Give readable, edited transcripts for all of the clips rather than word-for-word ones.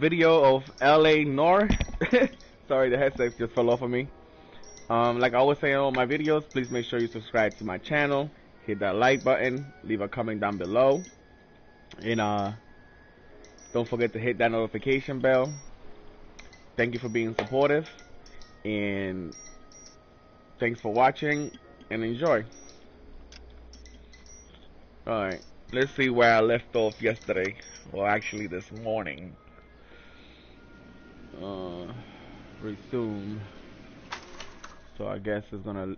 video of L.A Noire. Sorry, the headset just fell off of me. Like I always say in all my videos, please make sure you subscribe to my channel, hit that like button, leave a comment down below, and don't forget to hit that notification bell. Thank you for being supportive, and thanks for watching, and enjoy. Alright, let's see where I left off yesterday, or actually this morning. Resume. So I guess it's gonna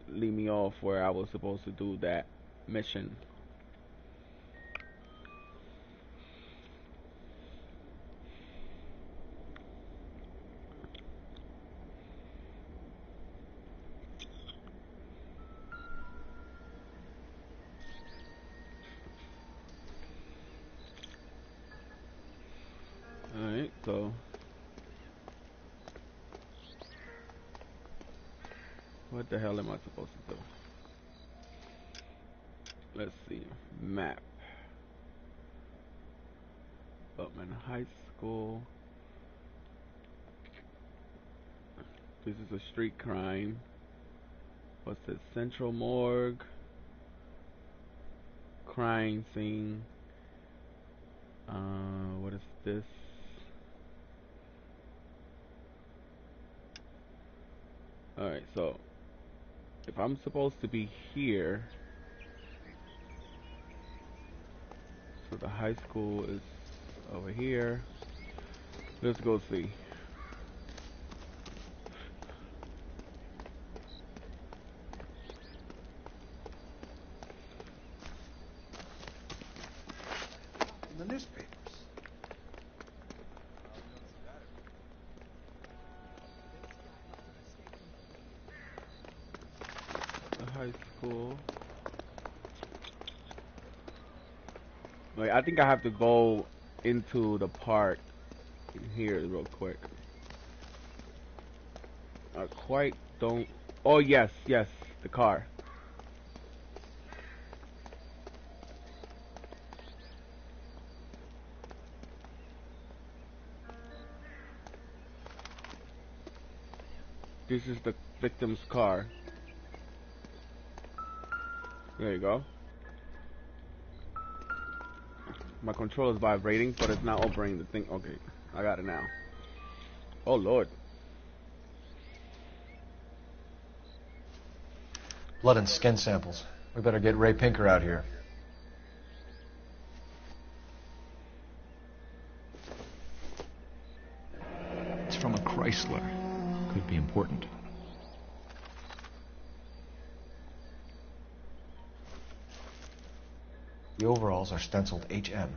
leave me off where I was supposed to do that mission. Alright, so what the hell am I supposed to do? Let's see. Map. Upman High School. This is a street crime. What's this? Central Morgue. Crime scene. What is this? Alright, so if I'm supposed to be here, so the high school is over here. Let's go see. In the newspapers. The high school. Wait, I think I have to go into the park in here real quick. I quite don't. Oh yes, yes, the car. This is the victim's car. There you go. My controller is vibrating, but it's not operating the thing. Okay, I got it now. Oh Lord. Blood and skin samples. We better get Ray Pinker out here. It's from a Chrysler. Could be important. The overalls are stenciled HM.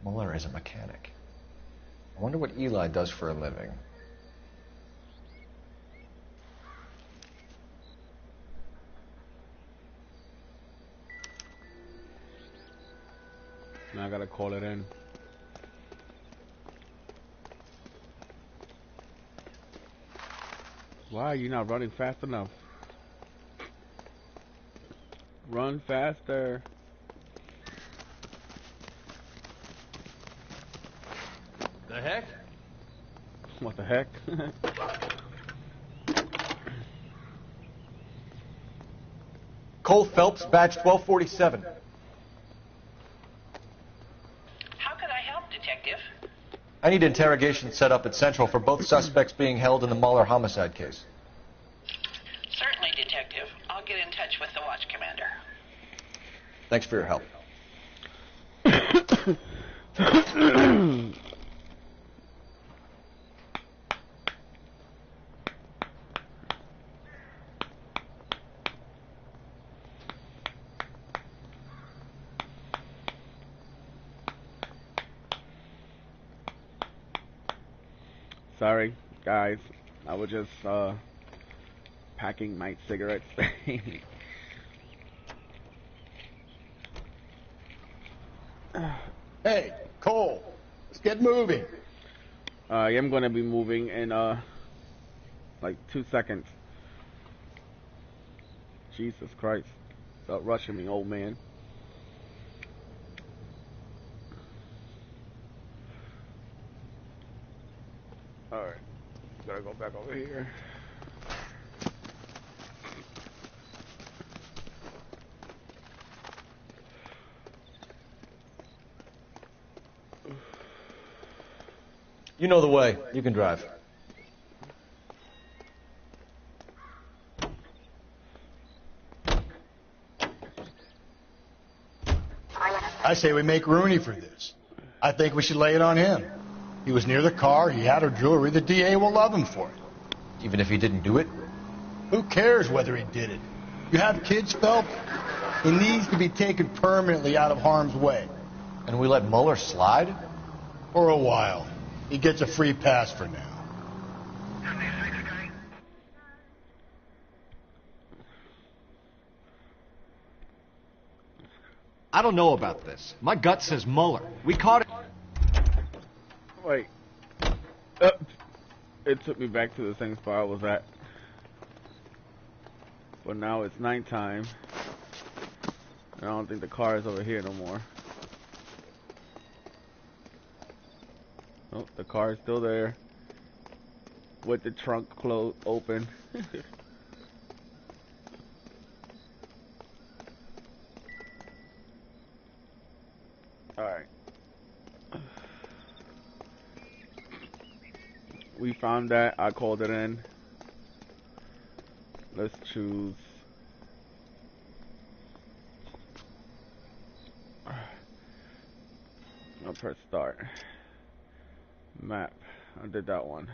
Muller is a mechanic. I wonder what Eli does for a living. Now I gotta call it in. Why are you not running fast enough? Run faster. The heck? What the heck? Cole Phelps, badge 1247. How can I help, Detective? I need interrogation set up at Central for both suspects being held in the Muller homicide case. Certainly, Detective. I'll get in touch with the watch commander. Thanks for your help. Sorry, guys. I was just packing my cigarettes. Hey, Cole, let's get moving. I am gonna be moving in like 2 seconds. Jesus Christ. Stop rushing me, old man. Alright. Gotta go back over here. You know the way. You can drive. I say we make Rooney for this. I think we should lay it on him. He was near the car, he had her jewelry, the DA will love him for it. Even if he didn't do it? Who cares whether he did it? You have kids, Phelps? He needs to be taken permanently out of harm's way. And we let Mueller slide? For a while. He gets a free pass for now. I don't know about this. My gut says Mueller. We caught it. Wait. It took me back to the same spot I was at. But now it's nighttime. And I don't think the car is over here no more. Oh, the car is still there. With the trunk closed open. Alright. We found that. I called it in. Let's choose. I'll press start. Map. I did that one.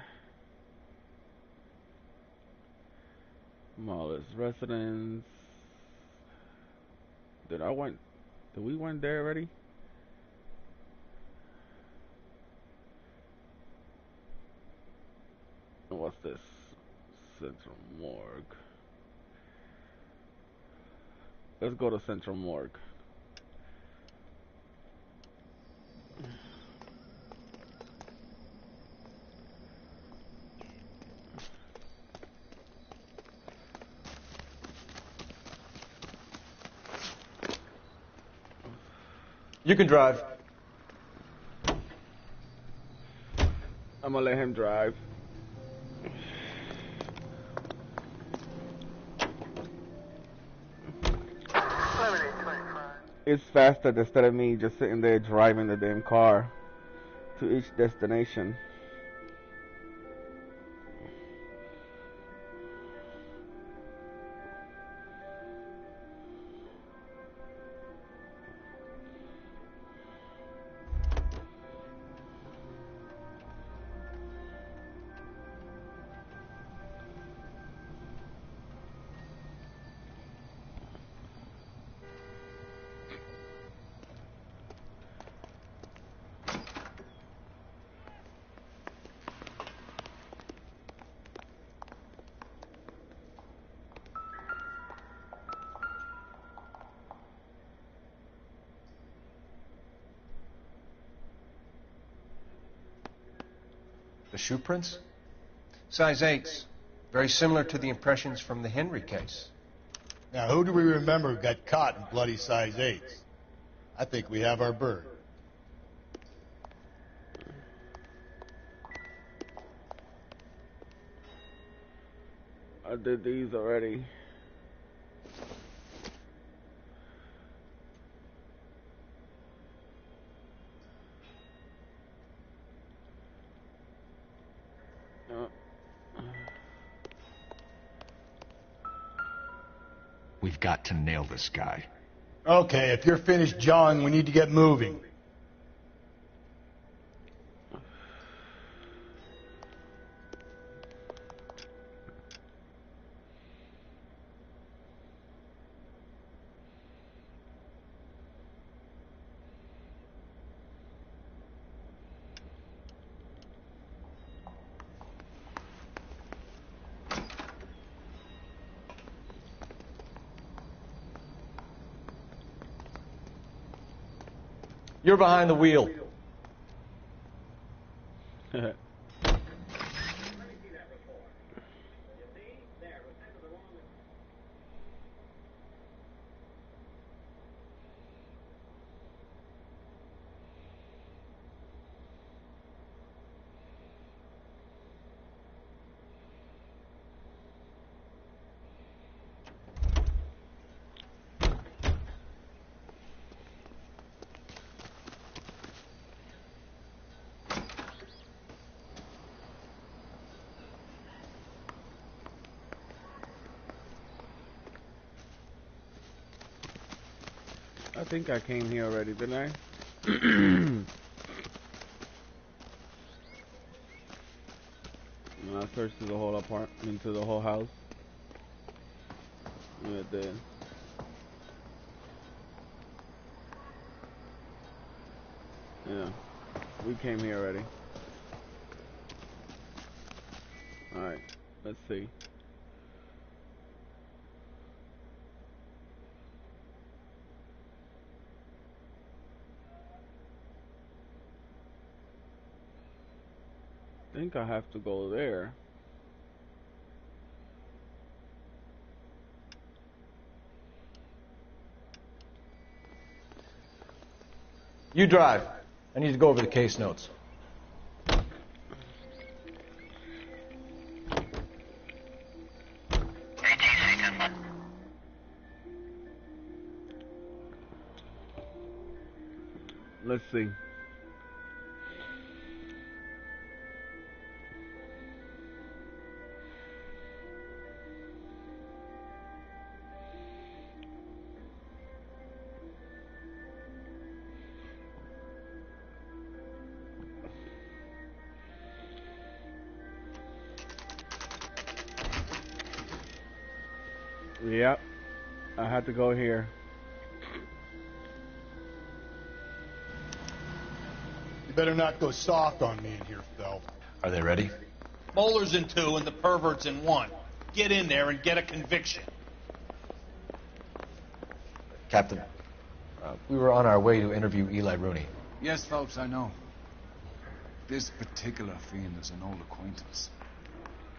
Muller's residence. Did we went there already? What's this? Central Morgue. Let's go to Central Morgue. You can drive. I'm gonna let him drive. It's faster instead of me just sitting there driving the damn car to each destination. The shoe prints? Size 8s. Very similar to the impressions from the Henry case. Now, who do we remember got caught in bloody size 8s? I think we have our bird. I did these already. We've got to nail this guy. Okay, if you're finished jawing, we need to get moving. You're behind the wheel. think I came here already, didn't I? I searched through the whole apartment, to the whole house. Yeah, it did. Yeah, we came here already. Alright, let's see. I think I have to go there. You drive. I need to go over the case notes. Let's see. Yep, I had to go here. You better not go soft on me in here, Phil. Are they ready? Moeller's in 2 and the pervert's in 1. Get in there and get a conviction. Captain, we were on our way to interview Eli Rooney. Yes, Phelps, I know. This particular fiend is an old acquaintance.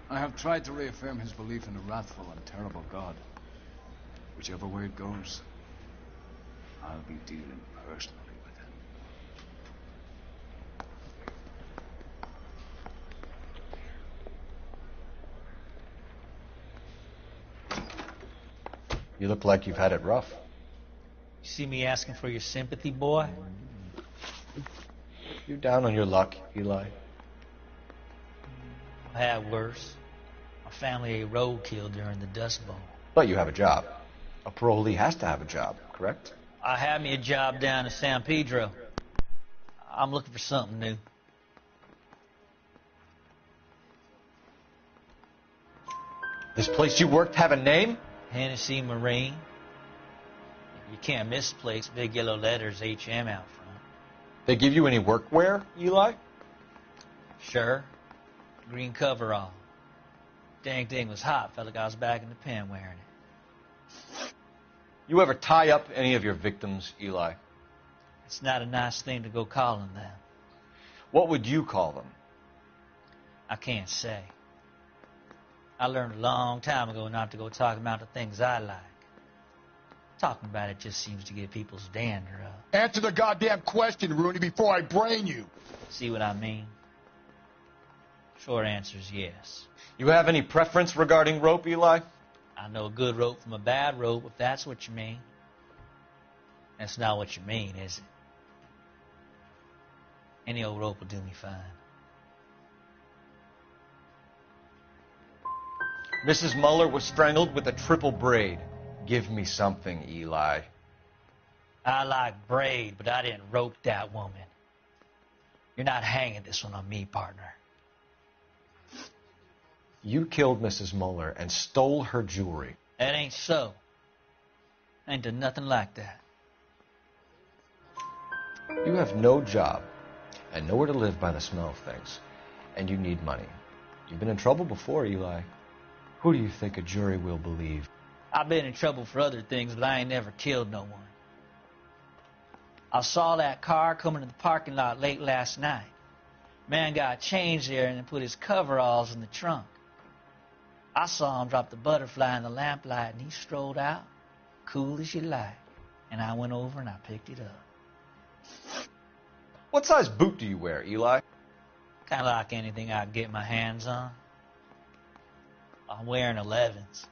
I have tried to reaffirm his belief in a wrathful and terrible God. Whichever way it goes, I'll be dealing personally with him. You look like you've had it rough. You see me asking for your sympathy, boy? You down on your luck, Eli? I had worse. My family ate roadkill during the Dust Bowl. But you have a job. A parolee has to have a job, correct? I had me a job down in San Pedro. I'm looking for something new. This place you worked have a name? Hennessy Marine. You can't miss the place. Big yellow letters, HM out front. They give you any workwear, Eli? Sure. Green coverall. Dang thing was hot. Felt like I was back in the pen wearing it. You ever tie up any of your victims, Eli? It's not a nice thing to go calling them. What would you call them? I can't say. I learned a long time ago not to go talking about the things I like. Talking about it just seems to get people's dander up. Answer the goddamn question, Rooney, before I brain you. See what I mean? Short answer is yes. You have any preference regarding rope, Eli? I know a good rope from a bad rope, if that's what you mean. That's not what you mean, is it? Any old rope will do me fine. Mrs. Muller was strangled with a triple braid. Give me something, Eli. I like braid, but I didn't rope that woman. You're not hanging this one on me, partner. You killed Mrs. Muller and stole her jewelry. That ain't so. I ain't done nothing like that. You have no job and nowhere to live by the smell of things. And you need money. You've been in trouble before, Eli. Who do you think a jury will believe? I've been in trouble for other things, but I ain't never killed no one. I saw that car coming to the parking lot late last night. Man got changed there and then put his coveralls in the trunk. I saw him drop the butterfly in the lamplight, and he strolled out, cool as you like. And I went over and I picked it up. What size boot do you wear, Eli? Kind of like anything I can get my hands on. I'm wearing 11s.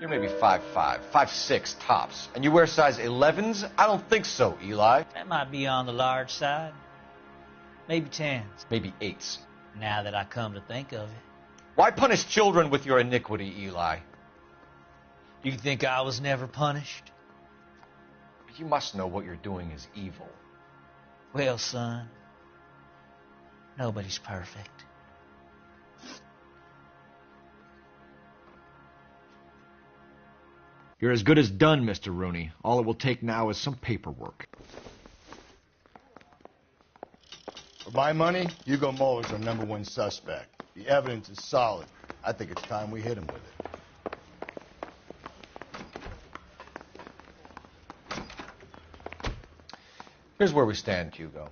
You're maybe 5'5", 5'6", tops. And you wear size 11s? I don't think so, Eli. That might be on the large side. Maybe 10s. Maybe 8s. Now that I come to think of it. Why punish children with your iniquity, Eli? You think I was never punished? You must know what you're doing is evil. Well, son, nobody's perfect. You're as good as done, Mr. Rooney. All it will take now is some paperwork. For my money, Hugo Muller's our #1 suspect. The evidence is solid. I think it's time we hit him with it. Here's where we stand, Hugo.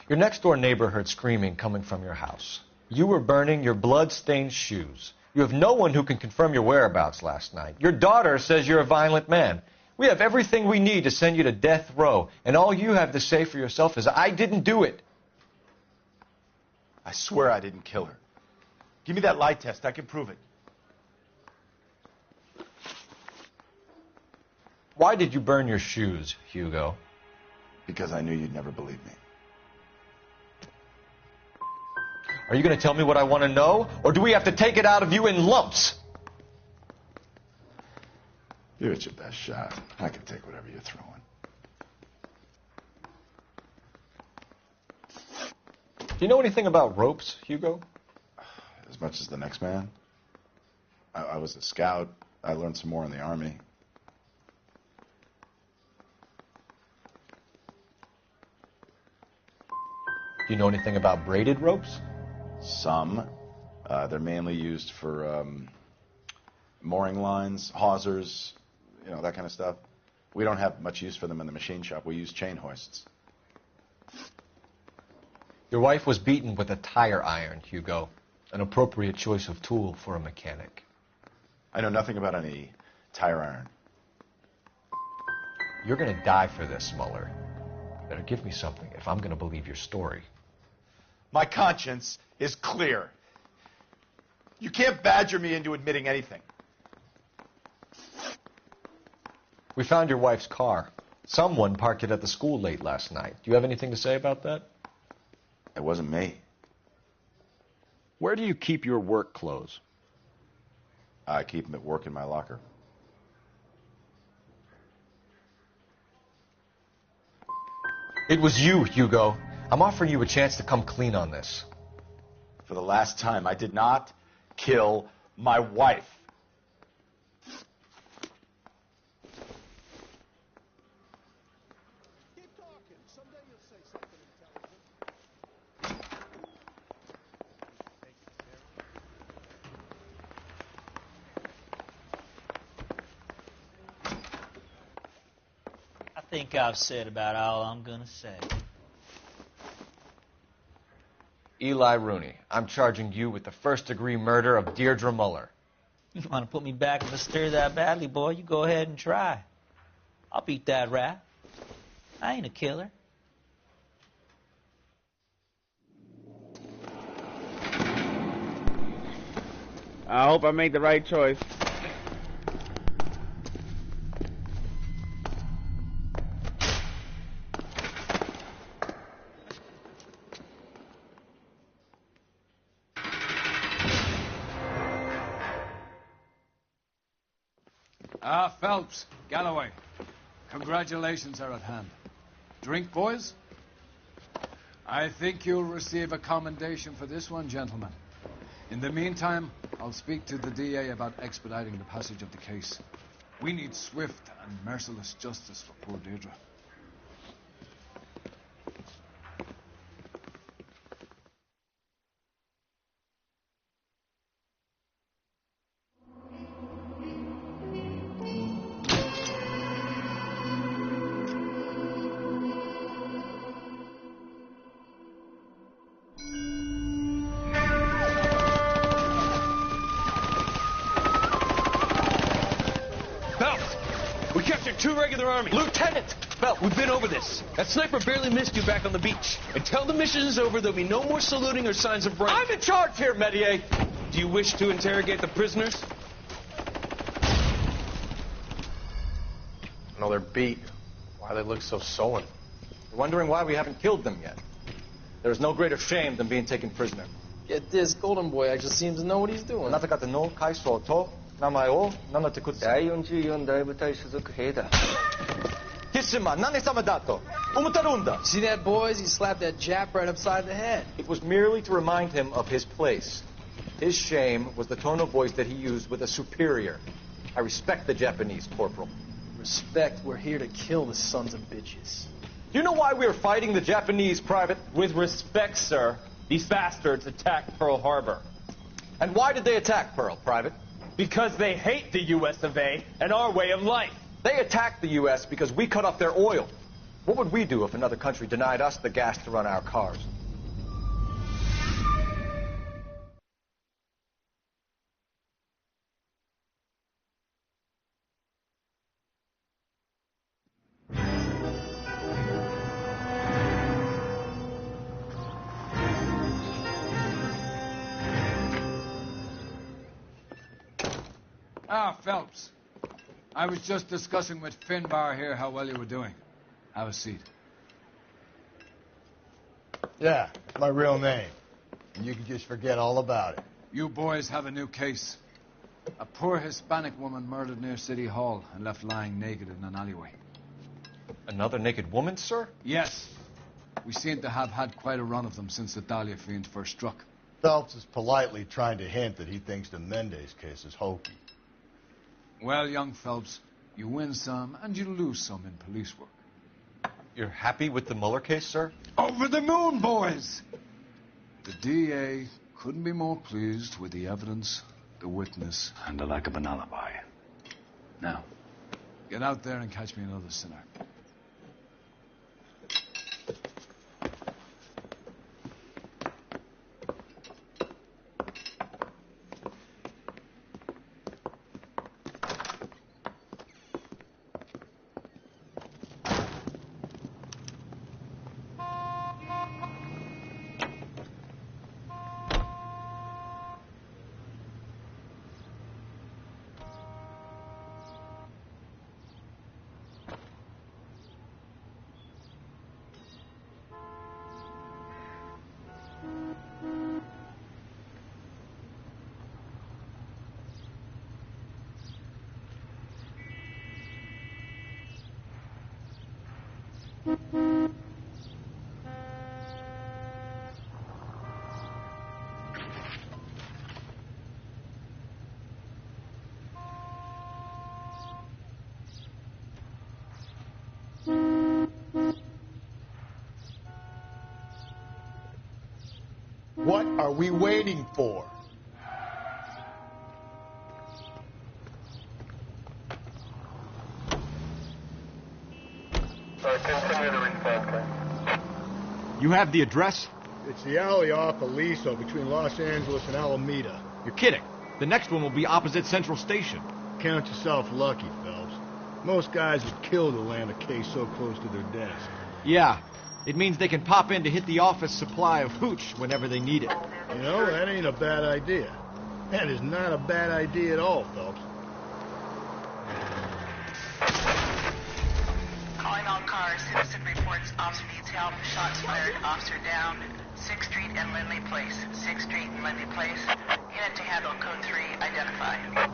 Your next-door neighbor heard screaming coming from your house. You were burning your blood-stained shoes. You have no one who can confirm your whereabouts last night. Your daughter says you're a violent man. We have everything we need to send you to death row, and all you have to say for yourself is, I didn't do it. I swear I didn't kill her. Give me that lie test. I can prove it. Why did you burn your shoes, Hugo? Because I knew you'd never believe me. Are you going to tell me what I want to know, or do we have to take it out of you in lumps? You're at your best shot. I can take whatever you're throwing. Do you know anything about ropes, Hugo? As much as the next man. I was a scout. I learned some more in the Army. Do you know anything about braided ropes? Some. They're mainly used for mooring lines, hawsers, you know, that kind of stuff. We don't have much use for them in the machine shop. We use chain hoists. Your wife was beaten with a tire iron, Hugo. An appropriate choice of tool for a mechanic. I know nothing about any tire iron. You're going to die for this, Muller. Better give me something if I'm going to believe your story. My conscience is clear. You can't badger me into admitting anything. We found your wife's car. Someone parked it at the school late last night. Do you have anything to say about that? It wasn't me. Where do you keep your work clothes? I keep them at work in my locker. It was you, Hugo. I'm offering you a chance to come clean on this. For the last time, I did not kill my wife. I think I've said about all I'm going to say. Eli Rooney, I'm charging you with the first-degree murder of Deirdre Muller. You want to put me back in the stir that badly, boy? You go ahead and try. I'll beat that rap. I ain't a killer. I hope I made the right choice. Phelps, Galloway, congratulations are at hand. Drink, boys? I think you'll receive a commendation for this one, gentlemen. In the meantime, I'll speak to the DA about expediting the passage of the case. We need swift and merciless justice for poor Deirdre. We captured 2 regular army. Lieutenant! Phelps, we've been over this. That sniper barely missed you back on the beach. Until the mission is over, there'll be no more saluting or signs of rank. I'm in charge here, Medier. Do you wish to interrogate the prisoners? No, they're beat. Why they look so sullen. They're wondering why we haven't killed them yet. There is no greater shame than being taken prisoner. Get this, Golden Boy actually seems to know what he's doing. あなた方の階層と名前を名乗ってください。第44大部隊所属兵だ。警 Bellissima, nane samadato. Umutarunda. See that, boys? He slapped that Jap right upside the head. It was merely to remind him of his place. His shame was the tone of voice that he used with a superior. I respect the Japanese, Corporal. Respect, we're here to kill the sons of bitches. Do you know why we are fighting the Japanese, Private? With respect, sir, these bastards attacked Pearl Harbor. And why did they attack Pearl, Private? Because they hate the U.S. of A. and our way of life. They attacked the U.S. because we cut off their oil. What would we do if another country denied us the gas to run our cars? Ah, Phelps. I was just discussing with Finbar here how well you were doing. Have a seat. Yeah, it's my real name. And you can just forget all about it. You boys have a new case. A poor Hispanic woman murdered near City Hall and left lying naked in an alleyway. Another naked woman, sir? Yes. We seem to have had quite a run of them since the Dahlia fiend first struck. Phelps is politely trying to hint that he thinks the Mendez case is hokey. Well, young Phelps, you win some and you lose some in police work. You're happy with the Mueller case, sir? Over the moon, boys! The DA couldn't be more pleased with the evidence, the witness, and the lack of an alibi. Now, get out there and catch me another sinner. What are we waiting for? You have the address? It's the alley off Aliso between Los Angeles and Alameda. You're kidding. The next one will be opposite Central Station. Count yourself lucky, Phelps. Most guys would kill to land a case so close to their desk. Yeah. It means they can pop in to hit the office supply of hooch whenever they need it. You know, that ain't a bad idea. That is not a bad idea at all, Phelps. Calling all cars. Citizen reports officer needs help. Shots fired. Officer down. 6th Street and Lindley Place. 6th Street and Lindley Place. Unit to handle. Code 3. Identify.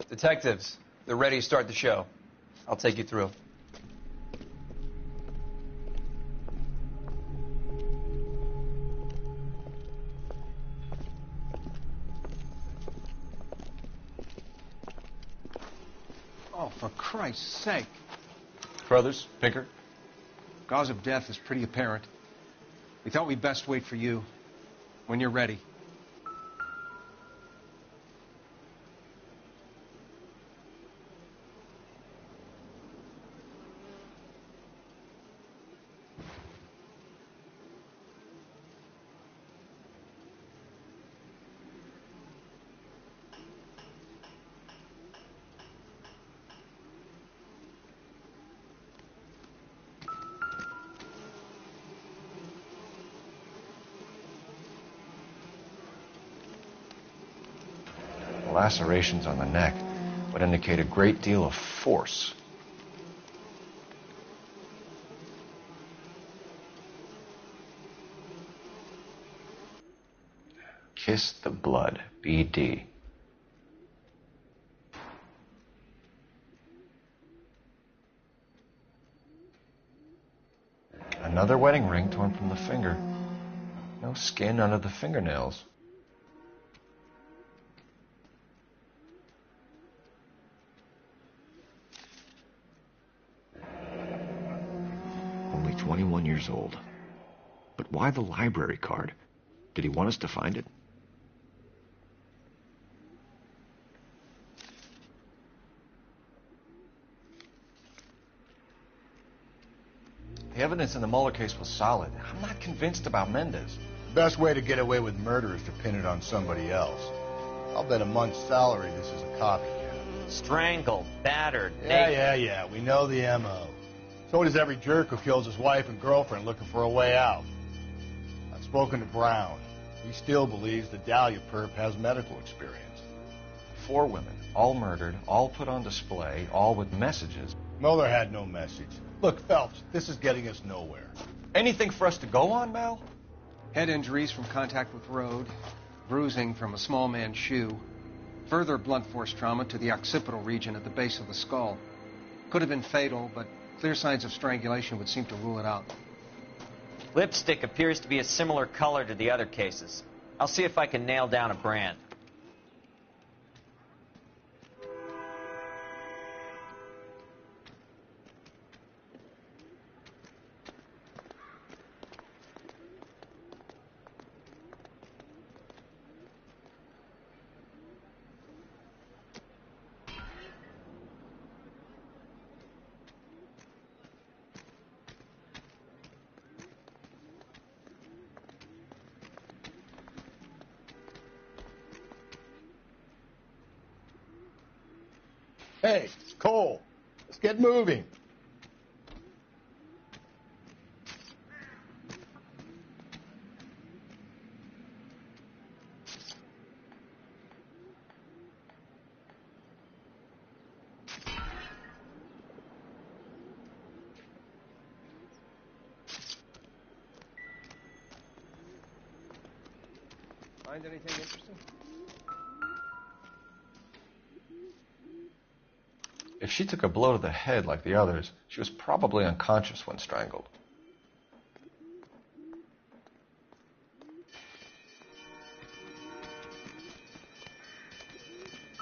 Detectives, they're ready to start the show. I'll take you through. Oh, for Christ's sake. Brothers, Pinker? Cause of death is pretty apparent. We thought we'd best wait for you. When you're ready. Lacerations on the neck would indicate a great deal of force. Kiss the Blood, BD. Another wedding ring torn from the finger. No skin under the fingernails. Only 21 years old. But why the library card? Did he want us to find it? The evidence in the Mueller case was solid. I'm not convinced about Mendez. The best way to get away with murder is to pin it on somebody else. I'll bet a month's salary this is a copycat. Strangled, battered, Yeah. We know the M.O. So does every jerk who kills his wife and girlfriend looking for a way out. I've spoken to Brown. He still believes the Dahlia perp has medical experience. 4 women, all murdered, all put on display, all with messages. Mueller had no message. Look, Phelps, this is getting us nowhere. Anything for us to go on, Mal? Head injuries from contact with road, bruising from a small man's shoe, further blunt force trauma to the occipital region at the base of the skull. Could have been fatal, but clear signs of strangulation would seem to rule it out. Lipstick appears to be a similar color to the other cases. I'll see if I can nail down a brand. Hey, it's Cole. Let's get moving. Find anything interesting? If she took a blow to the head like the others, she was probably unconscious when strangled.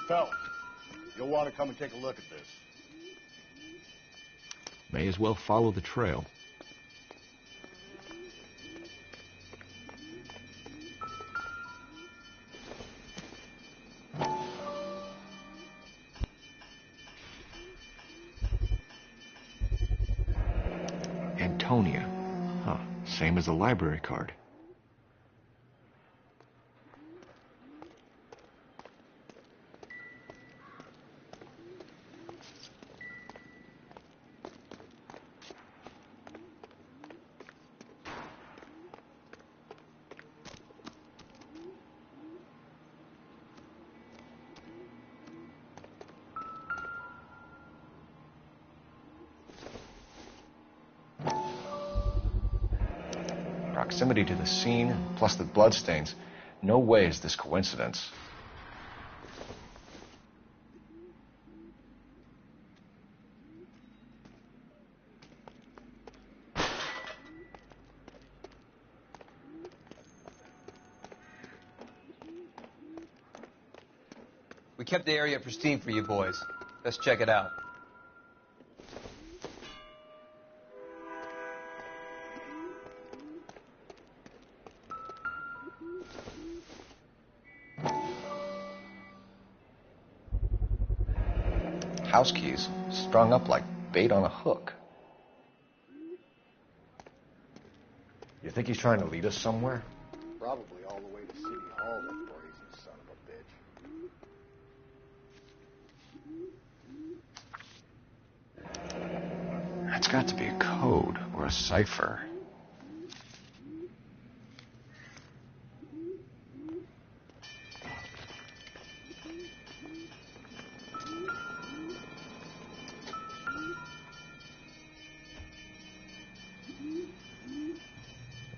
Phelps, you'll want to come and take a look at this. May as well follow the trail. Antonia. Huh. Same as the library card. Proximity to the scene, plus the bloodstains. No way is this coincidence. We kept the area pristine for you boys. Let's check it out. House keys, strung up like bait on a hook. You think he's trying to lead us somewhere? Probably all the way to City Hall, that brazen son of a bitch. That's got to be a code or a cipher.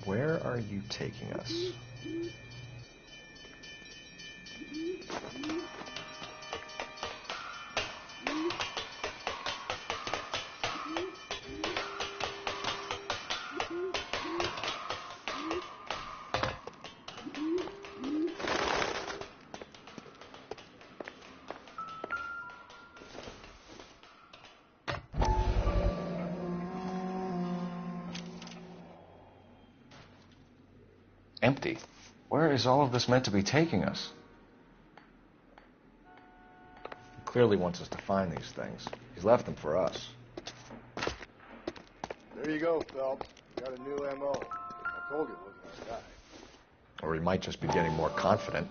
Where are you taking us? Empty. Where is all of this meant to be taking us? He clearly wants us to find these things. He's left them for us. There you go, Phelps. You got a new M.O. I told you it wasn't our guy. Or he might just be getting more confident.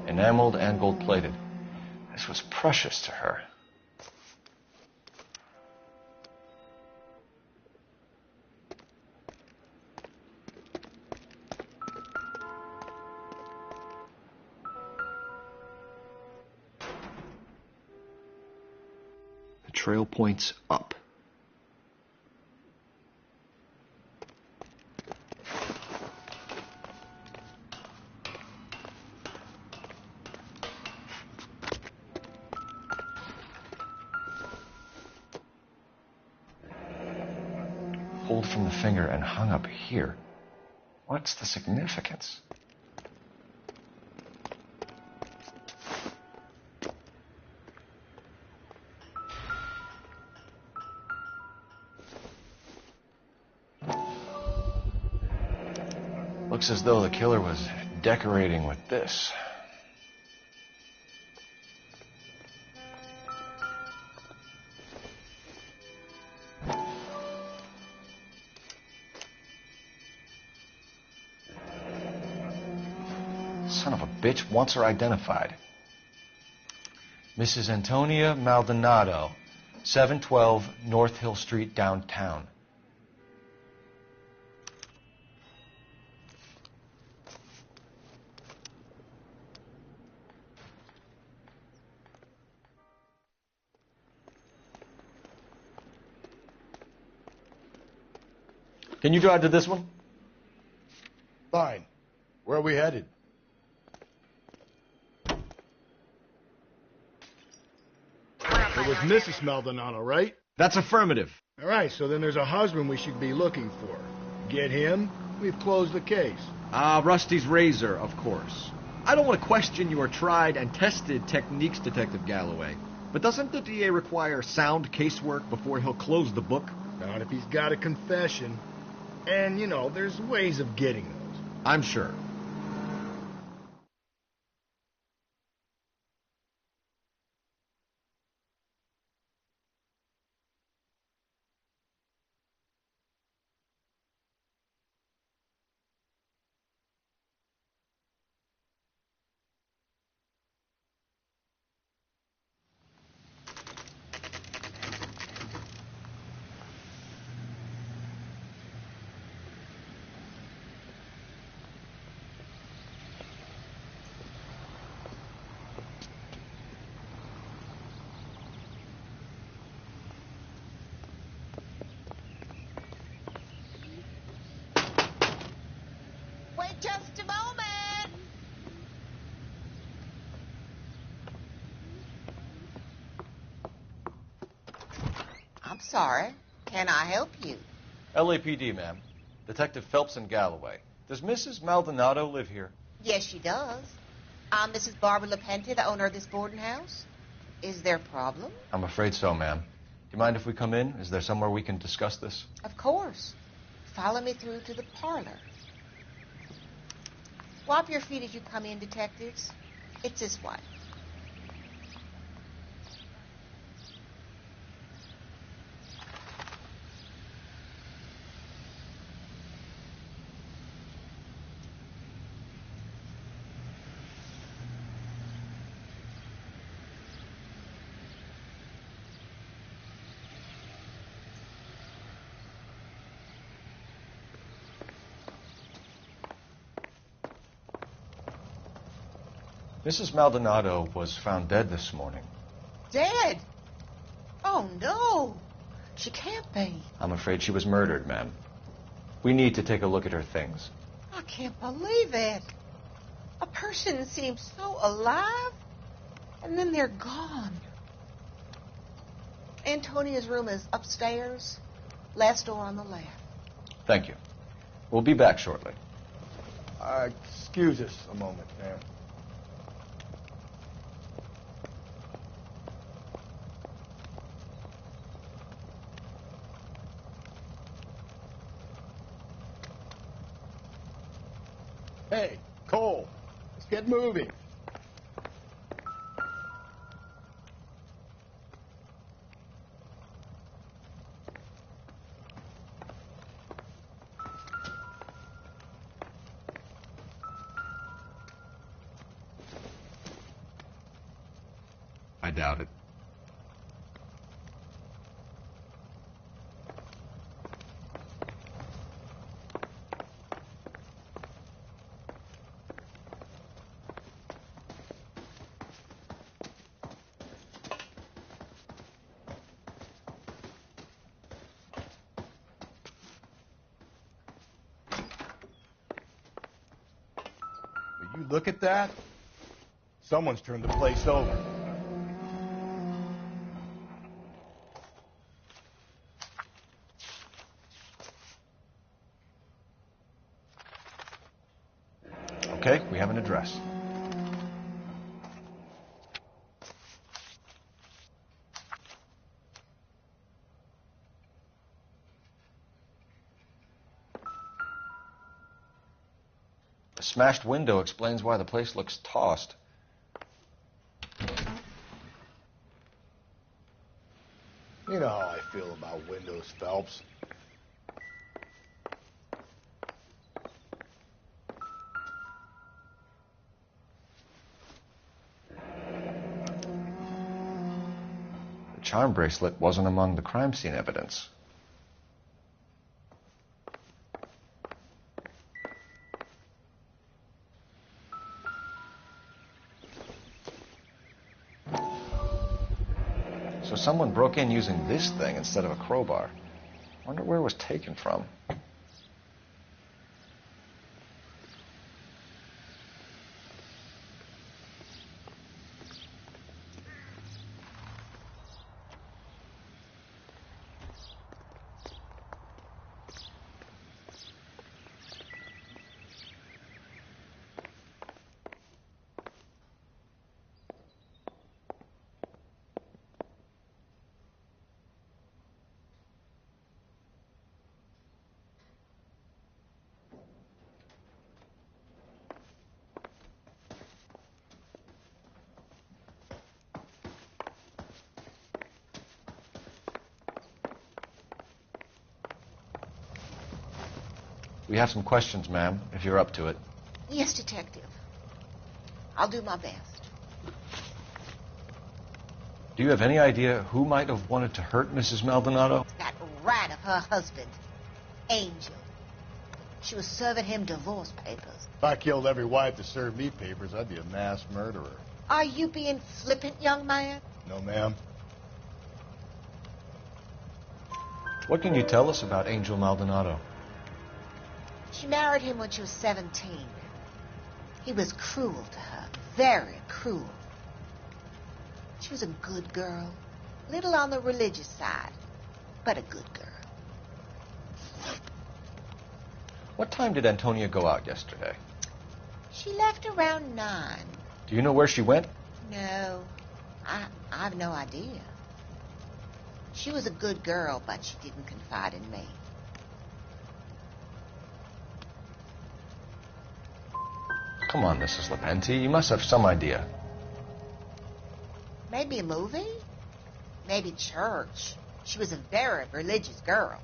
Enameled and gold-plated. This was precious to her. The trail points up. Pulled from the finger and hung up here. What's the significance? Looks as though the killer was decorating with this. Son of a bitch wants her identified. Mrs. Antonia Maldonado, 712 North Hill Street, downtown. Can you drive to this one? Fine. Where are we headed? It was Mrs. Maldonado, right? That's affirmative. All right, so then there's a husband we should be looking for. Get him, we've closed the case. Rusty's razor, of course. I don't want to question your tried and tested techniques, Detective Galloway. But doesn't the DA require sound casework before he'll close the book? Not if he's got a confession. And, you know, there's ways of getting those. I'm sure. Just a moment. I'm sorry. Can I help you? LAPD, ma'am. Detective Phelps and Galloway. Does Mrs. Maldonado live here? Yes, she does. I'm Mrs. Barbara LaPenta, the owner of this boarding house. Is there a problem? I'm afraid so, ma'am. Do you mind if we come in? Is there somewhere we can discuss this? Of course. Follow me through to the parlor. Swap your feet as you come in, detectives. It's this way. Mrs. Maldonado was found dead this morning. Dead? Oh, no. She can't be. I'm afraid she was murdered, ma'am. We need to take a look at her things. I can't believe it. A person seems so alive, and then they're gone. Antonia's room is upstairs, last door on the left. Thank you. We'll be back shortly. Excuse us a moment, ma'am. Hey, Cole, let's get moving. I doubt it. Will you look at that? Someone's turned the place over. Okay, we have an address. The smashed window explains why the place looks tossed. You know how I feel about windows, Phelps. The charm bracelet wasn't among the crime scene evidence. So someone broke in using this thing instead of a crowbar. Wonder where it was taken from. We have some questions, ma'am, if you're up to it. Yes, Detective. I'll do my best. Do you have any idea who might have wanted to hurt Mrs. Maldonado? That rat of her husband, Angel. She was serving him divorce papers. If I killed every wife to serve me papers, I'd be a mass murderer. Are you being flippant, young man? No, ma'am. What can you tell us about Angel Maldonado? She married him when she was 17. He was cruel to her, very cruel. She was a good girl, little on the religious side, but a good girl. What time did Antonia go out yesterday? She left around 9. Do you know where she went? No, I have no idea. She was a good girl, but she didn't confide in me. Come on, Mrs. Lepenti, you must have some idea. Maybe a movie? Maybe church. She was a very religious girl.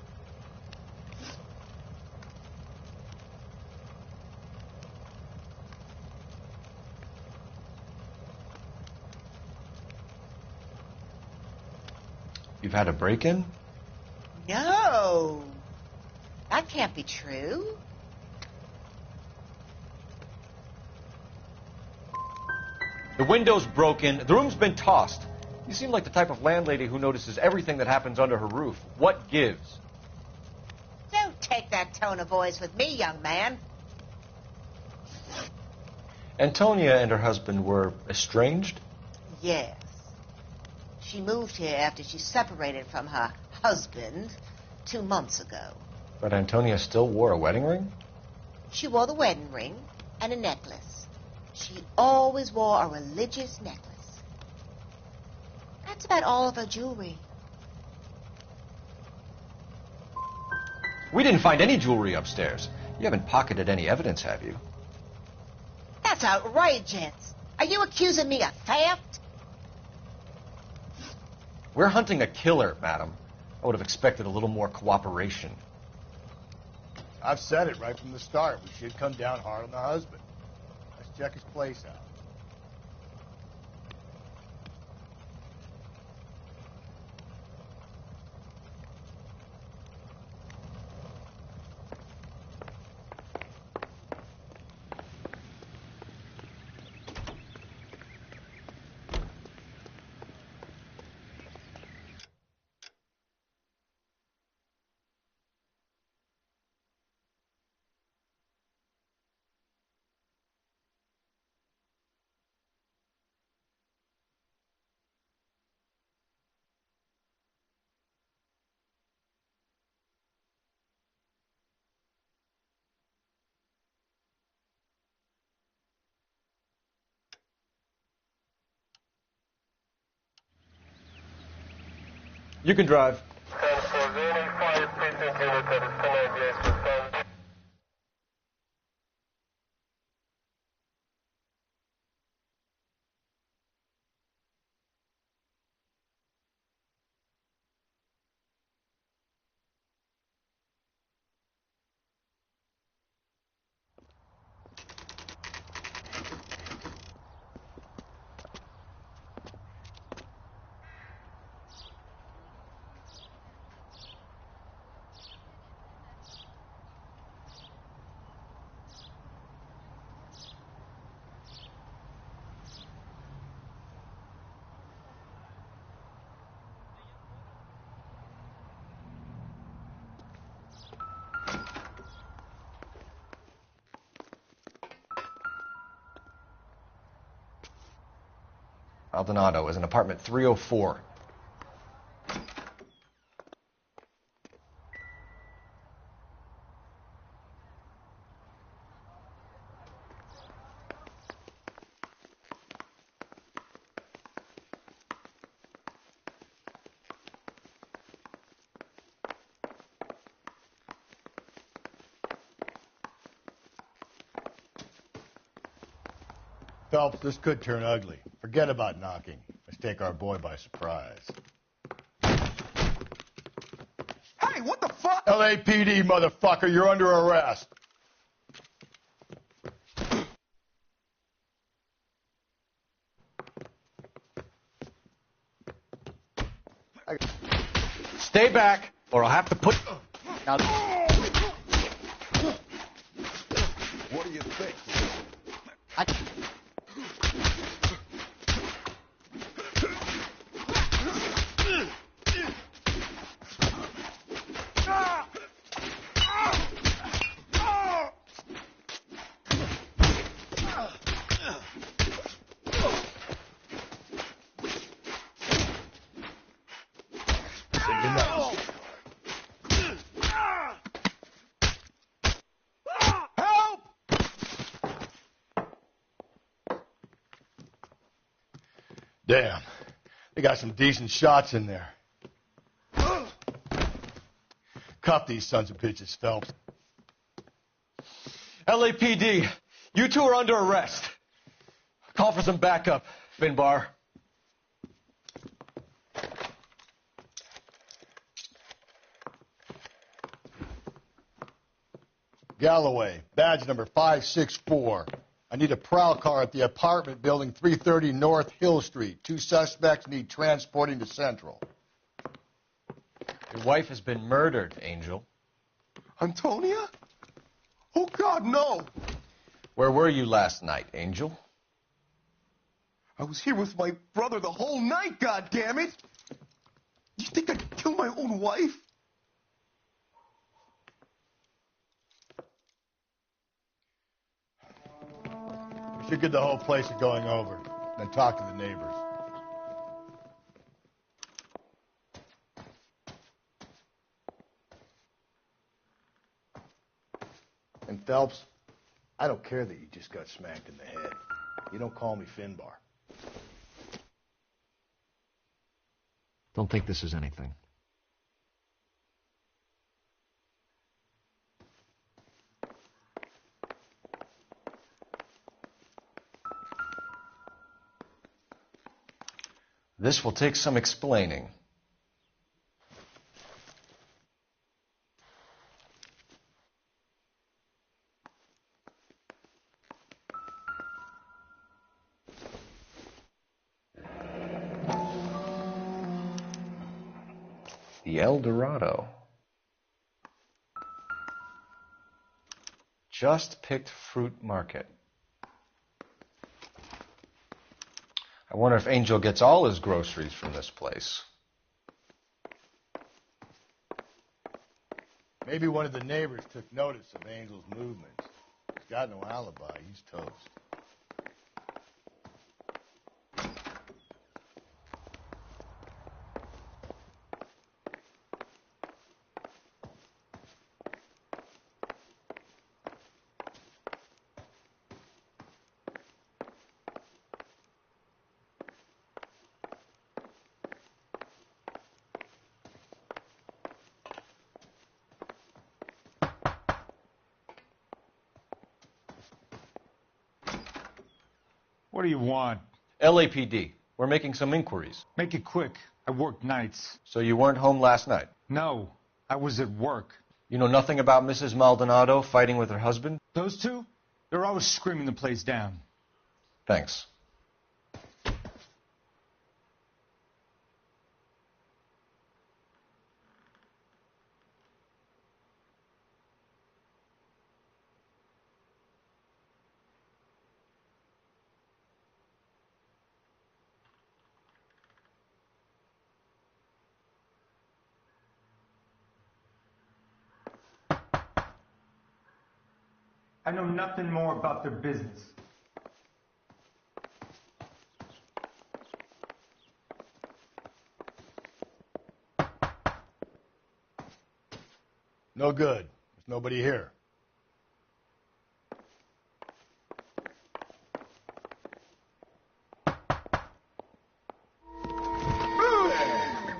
You've had a break-in? No. That can't be true. The window's broken. The room's been tossed. You seem like the type of landlady who notices everything that happens under her roof. What gives? Don't take that tone of voice with me, young man. Antonia and her husband were estranged? Yes. She moved here after she separated from her husband 2 months ago. But Antonia still wore a wedding ring? She wore the wedding ring and a necklace. She always wore a religious necklace. That's about all of her jewelry. We didn't find any jewelry upstairs. You haven't pocketed any evidence, have you? That's outrageous. Are you accusing me of theft? We're hunting a killer, madam. I would have expected a little more cooperation. I've said it right from the start. We should come down hard on the husband. Let's check his place out. You can drive. Maldonado is in apartment 304. Phelps, this could turn ugly. Forget about knocking. Let's take our boy by surprise. Hey, what the fuck? LAPD, motherfucker, you're under arrest. Stay back, or I'll have to put... Now... What do you think? Damn. They got some decent shots in there. Cuff these sons of bitches, Phelps. LAPD, you two are under arrest. Call for some backup, Finbar. Galloway, badge number 564. I need a prowl car at the apartment building 330 North Hill Street. 2 suspects need transporting to Central. Your wife has been murdered, Angel. Antonia? Oh, God, no. Where were you last night, Angel? I was here with my brother the whole night, goddammit! You think I'd kill my own wife? Figured the whole place is going over. Then talk to the neighbors. And Phelps, I don't care that you just got smacked in the head. You don't call me Finbar. Don't think this is anything. This will take some explaining. The El Dorado. Just picked fruit market. I wonder if Angel gets all his groceries from this place. Maybe one of the neighbors took notice of Angel's movements. He's got no alibi. He's toast. What do you want? LAPD. We're making some inquiries. Make it quick. I work nights. So you weren't home last night? No, I was at work. You know nothing about Mrs. Maldonado fighting with her husband? Those two? They're always screaming the place down. Thanks. I know nothing more about their business. No good. There's nobody here.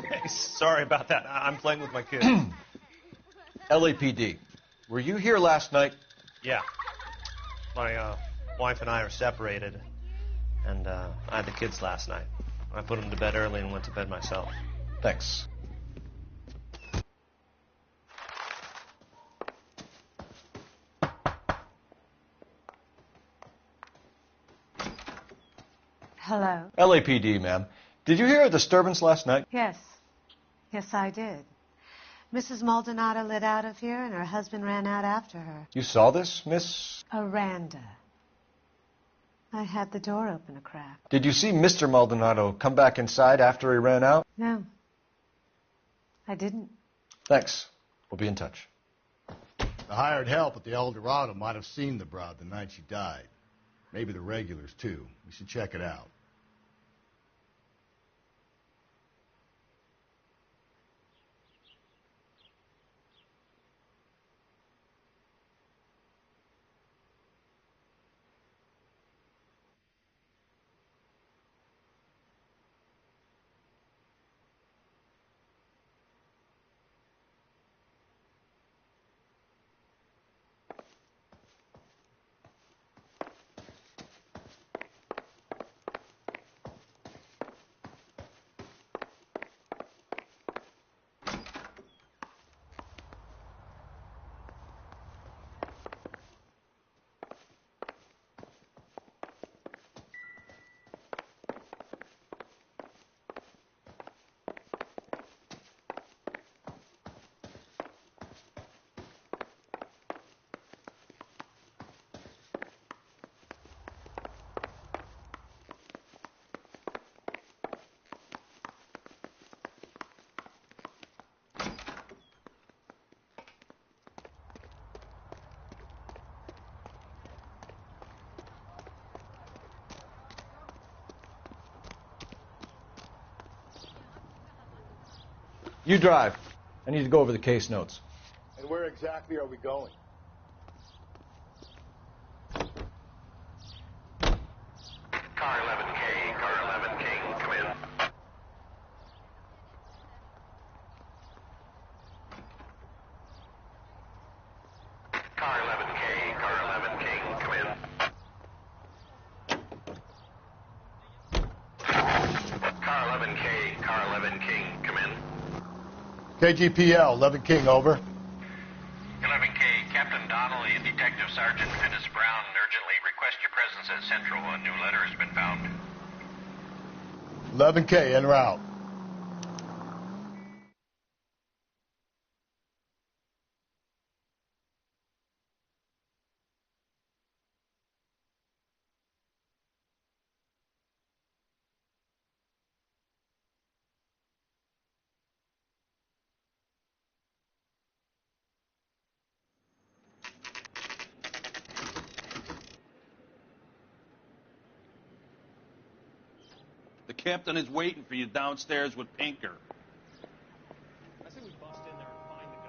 Hey, sorry about that. I'm playing with my kids. LAPD. Were you here last night? Yeah. My wife and I are separated, and I had the kids last night. I put them to bed early and went to bed myself. Thanks. Hello? LAPD, ma'am. Did you hear a disturbance last night? Yes. Yes, I did. Mrs. Maldonado lit out of here, and her husband ran out after her. You saw this, Miss? Aranda. I had the door open a crack. Did you see Mr. Maldonado come back inside after he ran out? No. I didn't. Thanks. We'll be in touch. The hired help at the El Dorado might have seen the broad the night she died. Maybe the regulars, too. We should check it out. You drive. I need to go over the case notes. And where exactly are we going? Car 11K, car 11K, come in. Car 11K, car 11K, come in. Car 11K, car 11K, come in. KGPL, 11 King, over. 11K, Captain Donnelly and Detective Sergeant Finis Brown urgently request your presence at Central. A new letter has been found. 11K, en route. The captain is waiting for you downstairs with Pinker. I say we bust in there and find the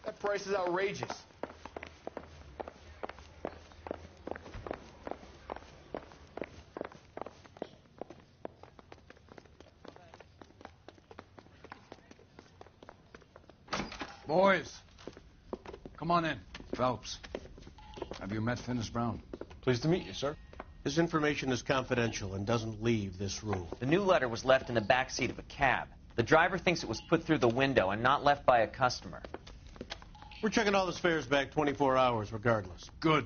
That price is outrageous. Boys, come on in. Phelps, have you met Finis Brown? Pleased to meet you, sir. This information is confidential and doesn't leave this room. The new letter was left in the back seat of a cab. The driver thinks it was put through the window and not left by a customer. We're checking all the spares back 24 hours regardless. Good.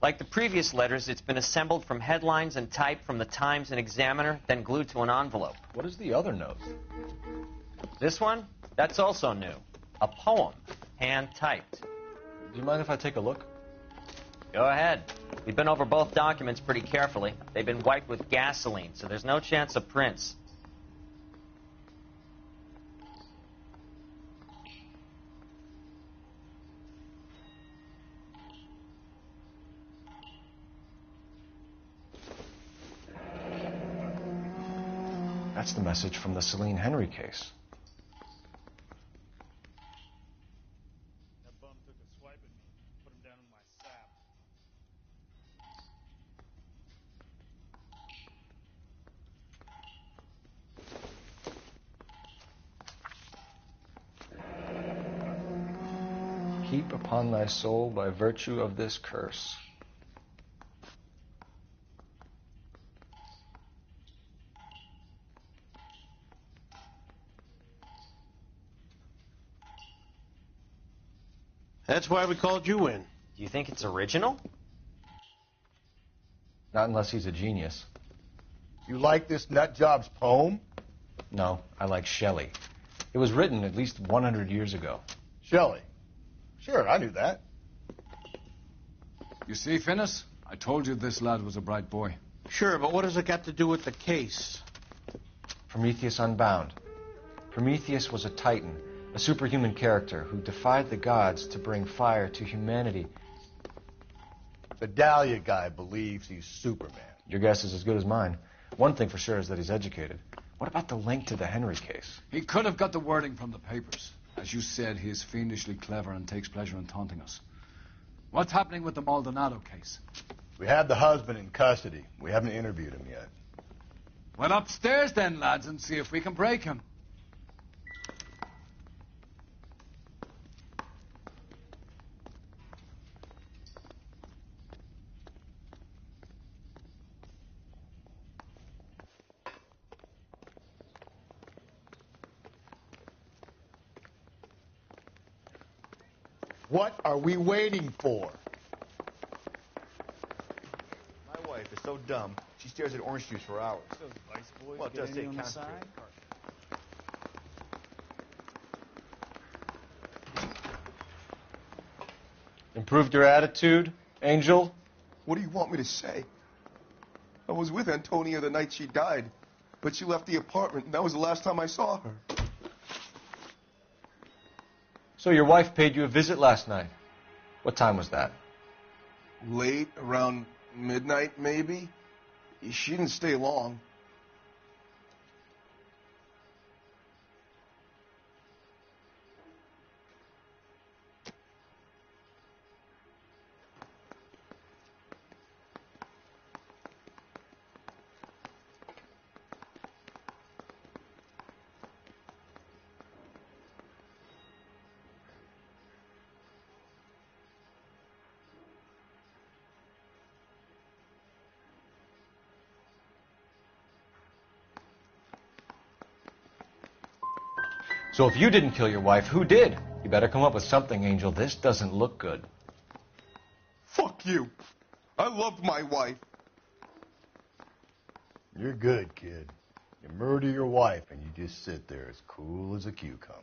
Like the previous letters, it's been assembled from headlines and typed from the Times and Examiner, then glued to an envelope. What is the other note? This one? That's also new. A poem, hand-typed. Do you mind if I take a look? Go ahead. We've been over both documents pretty carefully. They've been wiped with gasoline, so there's no chance of prints. That's the message from the Celine Henry case. That bum took a swipe at me, put him down in my sap. Keep upon thy soul by virtue of this curse. That's why we called you in. Do you think it's original? Not unless he's a genius. You like this nut job's poem? No, I like Shelley. It was written at least 100 years ago. Shelley. Sure, I knew that. You see, Finis? I told you this lad was a bright boy. Sure, but what has it got to do with the case? Prometheus Unbound. Prometheus was a titan, a superhuman character who defied the gods to bring fire to humanity. The Dahlia guy believes he's Superman. Your guess is as good as mine. One thing for sure is that he's educated. What about the link to the Henry case? He could have got the wording from the papers. As you said, he is fiendishly clever and takes pleasure in taunting us. What's happening with the Maldonado case? We have the husband in custody. We haven't interviewed him yet. Well, upstairs then, lads, and see if we can break him. What are we waiting for? My wife is so dumb, she stares at orange juice for hours. Those vice boys Well, it get does in take on the concentrate. side. Improved your attitude, Angel? What do you want me to say? I was with Antonia the night she died. but she left the apartment, and that was the last time I saw her. So your wife paid you a visit last night. What time was that? Late, around midnight, maybe. She didn't stay long. So if you didn't kill your wife, who did? You better come up with something, Angel. This doesn't look good. Fuck you. I loved my wife. You're good, kid. You murder your wife and you just sit there as cool as a cucumber.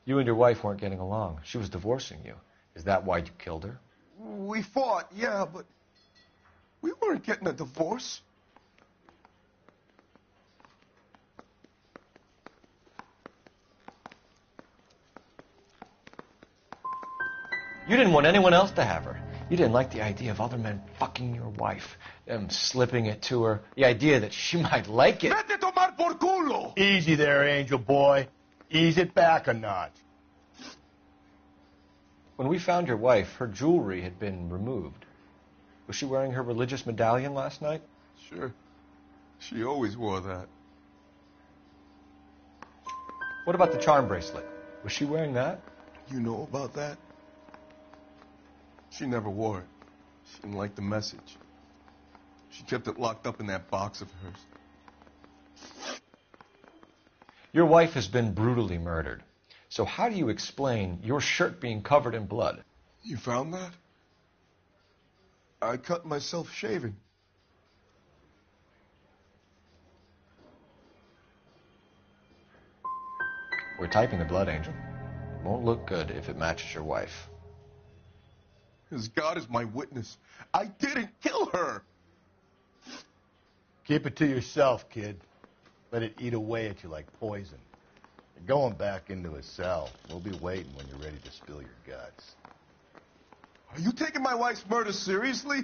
You and your wife weren't getting along. She was divorcing you. Is that why you killed her? We fought, yeah, but we weren't getting a divorce. You didn't want anyone else to have her. You didn't like the idea of other men fucking your wife, them slipping it to her, the idea that she might like it. Vete tomar por culo! Easy there, Angel boy. Ease it back a notch. When we found your wife, her jewelry had been removed. Was she wearing her religious medallion last night? Sure. She always wore that. What about the charm bracelet? Was she wearing that? You know about that? She never wore it. She didn't like the message. She kept it locked up in that box of hers. Your wife has been brutally murdered. So how do you explain your shirt being covered in blood? You found that? I cut myself shaving. We're typing the blood, Angel. It won't look good if it matches your wife. As God is my witness, I didn't kill her. Keep it to yourself, kid. Let it eat away at you like poison. You're going back into a cell. We'll be waiting when you're ready to spill your guts. Are you taking my wife's murder seriously?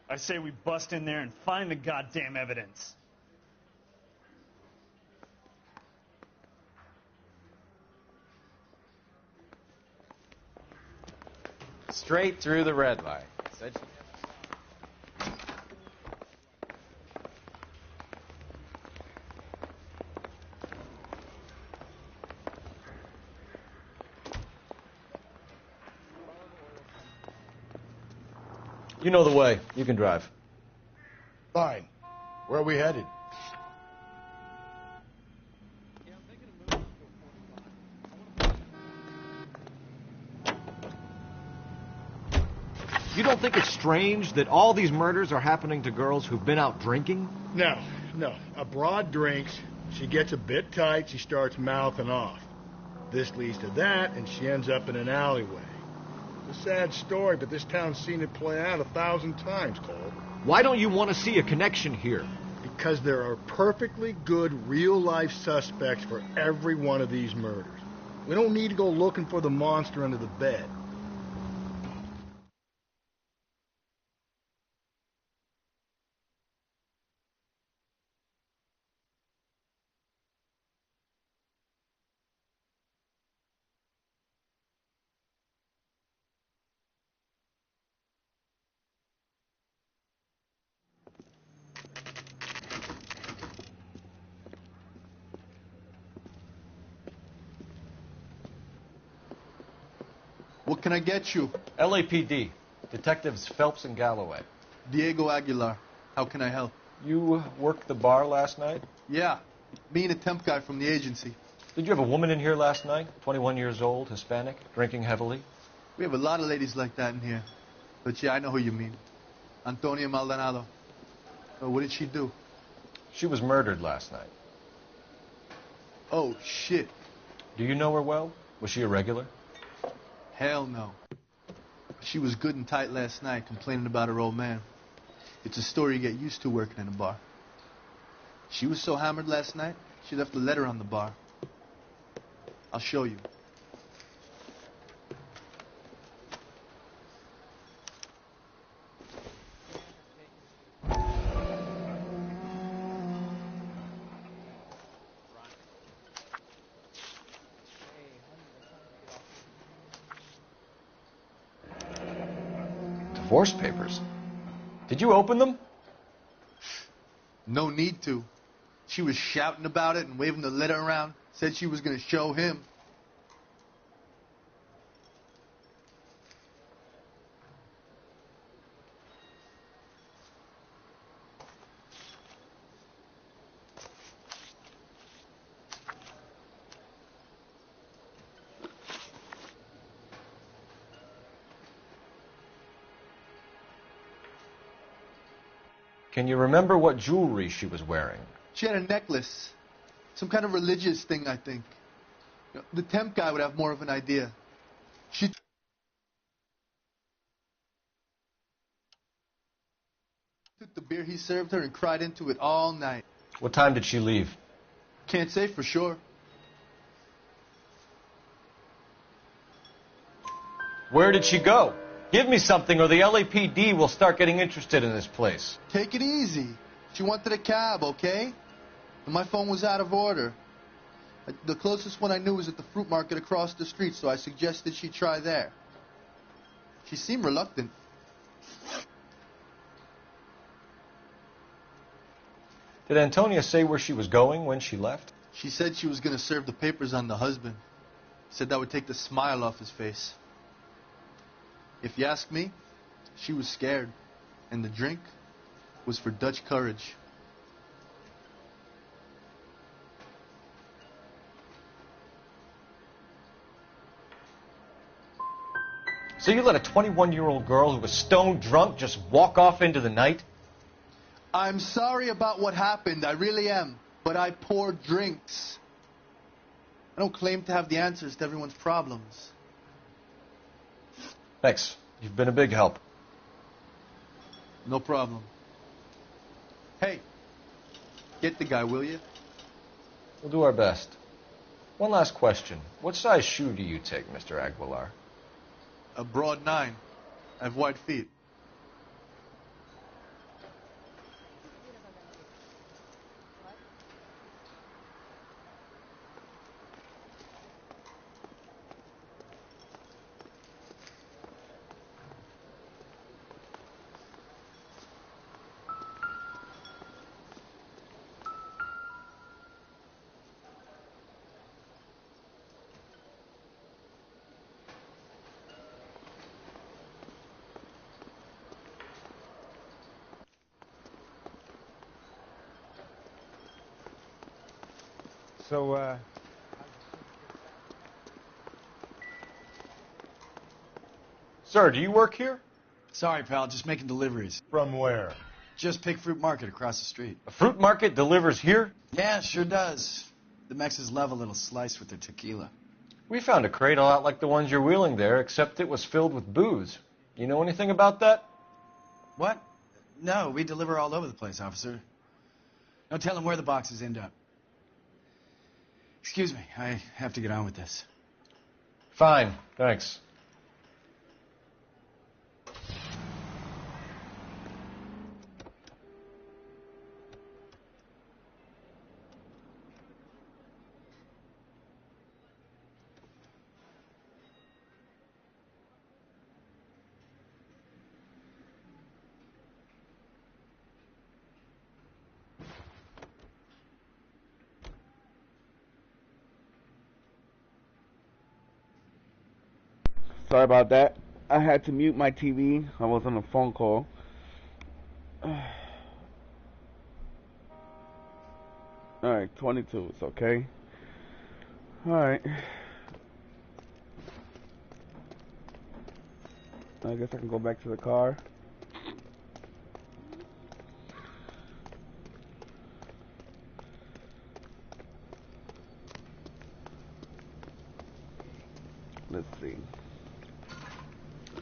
I say we bust in there and find the goddamn evidence. Straight through the red light. You know the way. You can drive. Fine. Where are we headed? You don't think it's strange that all these murders are happening to girls who've been out drinking? No. A broad drinks. She gets a bit tight. She starts mouthing off. This leads to that, and she ends up in an alleyway. It's a sad story, but this town's seen it play out 1,000 times, Cole. Why don't you want to see a connection here? Because there are perfectly good real-life suspects for every one of these murders. We don't need to go looking for the monster under the bed. What can I get you? LAPD. Detectives Phelps and Galloway. Diego Aguilar. How can I help? You worked the bar last night? Yeah. Me and a temp guy from the agency. Did you have a woman in here last night? 21 years old, Hispanic, drinking heavily? We have a lot of ladies like that in here. But yeah, I know who you mean. Antonia Maldonado. Oh, what did she do? She was murdered last night. Oh, shit. Do you know her well? Was she a regular? Hell no. She was good and tight last night, complaining about her old man. It's a story you get used to working in a bar. She was so hammered last night, she left a letter on the bar. I'll show you. Divorce papers? Did you open them? No need to. She was shouting about it and waving the letter around. Said she was going to show him. Can you remember what jewelry she was wearing? She had a necklace. Some kind of religious thing, I think. You know, the temp guy would have more of an idea. She took the beer he served her and cried into it all night. What time did she leave? Can't say for sure. Where did she go? Give me something or the LAPD will start getting interested in this place. Take it easy. She wanted a cab, okay? And my phone was out of order. The closest one I knew was at the fruit market across the street, so I suggested she try there. She seemed reluctant. Did Antonia say where she was going when she left? She said she was going to serve the papers on the husband. Said that would take the smile off his face. If you ask me, she was scared. And the drink was for Dutch courage. So you let a 21-year-old girl who was stone drunk just walk off into the night? I'm sorry about what happened. I really am. But I pour drinks. I don't claim to have the answers to everyone's problems. Thanks. You've been a big help. No problem. Hey, get the guy, will you? We'll do our best. One last question. What size shoe do you take, Mr. Aguilar? A broad 9. I have wide feet. So, Sir, do you work here? Sorry, pal, just making deliveries. From where? Just Pig Fruit Market across the street. A fruit market delivers here? Yeah, sure does. The Mexes love a little slice with their tequila. We found a crate a lot like the ones you're wheeling there, except it was filled with booze. You know anything about that? What? No, we deliver all over the place, officer. Don't tell them where the boxes end up. Excuse me, I have to get on with this. Fine, thanks. sorry about that. I had to mute my TV. I was on a phone call. Alright, 22, it's okay. Alright. I guess I can go back to the car. Let's see.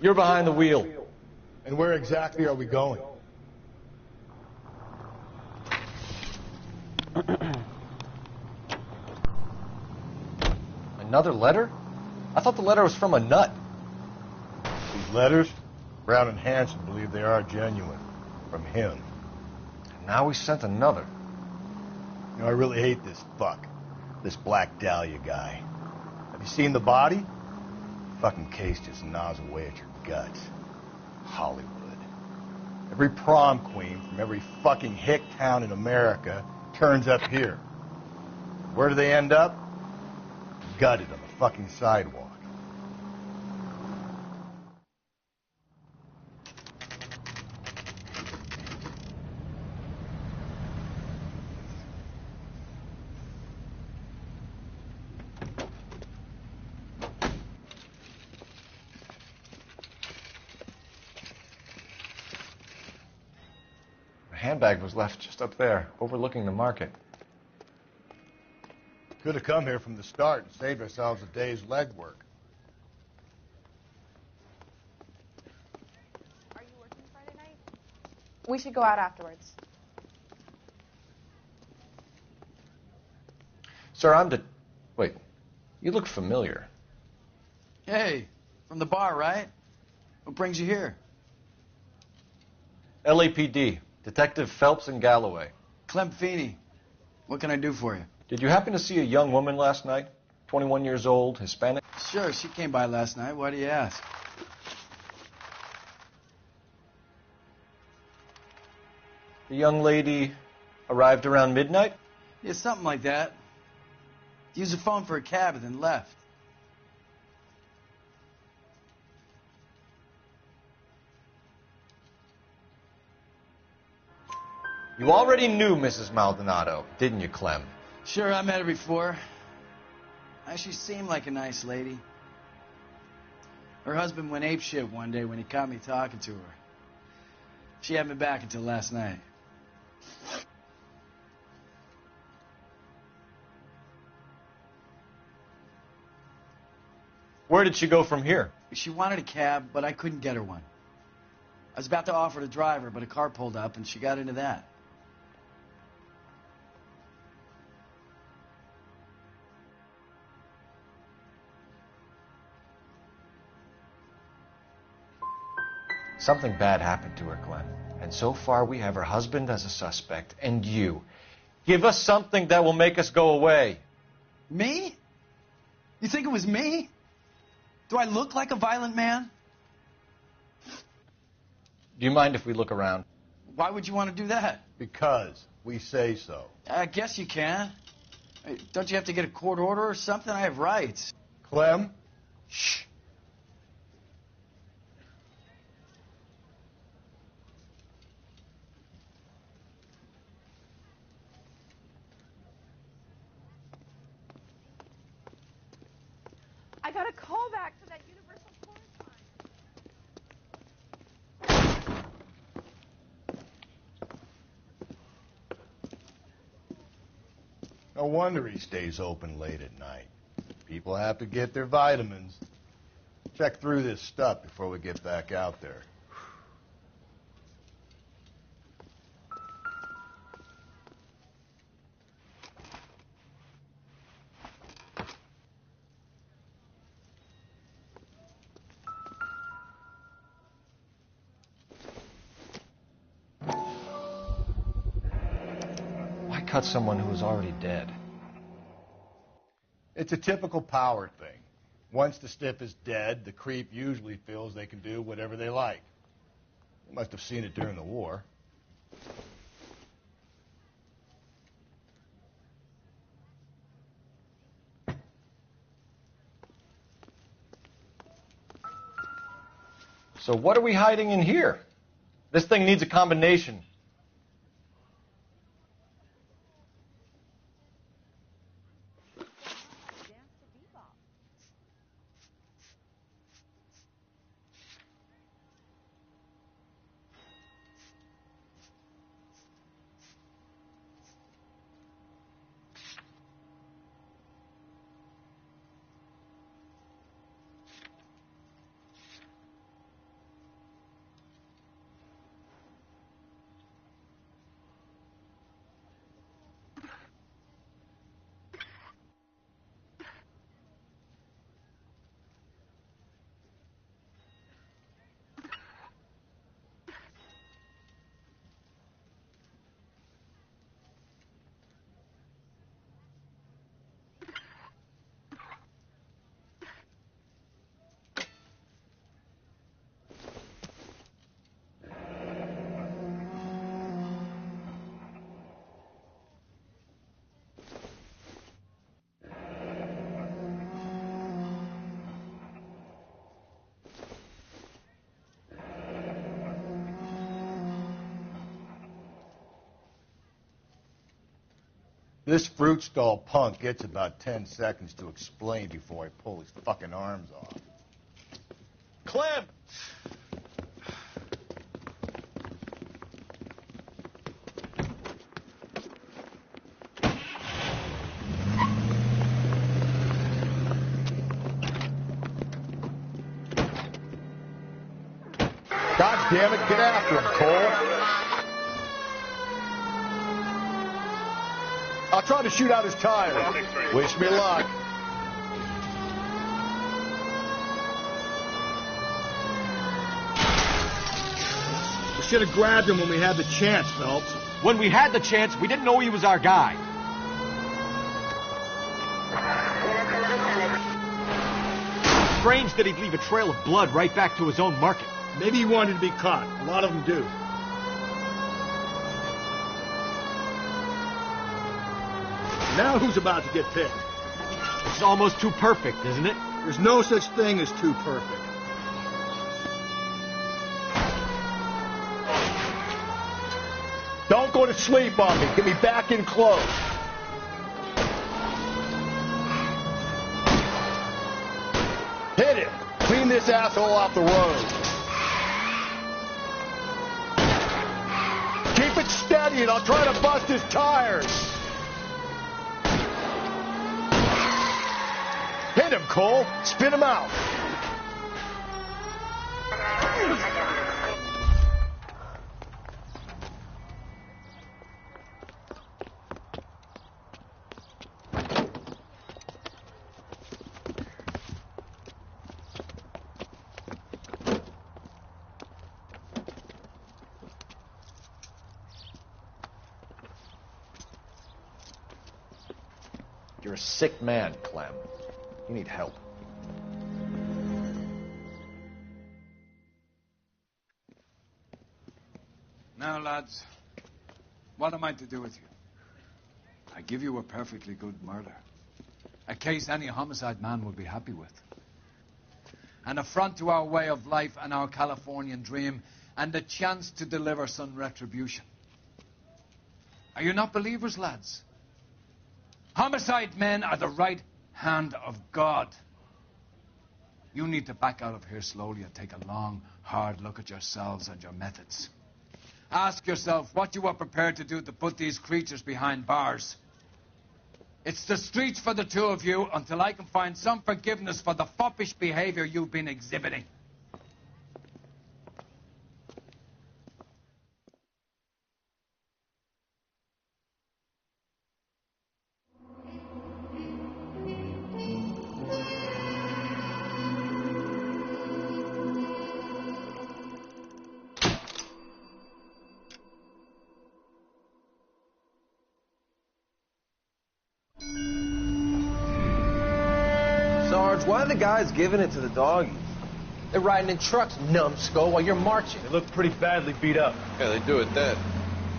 You're behind the wheel. And where exactly are we going? Another letter? I thought the letter was from a nut. These letters, Brown and Hanson believe they are genuine. From him. And now we sent another. You know, I really hate this fuck. This Black Dahlia guy. Have you seen the body? Fucking case just gnaws away at your guts. Hollywood. Every prom queen from every fucking hick town in America turns up here. Where do they end up? Gutted on the fucking sidewalk. The handbag was left just up there, overlooking the market. Could have come here from the start and saved ourselves a day's legwork. Are you working Friday night? We should go out afterwards. Sir, Wait, you look familiar. Hey, from the bar, right? What brings you here? LAPD, Detective Phelps and Galloway. Clem Feeney. What can I do for you? Did you happen to see a young woman last night? 21 years old, Hispanic? Sure, she came by last night. Why do you ask? The young lady arrived around midnight? Yeah, something like that. Used the phone for a cab and then left. You already knew Mrs. Maldonado, didn't you, Clem? Sure, I met her before. She seemed like a nice lady. Her husband went apeshit one day when he caught me talking to her. She had me back until last night. Where did she go from here? She wanted a cab, but I couldn't get her one. I was about to offer to drive her, but a car pulled up and she got into that. Something bad happened to her, Clem. And so far we have her husband as a suspect, and you. Give us something that will make us go away. Me? You think it was me? Do I look like a violent man? Do you mind if we look around? Why would you want to do that? Because we say so. I guess you can. Don't you have to get a court order or something? I have rights. Clem? Shh. I got a call back to that Universal correspondent. No wonder he stays open late at night. People have to get their vitamins. Check through this stuff before we get back out there. Why cut someone who is already dead? It's a typical power thing. Once the stiff is dead, the creep usually feels they can do whatever they like. They must have seen it during the war. So what are we hiding in here? This thing needs a combination. This fruit stall punk gets about 10 seconds to explain before I pull his fucking arms off. Clem! God damn it, get after him, Cole. I'll try to shoot out his tires. Wish me luck. We should have grabbed him when we had the chance, Phelps. When we had the chance, we didn't know he was our guy. Strange that he'd leave a trail of blood right back to his own market. Maybe he wanted to be caught. A lot of them do. Now who's about to get picked? It's almost too perfect, isn't it? There's no such thing as too perfect. Don't go to sleep on me. Get me back in close. Hit him. Clean this asshole off the road. Keep it steady and I'll try to bust his tires. Hit him, Cole. Spin him out. You're a sick man, Clem. You need help. Now, lads, what am I to do with you? I give you a perfectly good murder. A case any homicide man would be happy with. An affront to our way of life and our Californian dream, and the chance to deliver some retribution. Are you not believers, lads? Homicide men are the right hand of God. You need to back out of here slowly and take a long, hard look at yourselves and your methods. Ask yourself what you are prepared to do to put these creatures behind bars. It's the streets for the two of you until I can find some forgiveness for the foppish behavior you've been exhibiting. Sarge, why are the guys giving it to the doggies? They're riding in trucks, numbskull, while you're marching. They look pretty badly beat up. Yeah, they do at that.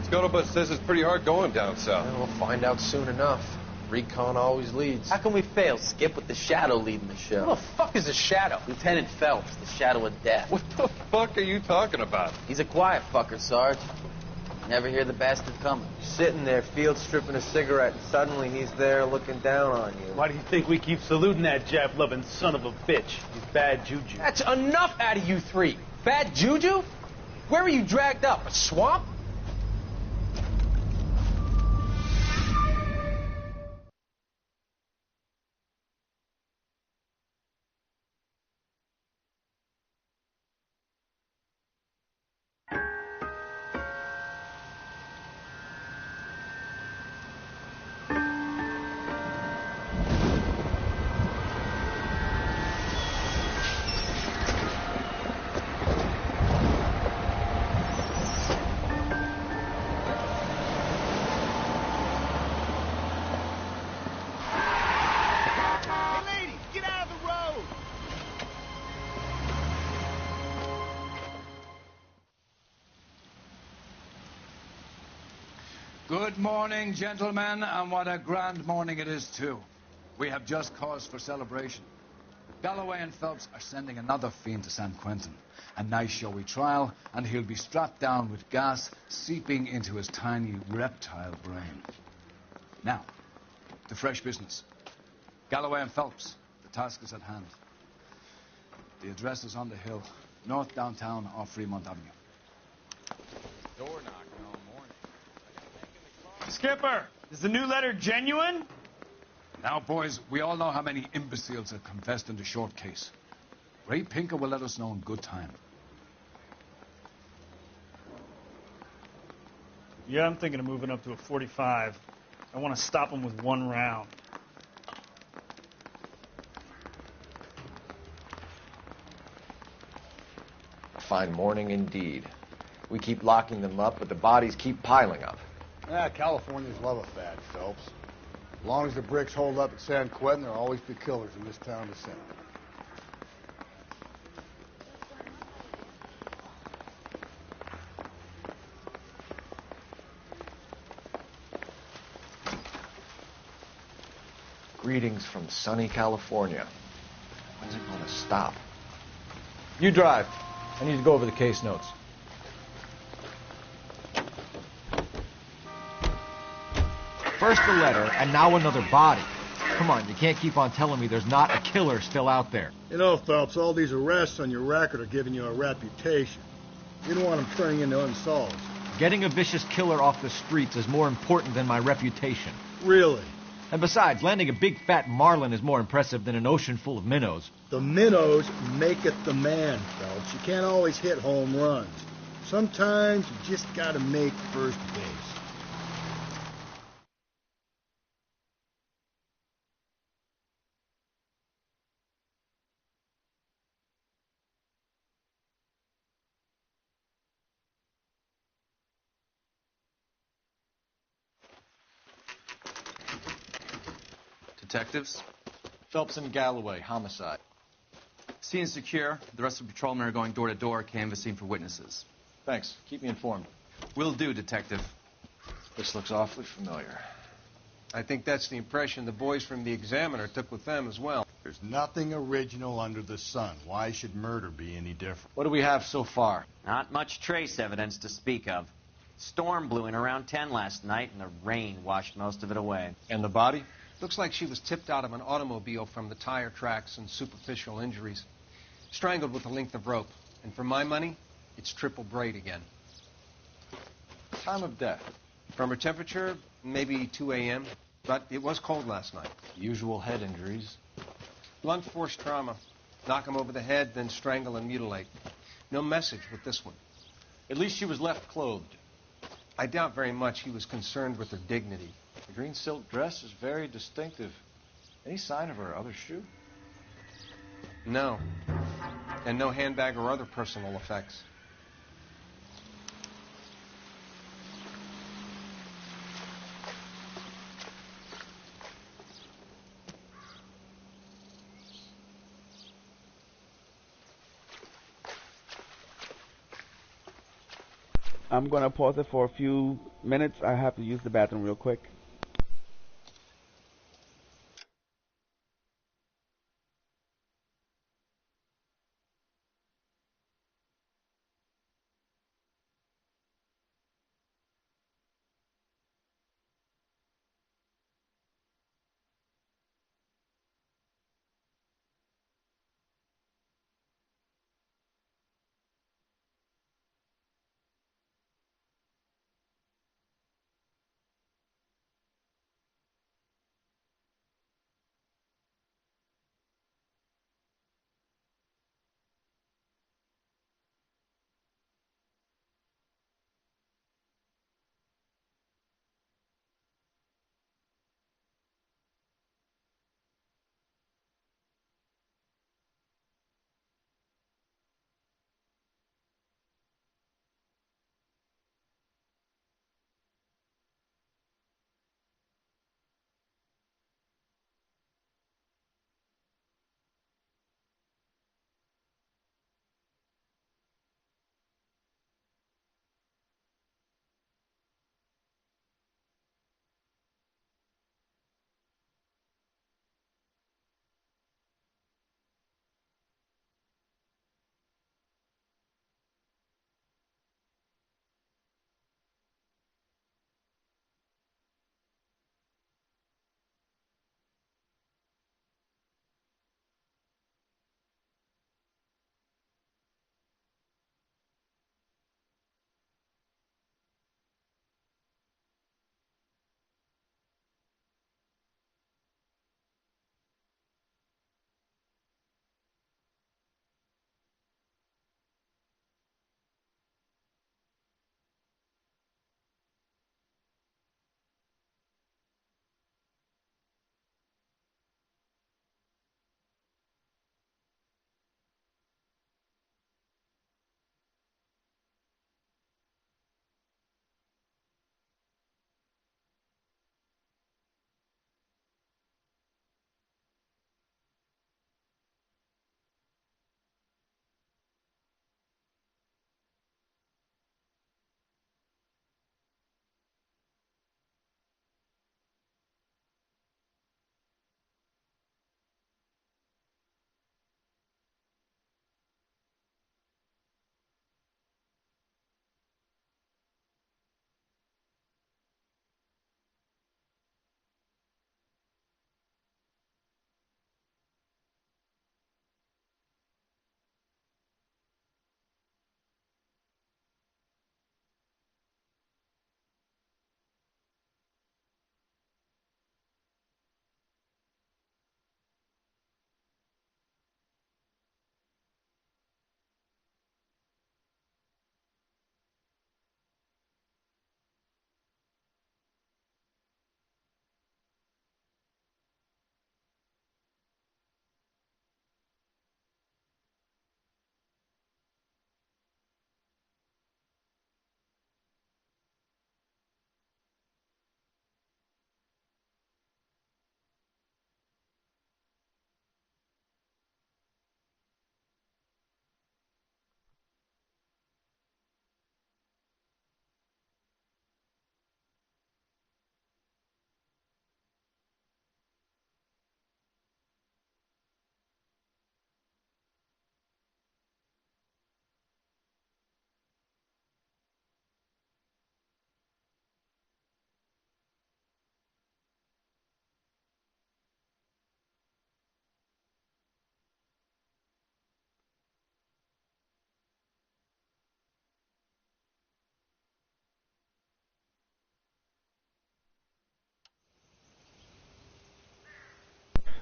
Scuttlebutt says it's pretty hard going down south. Well, we'll find out soon enough. Recon always leads. How can we fail, Skip, with the Shadow leading the show? Who the fuck is the Shadow? Lieutenant Phelps, the Shadow of Death. What the fuck are you talking about? He's a quiet fucker, Sarge. Never hear the bastard coming. Sitting there, field stripping a cigarette, and suddenly he's there looking down on you. Why do you think we keep saluting that Jap-loving son of a bitch? He's bad juju. That's enough out of you three. Bad juju? Where were you dragged up? A swamp? Good morning, gentlemen, and what a grand morning it is, too. We have just cause for celebration. Galloway and Phelps are sending another fiend to San Quentin. A nice showy trial, and he'll be strapped down with gas seeping into his tiny reptile brain. Now, The fresh business. Galloway and Phelps. The task is at hand. The address is on the hill, north downtown off Fremont Avenue. Door knocking all morning. Skipper, is the new letter genuine? Now, boys, we all know how many imbeciles have confessed in the short case. Ray Pinker will let us know in good time. Yeah, I'm thinking of moving up to a 45. I want to stop him with one round. Fine morning indeed. We keep locking them up, but the bodies keep piling up. Californians love a fad, Phelps. As long as the bricks hold up at San Quentin, there'll always be killers in this town to send. Greetings from sunny California. When's it going to stop? You drive. I need to go over the case notes. First the letter, and now another body. Come on, you can't keep on telling me there's not a killer still out there. You know, Phelps, all these arrests on your record are giving you a reputation. You don't want them turning into unsolved. Getting a vicious killer off the streets is more important than my reputation. Really? And besides, landing a big fat marlin is more impressive than an ocean full of minnows. The minnows make it the man, Phelps. You can't always hit home runs. Sometimes you just gotta make first base. Detectives? Phelps and Galloway, homicide. Scene is secure. The rest of the patrolmen are going door to door, canvassing for witnesses. Thanks. Keep me informed. Will do, Detective. This looks awfully familiar. I think that's the impression the boys from the Examiner took with them as well. There's nothing original under the sun. Why should murder be any different? What do we have so far? Not much trace evidence to speak of. Storm blew in around 10 last night, and the rain washed most of it away. And the body? Looks like she was tipped out of an automobile from the tire tracks and superficial injuries. Strangled with a length of rope. And for my money, it's triple braid again. Time of death? From her temperature, maybe 2 a.m., but it was cold last night. Usual head injuries. Blunt force trauma. Knock him over the head, then strangle and mutilate. No message with this one. At least she was left clothed. I doubt very much he was concerned with her dignity. The green silk dress is very distinctive. Any sign of her other shoe? No. And no handbag or other personal effects. I'm going to pause it for a few minutes. I have to use the bathroom real quick.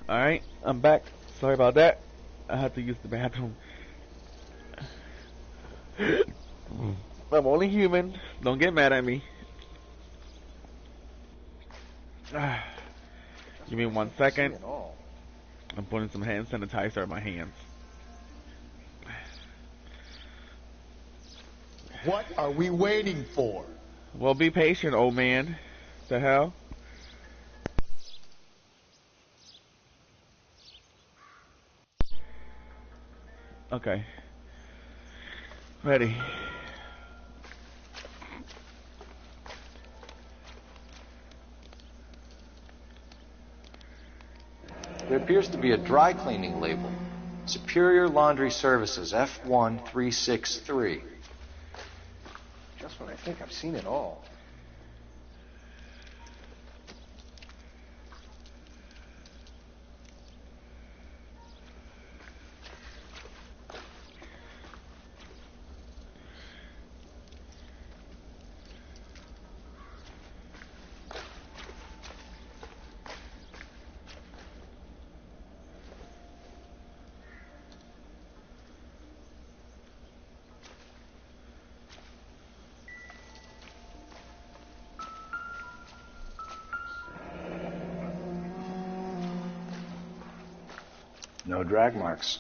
Alright, I'm back. Sorry about that. I had to use the bathroom. I'm only human. Don't get mad at me. Give me 1 second. I'm putting some hand sanitizer on my hands. What are we waiting for? Well, be patient, old man. The hell? Okay. Ready. There appears to be a dry cleaning label. Superior Laundry Services, F1363. Just when I think I've seen it all. No drag marks.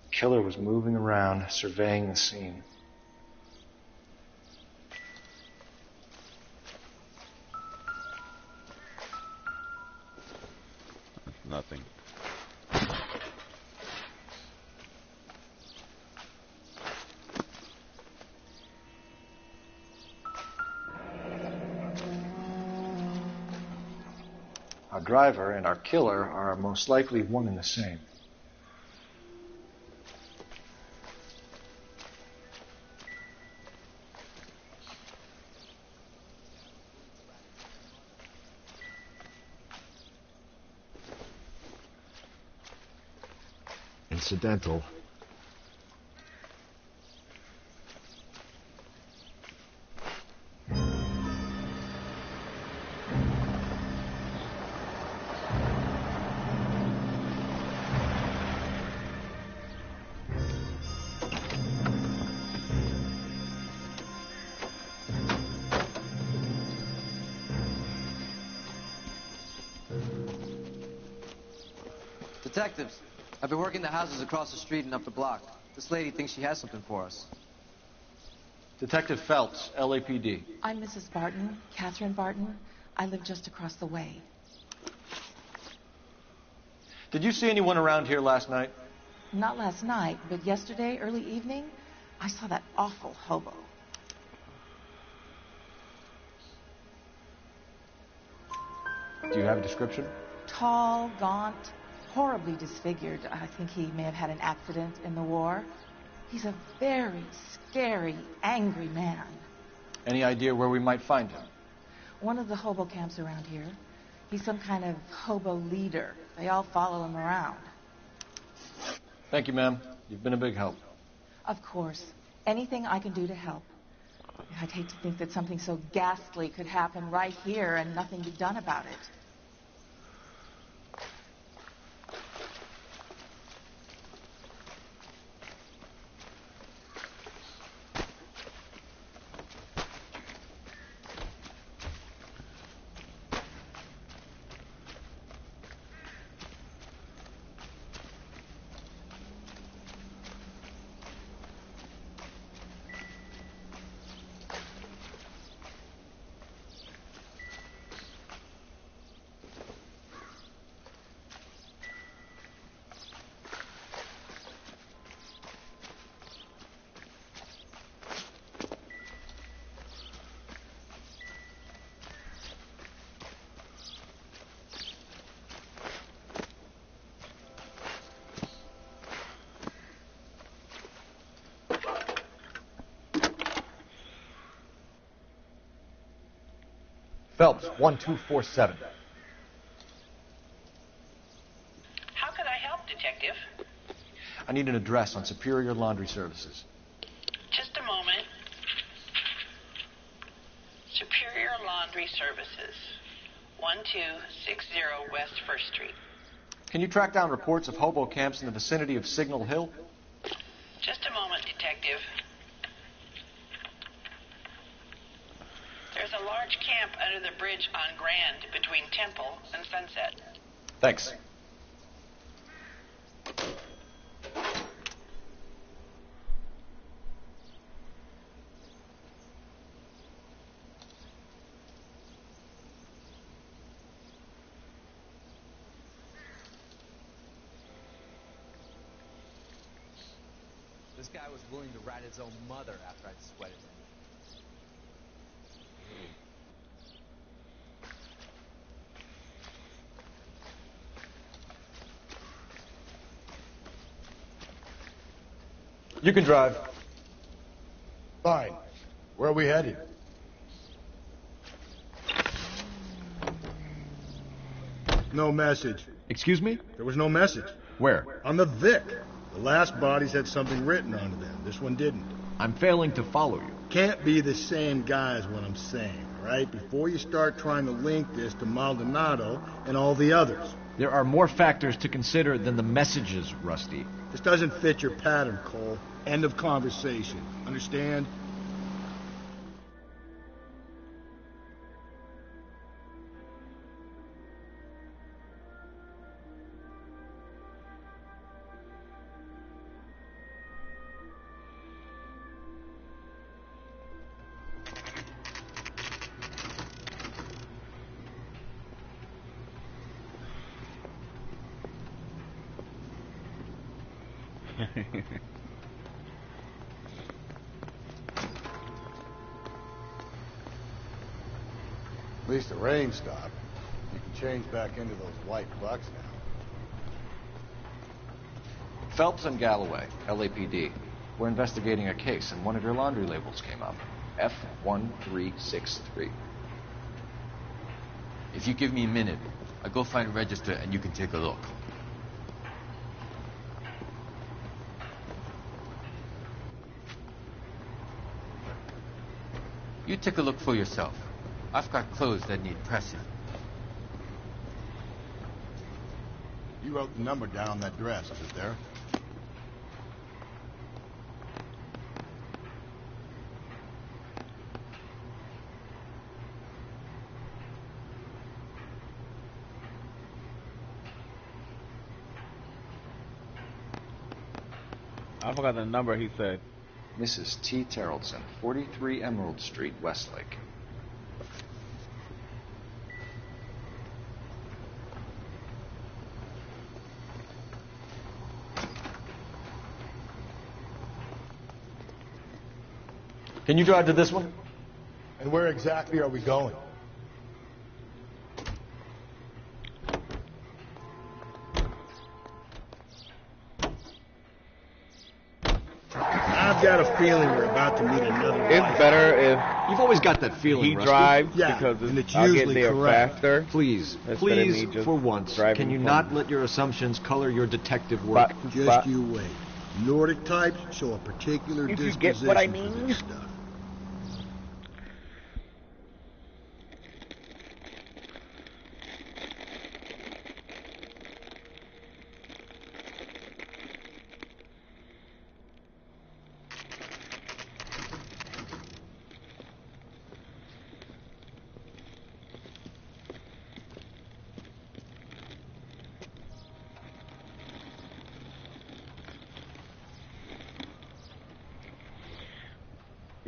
The killer was moving around, surveying the scene. Nothing. Our driver and our killer are most likely one and the same. Incidental. Detectives, I've been working the houses across the street and up the block. This lady thinks she has something for us. Detective Phelps, LAPD. I'm Mrs. Barton, Catherine Barton. I live just across the way. Did you see anyone around here last night? Not last night, but yesterday, early evening, I saw that awful hobo. Do you have a description? Tall, gaunt, horribly disfigured. I think he may have had an accident in the war. He's a very scary, angry man. Any idea where we might find him? One of the hobo camps around here. He's some kind of hobo leader. They all follow him around. Thank you, ma'am. You've been a big help. Of course. Anything I can do to help. I'd hate to think that something so ghastly could happen right here and nothing be done about it. Phelps, 1247. How can I help, Detective? I need an address on Superior Laundry Services. Just a moment. Superior Laundry Services, 1260 West 1st Street. Can you track down reports of hobo camps in the vicinity of Signal Hill? Just a moment, Detective. There's a large camp under the bridge on Grand between Temple and Sunset. Thanks. This guy was willing to rat his own mother after I'd sweated him. You can drive. Fine. Where are we headed? No message. Excuse me? There was no message. Where? On the Vic. The last bodies had something written onto them. This one didn't. I'm failing to follow you. Can't be the same guy is what I'm saying, all right? Before you start trying to link this to Maldonado and all the others. There are more factors to consider than the messages, Rusty. This doesn't fit your pattern, Cole. End of conversation. Understand? At least the rain stopped. You can change back into those white bucks now. Phelps and Galloway, LAPD. We're investigating a case, and one of your laundry labels came up. F1363. If you give me a minute, I'll go find a register and you can take a look. You take a look for yourself. I've got clothes that need pressing. You wrote the number down on that dress, is it there? I forgot the number he said. Mrs. T. Terrellson, 43 Emerald Street, Westlake. Can you drive to this one? And where exactly are we going? I've got a feeling we're about to meet another It's life. better if You've always got that feeling, he Rusty. drives Yeah, because and it's I'll get usually there correct. faster. Please, instead of please, me just for once, driving can you from not let your assumptions color your detective work? spot to Just spot. you wait. Nordic types show a particular If you disposition get what I for mean. this stuff.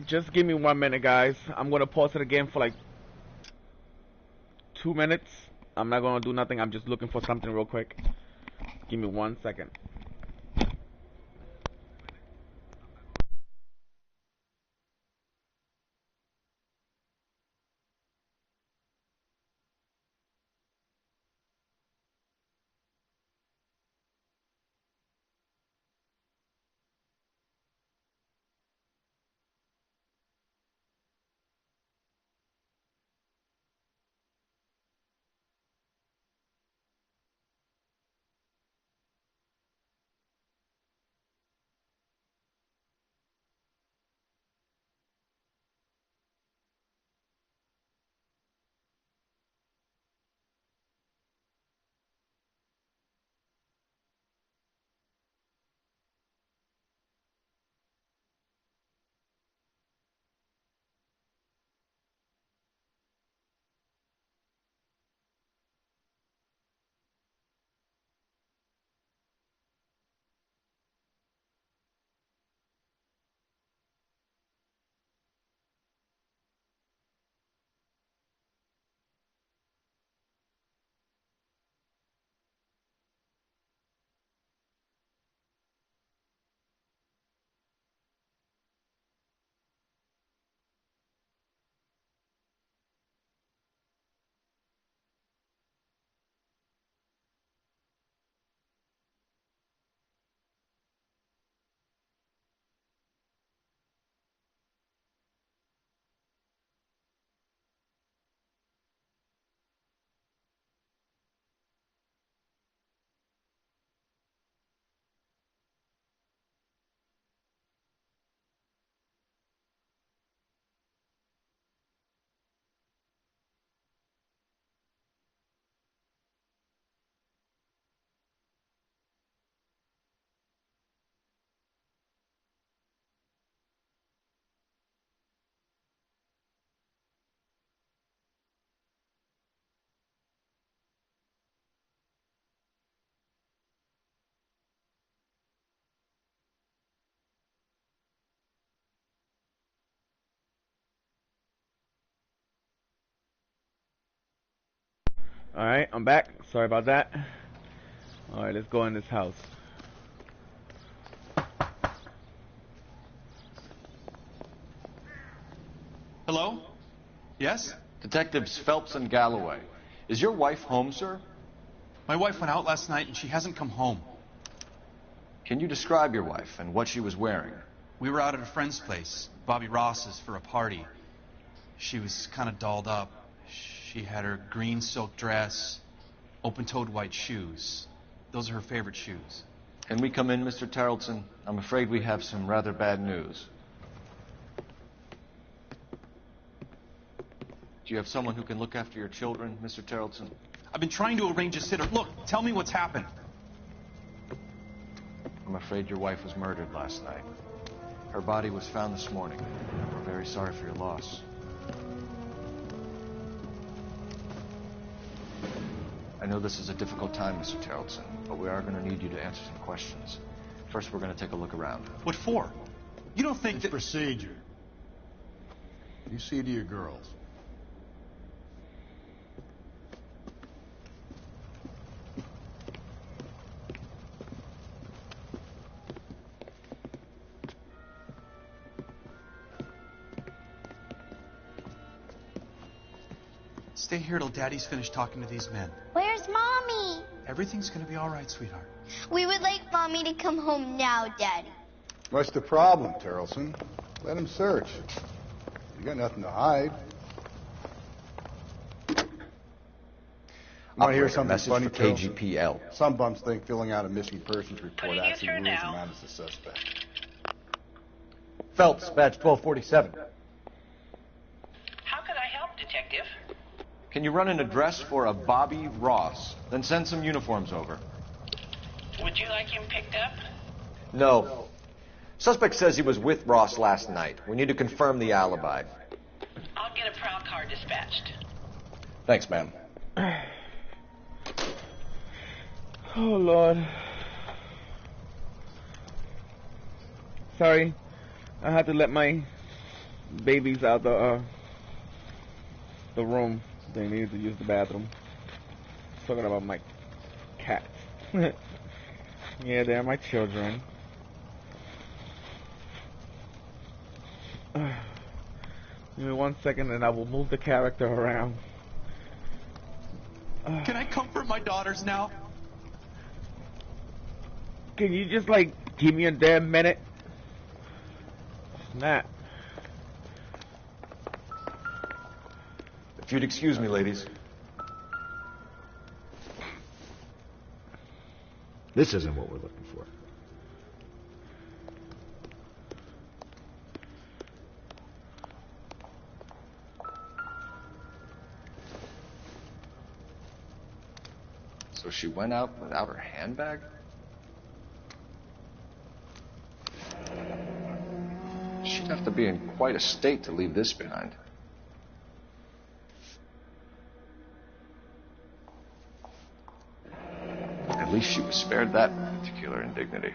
Just give me 1 minute, guys. I'm gonna pause it again for like 2 minutes. I'm not gonna do nothing. I'm just looking for something real quick. Give me 1 second. Alright, I'm back. Sorry about that. Alright, let's go in this house. Hello? Yes? Detectives Phelps and Galloway. Is your wife home, sir? My wife went out last night and she hasn't come home. Can you describe your wife and what she was wearing? We were out at a friend's place, Bobby Ross's, for a party. She was kind of dolled up. She had her green silk dress, open-toed white shoes. Those are her favorite shoes. Can we come in, Mr. Tarleton? I'm afraid we have some rather bad news. Do you have someone who can look after your children, Mr. Tarleton? I've been trying to arrange a sitter. Look, tell me what's happened. I'm afraid your wife was murdered last night. Her body was found this morning. We're very sorry for your loss. I know this is a difficult time, Mr. Tarleton, but we are going to need you to answer some questions. First, we're going to take a look around. What for? You don't think it's that... procedure. You see to your girls. Stay here till Daddy's finished talking to these men. Where's Mommy? Everything's gonna be all right, sweetheart. We would like Mommy to come home now, Daddy. What's the problem, Tarleton? Let him search. You got nothing to hide. You want to hear something funny, for KGPL. Some bums think filling out a missing persons report actually rules them out as a suspect. Phelps, badge 1247. How could I help, Detective? Can you run an address for a Bobby Ross? Then send some uniforms over. Would you like him picked up? No. Suspect says he was with Ross last night. We need to confirm the alibi. I'll get a prowl car dispatched. Thanks, ma'am. Oh, Lord. Sorry. I had to let my babies out the room. They needed to use the bathroom. Talking about my cats. Yeah, they're my children. Give me 1 second and I will move the character around. Can I comfort my daughters now? Can you just, like, give me a damn minute? Snap. If you'd excuse me, ladies. This isn't what we're looking for. So she went out without her handbag? She'd have to be in quite a state to leave this behind. At least she was spared that particular indignity.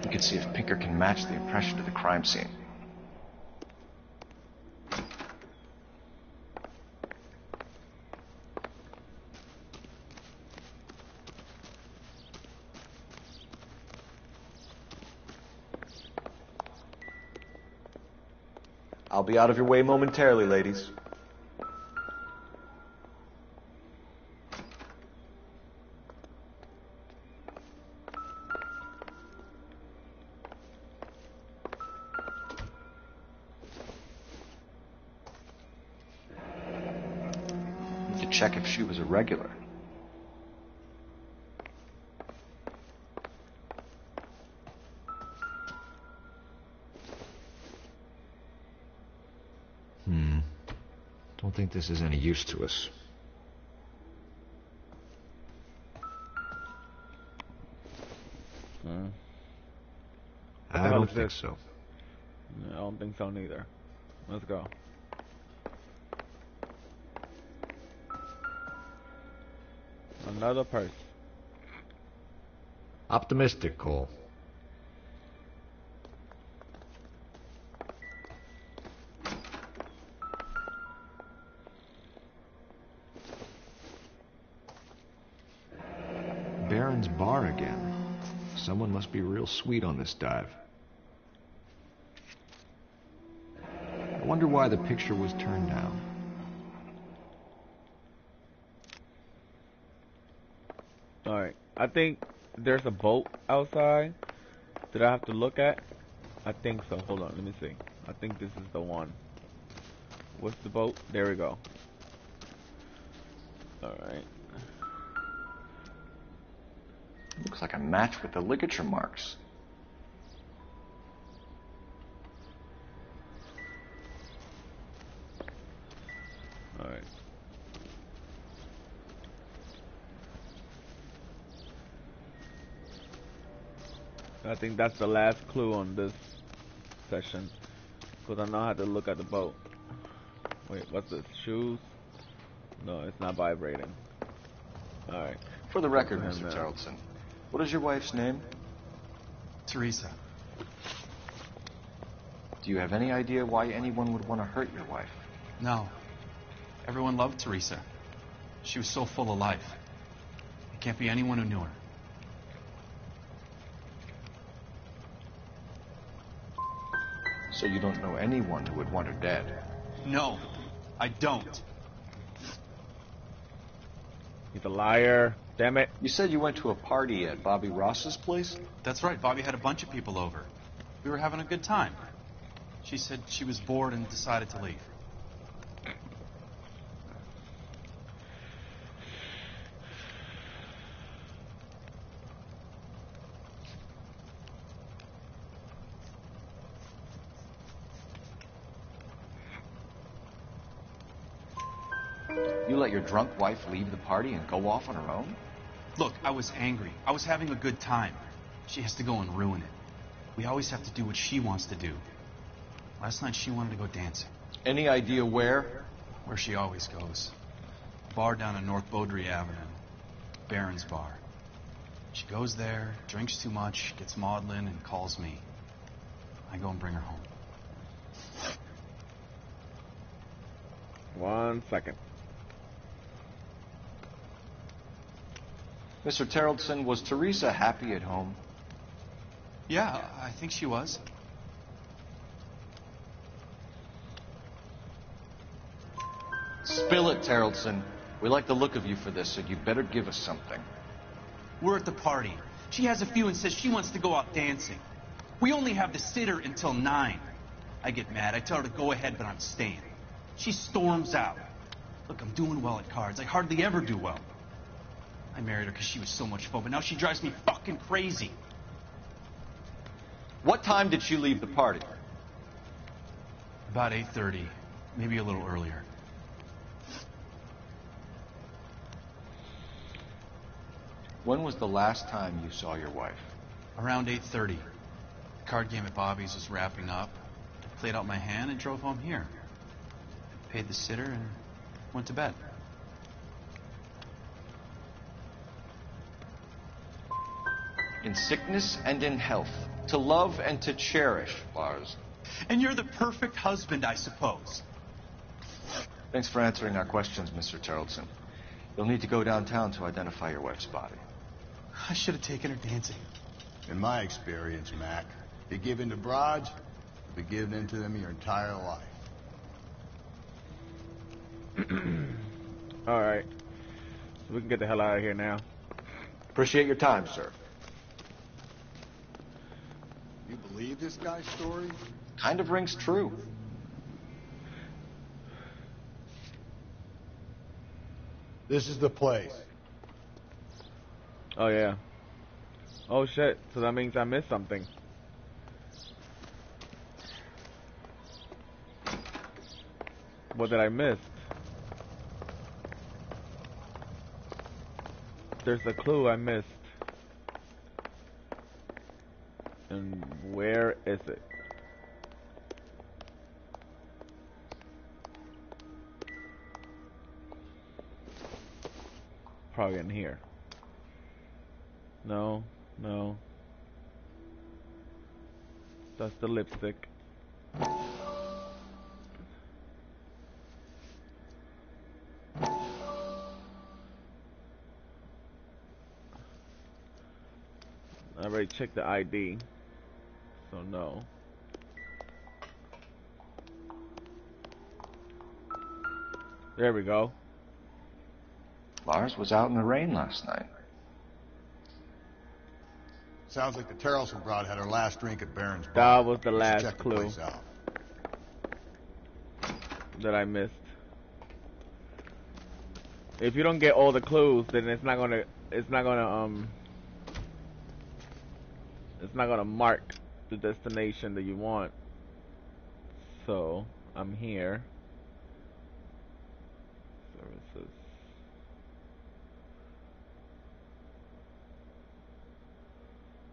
You can see if Pinker can match the impression to the crime scene. I'll be out of your way momentarily, ladies. Need to check if she was a regular. Don't think this is any use to us. I don't think so. I don't think so neither. Let's go. Another purse. Optimistic, Cole. Baron's bar again. Someone must be real sweet on this dive. I wonder why the picture was turned down. Alright, I think there's a boat outside that I have to look at. I think so. Hold on, let me see. I think this is the one. What's the boat? There we go. Alright. Looks like a match with the ligature marks. Alright. I think that's the last clue on this session. Because I know how to look at the boat. Wait, what's this? Shoes? No, it's not vibrating. Alright. For the record, Mr. Tarleton, what is your wife's name? Teresa. Do you have any idea why anyone would want to hurt your wife? No. Everyone loved Teresa. She was so full of life. It can't be anyone who knew her. So you don't know anyone who would want her dead? No, I don't. He's a liar. Damn it. You said you went to a party at Bobby Ross's place? That's right. Bobby had a bunch of people over. We were having a good time. She said she was bored and decided to leave. You let your drunk wife leave the party and go off on her own? Look, I was angry. I was having a good time. She has to go and ruin it. We always have to do what she wants to do. Last night she wanted to go dancing. Any idea where? Where she always goes. A bar down on North Beaudry Avenue. Baron's bar. She goes there, drinks too much, gets maudlin, and calls me. I go and bring her home. 1 second. Mr. Tarleton, was Teresa happy at home? Yeah, I think she was. Spill it, Tarleton. We like the look of you for this, so you better give us something. We're at the party. She has a few and says she wants to go out dancing. We only have the sitter until 9. I get mad. I tell her to go ahead, but I'm staying. She storms out. Look, I'm doing well at cards. I hardly ever do well. I married her because she was so much fun, but now she drives me fucking crazy. What time did she leave the party? About 8:30, maybe a little earlier. When was the last time you saw your wife? Around 8:30. The card game at Bobby's was wrapping up. I played out my hand and drove home here. Paid the sitter and went to bed. In sickness and in health, to love and to cherish, Lars. And you're the perfect husband, I suppose. Thanks for answering our questions, Mr. Tarleton. You'll need to go downtown to identify your wife's body. I should have taken her dancing. In my experience, Mac, you give in to broads, you'll be giving in to them your entire life. Alright. So we can get the hell out of here now. Appreciate your time, sir. You believe this guy's story? Kind of rings true. This is the place. Oh, yeah. Oh, shit. So that means I missed something. What did I miss? There's a clue I missed. And where is it? Probably in here. No, No. That's the lipstick. I already checked the ID, so no. There we go. Lars was out in the rain last night. Sounds like the Terrelson broad had her last drink at Barron's bar. That was the We should last check the clue place out. that I missed. If you don't get all the clues, then it's not gonna mark the destination that you want. So I'm here. Services.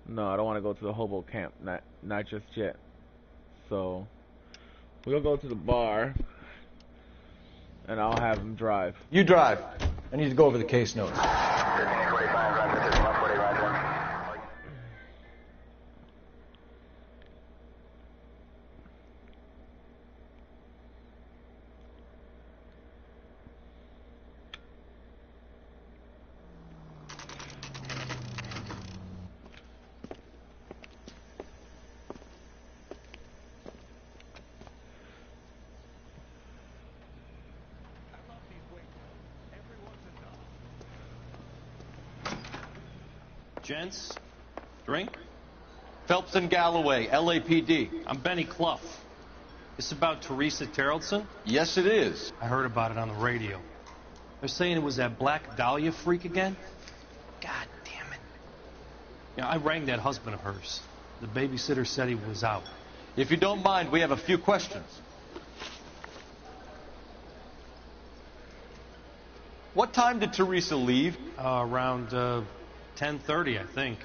No, I don't want to go to the hobo camp. Not just yet. So we'll go to the bar, and I'll have him drive. You drive. I need to go over the case notes. Gents, drink? Phelps and Galloway, LAPD. I'm Benny Clough. This about Teresa Terrelson? Yes, it is. I heard about it on the radio. They're saying it was that Black Dahlia freak again? God damn it. Yeah, I rang that husband of hers. The babysitter said he was out. If you don't mind, we have a few questions. What time did Teresa leave? Around 10:30, I think.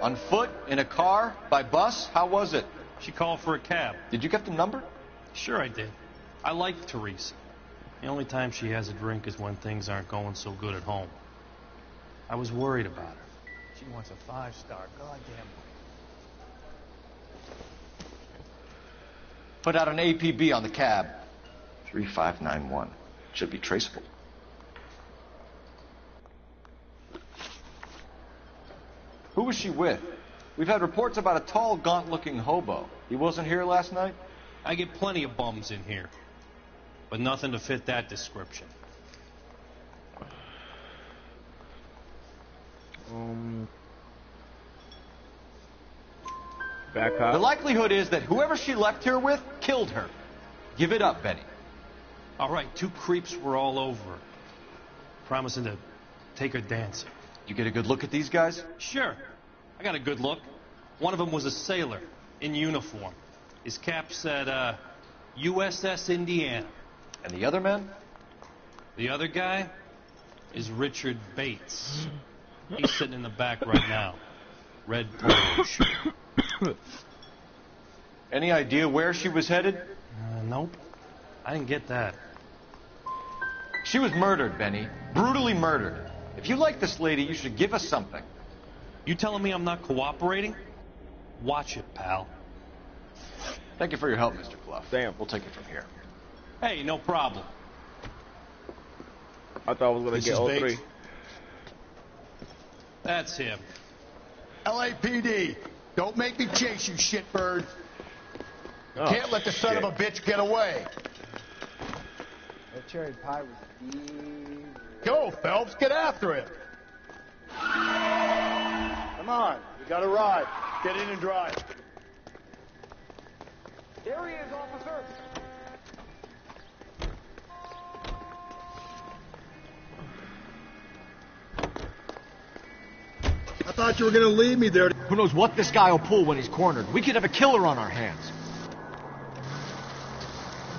On foot? In a car? By bus? How was it? She called for a cab. Did you get the number? Sure I did. I like Teresa. The only time she has a drink is when things aren't going so good at home. I was worried about her. She wants a 5-star. Goddamn. Put out an APB on the cab. 3591. Should be traceable. Who was she with? We've had reports about a tall, gaunt-looking hobo. He wasn't here last night? I get plenty of bums in here, but nothing to fit that description. Back up. The likelihood is that whoever she left here with killed her. Give it up, Benny. All right, 2 creeps were all over her, promising to take her dancing. You get a good look at these guys? Sure. I got a good look. One of them was a sailor in uniform. His cap said, USS Indiana. And the other man? The other guy is Richard Bates. He's sitting in the back right now. Red polo shirt. Any idea where she was headed? Nope. I didn't get that. She was murdered, Benny. Brutally murdered. If you like this lady, you should give us something. You telling me I'm not cooperating? Watch it, pal. Thank you for your help, Mr. Clough. Damn. We'll take it from here. Hey, no problem. I thought I was going to get all Bates. 3. That's him. LAPD, don't make me chase you, shitbird. You Oh, can't let the son of a bitch get away. That cherry pie was evil. Go, Phelps, get after him. Come on, you got a ride. Get in and drive. There he is, officer. I thought you were going to leave me there. Who knows what this guy will pull when he's cornered? We could have a killer on our hands.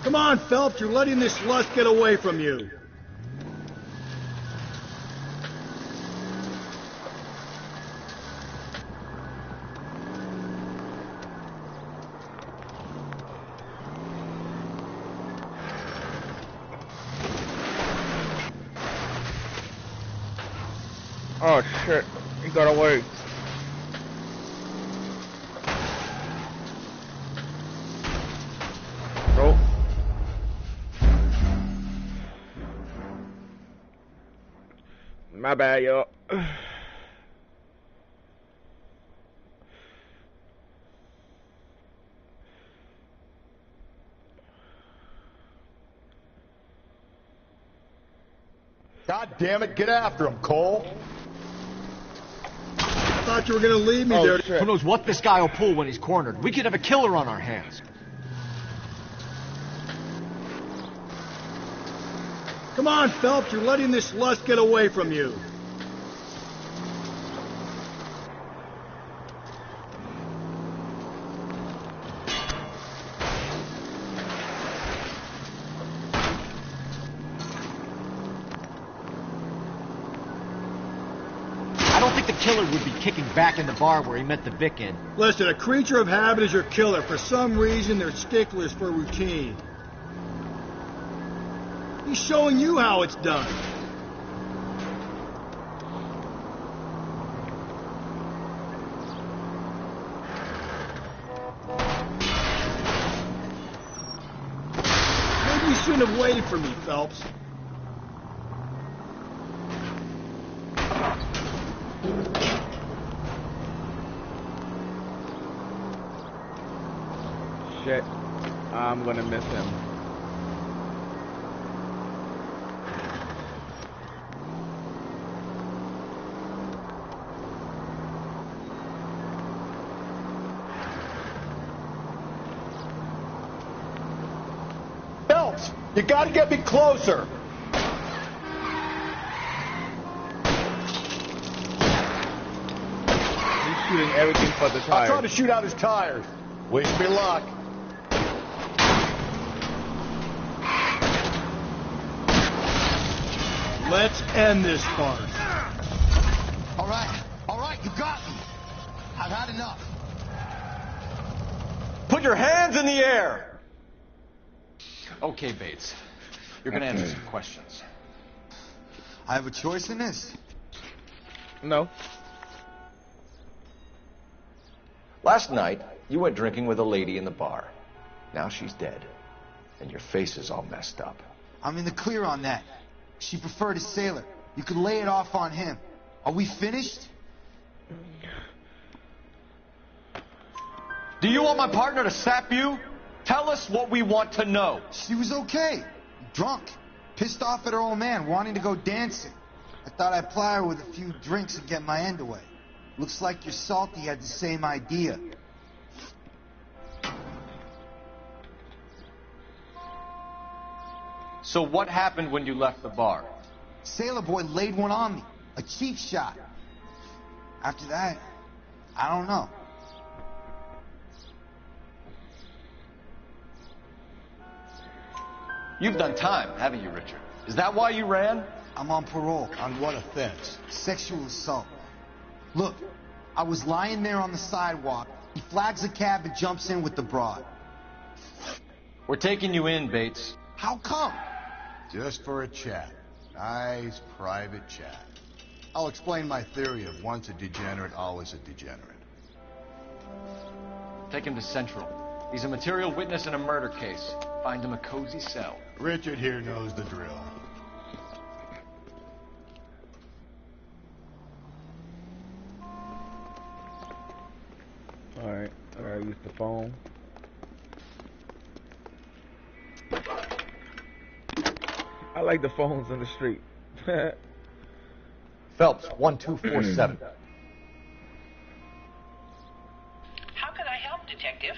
Come on, Phelps, you're letting this lust get away from you. Oh shit, he got away. Oh. My bad, yo. God damn it, get after him, Cole. I thought you were gonna leave me there. Shit. Who knows what this guy will pull when he's cornered? We could have a killer on our hands. Come on, Phelps, you're letting this lust get away from you. I don't think the killer would be kicking back in the bar where he met the Vic in. Listen, a creature of habit is your killer. For some reason, they're sticklers for routine. He's showing you how it's done. Maybe you shouldn't have waited for me, Phelps. Shit. I'm gonna miss him. Phelps, you gotta get me closer. He's shooting everything for the I'll tires. try to shoot out his tires. Wish me luck. Let's end this farce. All right, you got me. I've had enough. Put your hands in the air! Okay, Bates. You're gonna answer some questions. I have a choice in this. No. Last night, you went drinking with a lady in the bar. Now she's dead. And your face is all messed up. I'm in the clear on that. She preferred a sailor. You could lay it off on him. Are we finished? Do you want my partner to sap you? Tell us what we want to know. She was okay. Drunk. Pissed off at her old man, wanting to go dancing. I thought I'd ply her with a few drinks and get my end away. Looks like your Salty had the same idea. So what happened when you left the bar? Sailor boy laid one on me. A cheap shot. After that, I don't know. You've done time, haven't you, Richard? Is that why you ran? I'm on parole. On what offense? Sexual assault. Look, I was lying there on the sidewalk. He flags a cab and jumps in with the broad. We're taking you in, Bates. How come? Just for a chat. Nice private chat. I'll explain my theory of once a degenerate, always a degenerate. Take him to Central. He's a material witness in a murder case. Find him a cozy cell. Richard here knows the drill. Alright, I gotta use the phone. I like the phones in the street. Phelps, 1247. How can I help, Detective?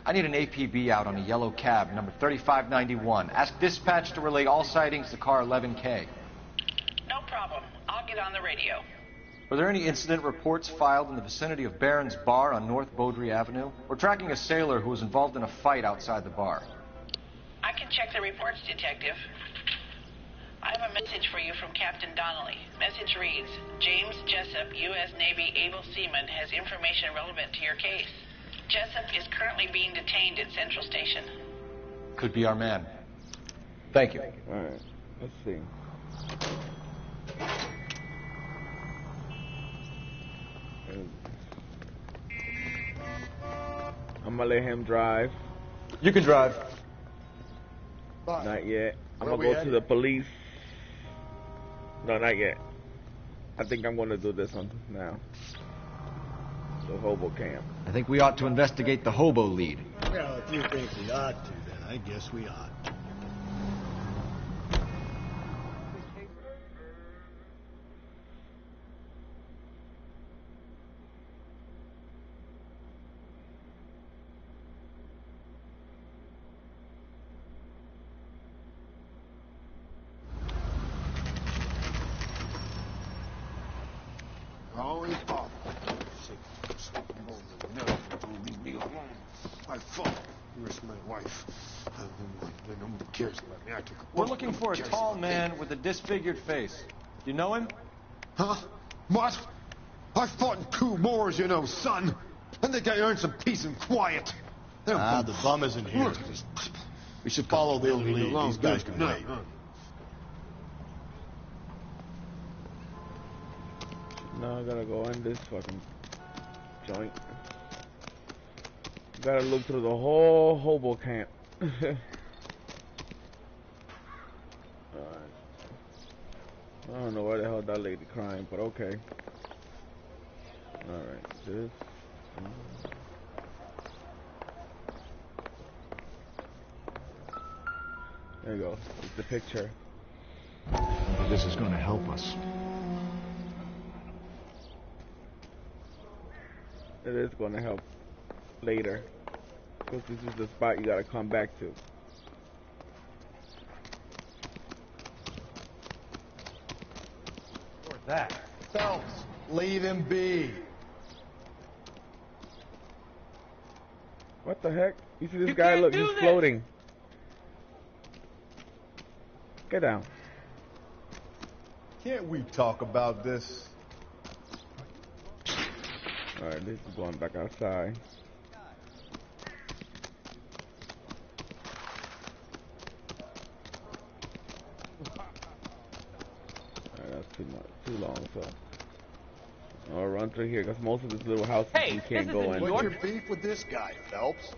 I need an APB out on a yellow cab, number 3591. Ask dispatch to relay all sightings to car 11K. No problem. I'll get on the radio. Were there any incident reports filed in the vicinity of Barron's Bar on North Beaudry Avenue? We're tracking a sailor who was involved in a fight outside the bar. I can check the reports, Detective. I have a message for you from Captain Donnelly. Message reads, James Jessup, U.S. Navy able seaman, has information relevant to your case. Jessup is currently being detained at Central Station. Could be our man. Thank you. Alright, let's see. I'm gonna let him drive. You can drive. Bye. Not yet. I'm Where gonna we go to headed? the police. No, not yet. I think I'm gonna do this one now. The hobo camp. I think we ought to investigate the hobo lead. Well, if you think we ought to, then I guess we ought. Always bother. Leave me alone. My fault. You risked my wife. Nobody cares about me. I took a We're looking for a tall man with a disfigured face. You know him? Huh? What? I fought in 2 wars, you know, son. I think I earned some peace and quiet. The bum isn't here. We should follow the lead. These guys can wait. Now I gotta go in this fucking joint. Gotta look through the whole hobo camp. Alright. I don't know why the hell that lady crying, but okay. Alright, this. There you go. It's the picture. This is going to help us. It is going to help later. Because this is the spot you gotta come back to. What's that? Phelps, leave him be. What the heck? You see this guy? Look, he's floating. Get down. Can't we talk about this? Alright, this is going back outside. Alright, that's too long, so I'll run through here because most of this little house you can't go in. What's your beef with this guy, Phelps?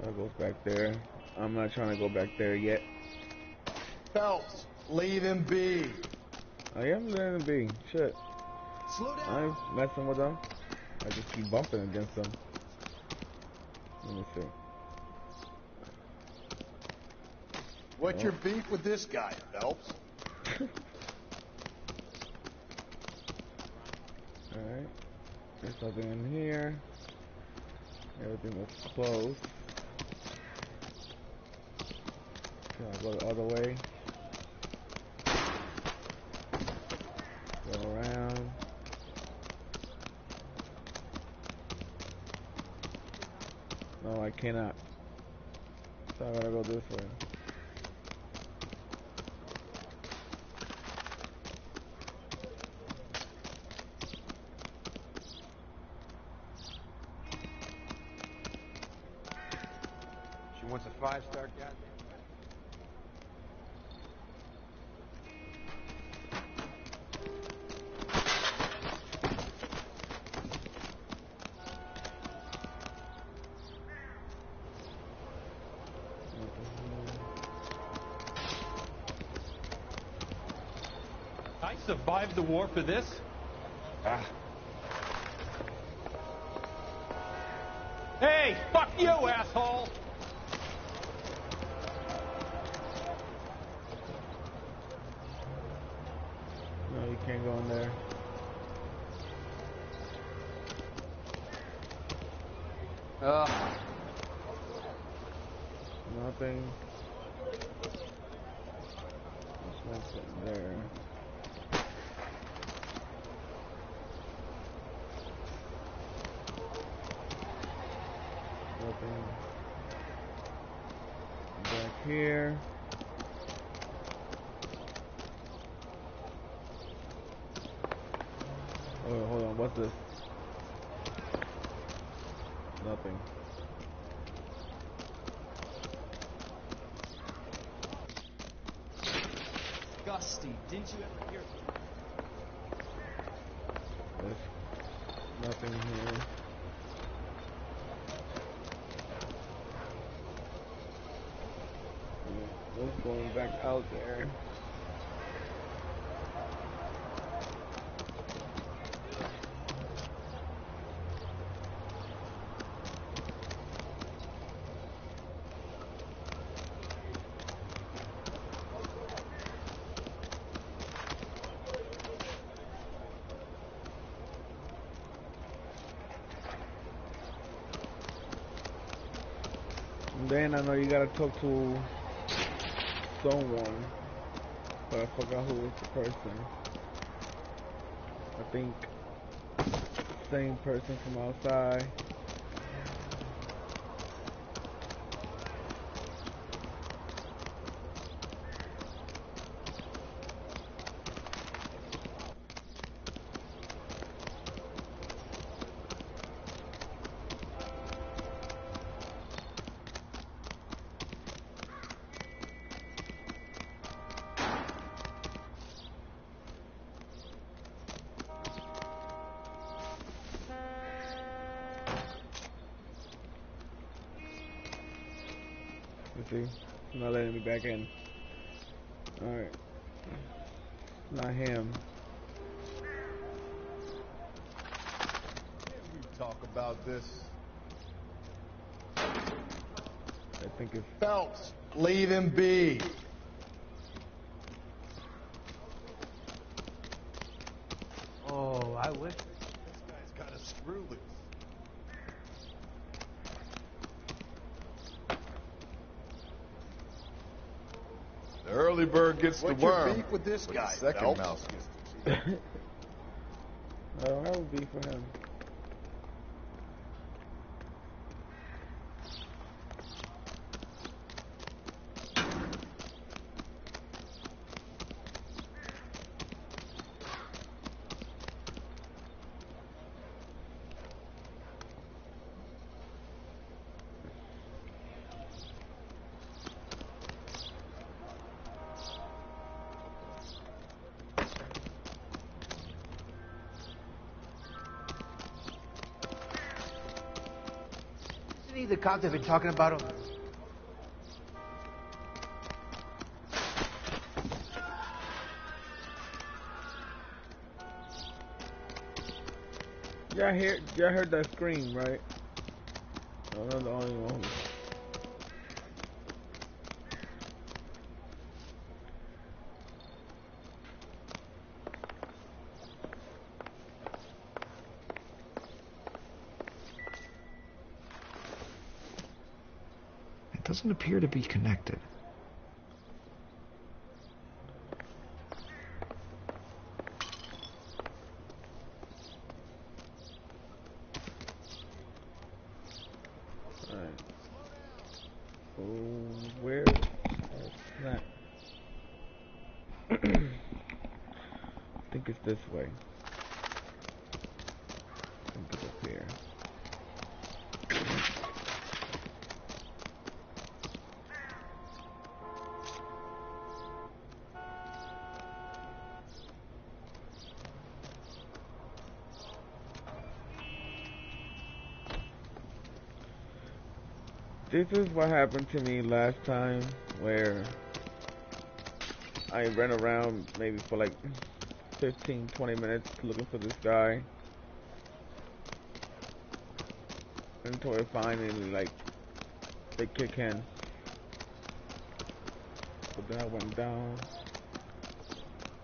That goes back there. I'm not trying to go back there yet. Phelps, leave him be. I am letting him be. Shit. Slow down. I ain't messing with them. I just keep bumping against them. Let me see. What's your beef with this guy, Phelps? Alright. There's nothing in here. Everything was closed. Okay, I'll go the other way. Go around. No, I cannot. So I gotta go this way. She wants a 5-star goddamn. I survived the war for this? Ah. Hey, fuck you, asshole! No, you can't go in there. Nothing. There's nothing there. Nothing here. Oh, hold on, what's this? Nothing. Gusty, didn't you ever hear? There's nothing here. What's going back out there? And then I know you gotta talk to someone, but I forgot who was the person. I think same person from outside. See, it's not letting me back in. Alright. Not him. You talk about this. I think it's Phelps. Leave him be. Oh, I wish. This guy's got a screw loose. The early bird gets the What's worm. your beef with this guy? The second Phelps? mouse gets the cheese. I don't have a beef for him. Isn't he the cop they've been talking about him? Y'all heard that scream, right? I'm not the only one. It doesn't appear to be connected. Alright. So where? Snap. I think it's this way. I think it's up here. This is what happened to me last time, where I ran around maybe for like 15-20 minutes looking for this guy until I finally, like, they kick in. But then I went down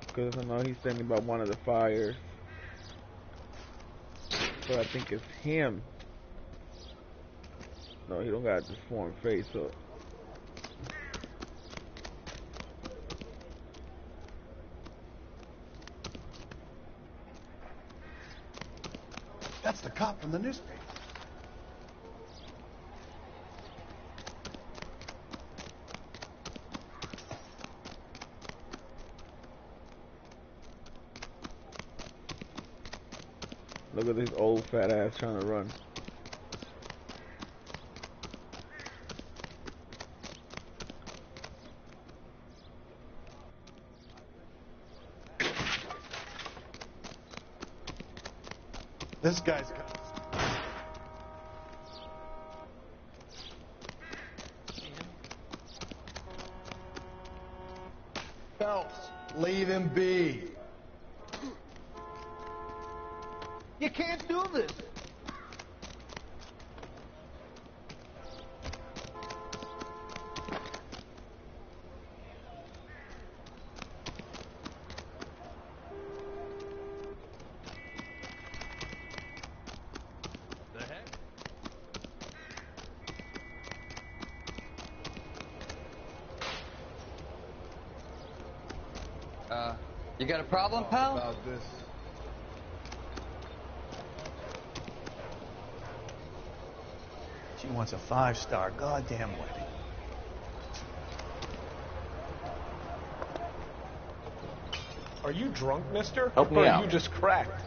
because I know he's standing by one of the fires, so I think it's him. No, he don't got this form face, so That's the cop from the newspaper. Look at this old fat ass trying to run. This guy's... Phelps, leave him be. You can't do this. The heck? You got a problem, pal? About this. She wants a 5-star goddamn wedding. Are you drunk, mister? Help me or out. Are you just cracked?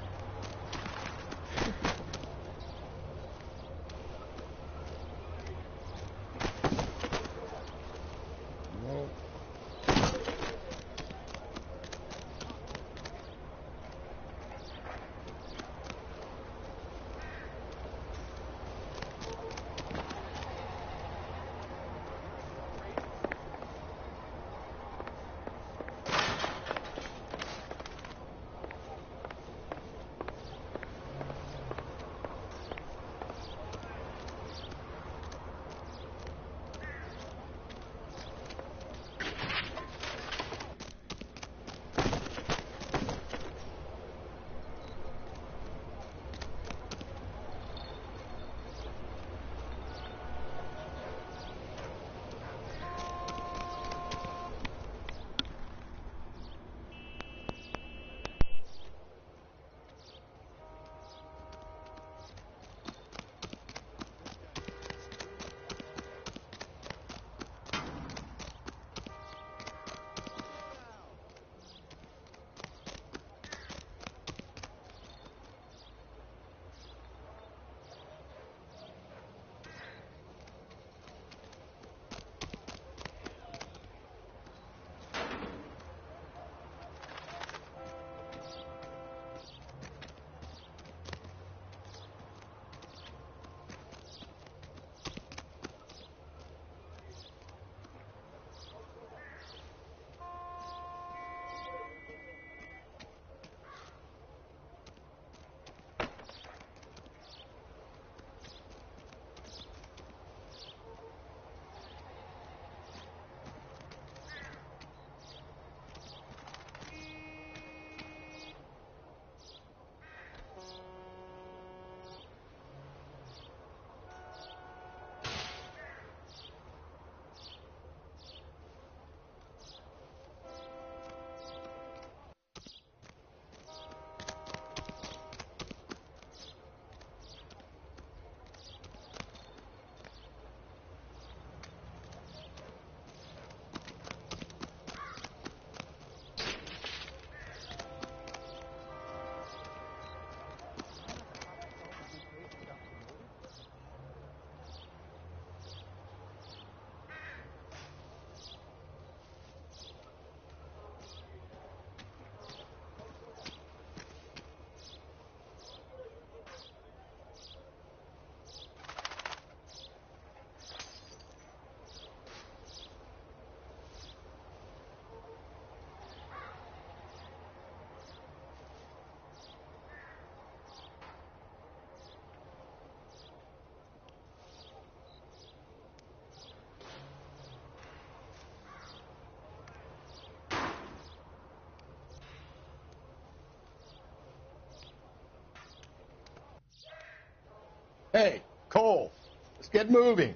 Hey, Cole, let's get moving.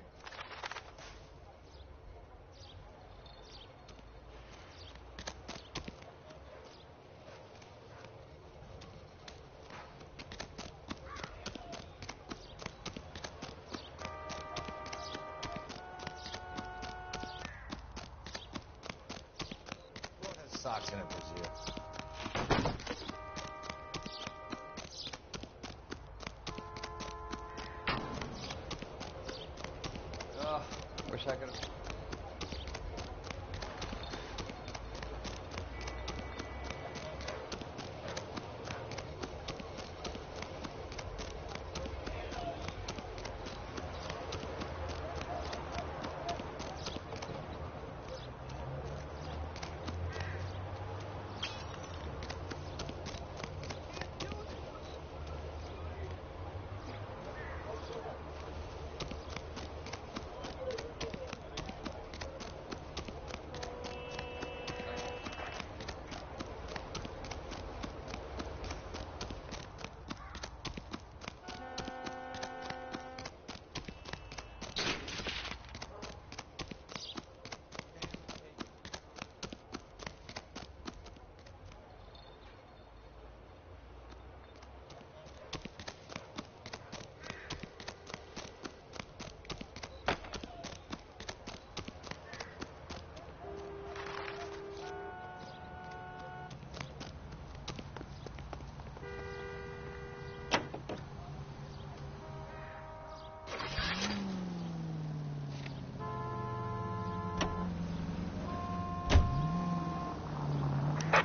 What has socks in it, Brazil? check it.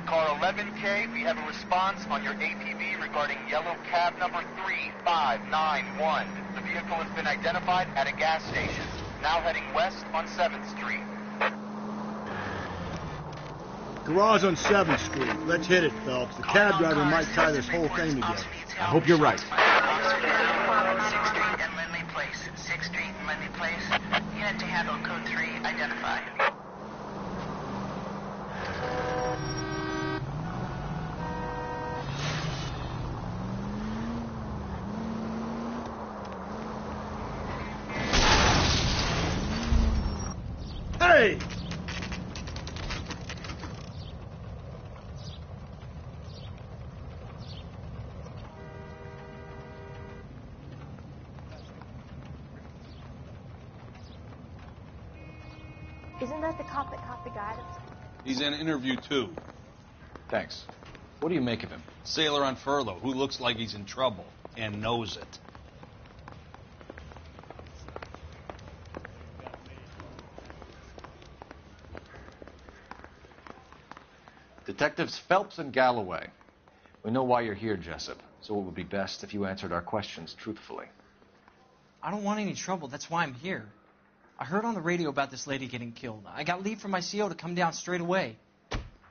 Call 11K if you have a response on your APB regarding yellow cab number 3591. The vehicle has been identified at a gas station. Now heading west on 7th Street. Garage on 7th Street. Let's hit it, Phelps. The cab driver might tie this whole thing together. I hope you're right. 6th Street and Lindley Place. 6th Street and Lindley Place. Unit to handle code 3 identified. Hey! Isn't that the cop that caught the guy that was... He's in interview 2. Thanks. What do you make of him? Sailor on furlough who looks like he's in trouble and knows it. Detectives Phelps and Galloway. We know why you're here, Jessup, so it would be best if you answered our questions truthfully. I don't want any trouble. That's why I'm here. I heard on the radio about this lady getting killed. I got leave from my CO to come down straight away.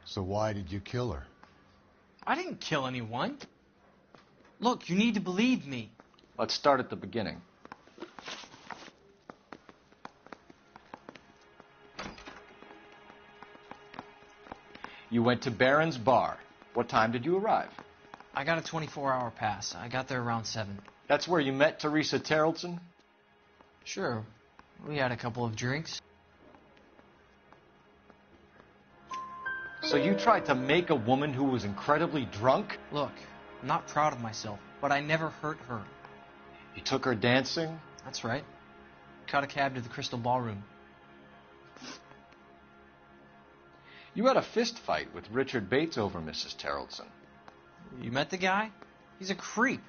So why did you kill her? I didn't kill anyone. Look, you need to believe me. Let's start at the beginning. You went to Barron's Bar. What time did you arrive? I got a 24-hour pass. I got there around 7. That's where you met Teresa Terrelson? Sure. We had a couple of drinks. So you tried to make a woman who was incredibly drunk? Look, I'm not proud of myself, but I never hurt her. You took her dancing? That's right. Caught a cab to the Crystal Ballroom. You had a fist fight with Richard Bates over Mrs. Terrelson. You met the guy? He's a creep.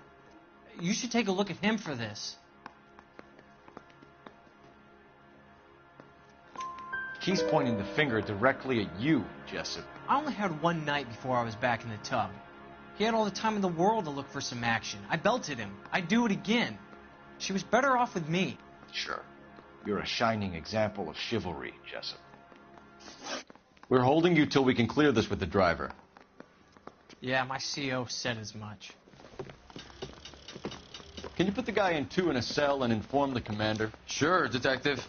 You should take a look at him for this. He's pointing the finger directly at you, Jessup. I only had one night before I was back in the tub. He had all the time in the world to look for some action. I belted him. I'd do it again. She was better off with me. Sure. You're a shining example of chivalry, Jessup. We're holding you till we can clear this with the driver. Yeah, my CO said as much. Can you put the guy in 2 in a cell and inform the commander? Sure, Detective.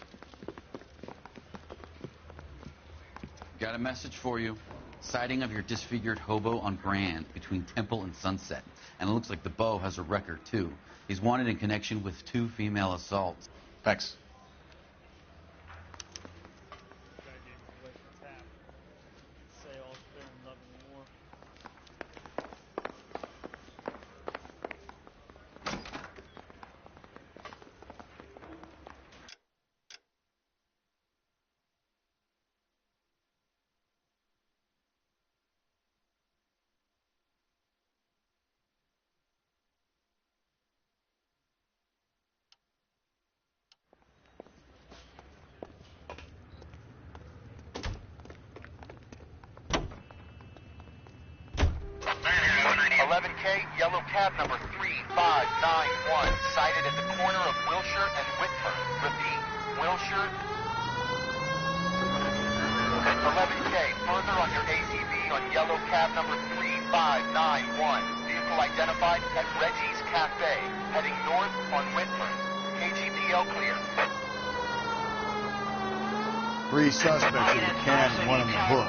Got a message for you. Sighting of your disfigured hobo on Grand between Temple and Sunset. And it looks like the Beau has a record, too. He's wanted in connection with 2 female assaults. Thanks. cab number 3591, sighted at the corner of Wilshire and Whitford. Repeat, Wilshire. 11K, further on your ATV on yellow cab number 3591. Vehicle identified at Reggie's Cafe, heading north on Whitford. KGPL clear. 3 suspects in the can and 1 in the hood.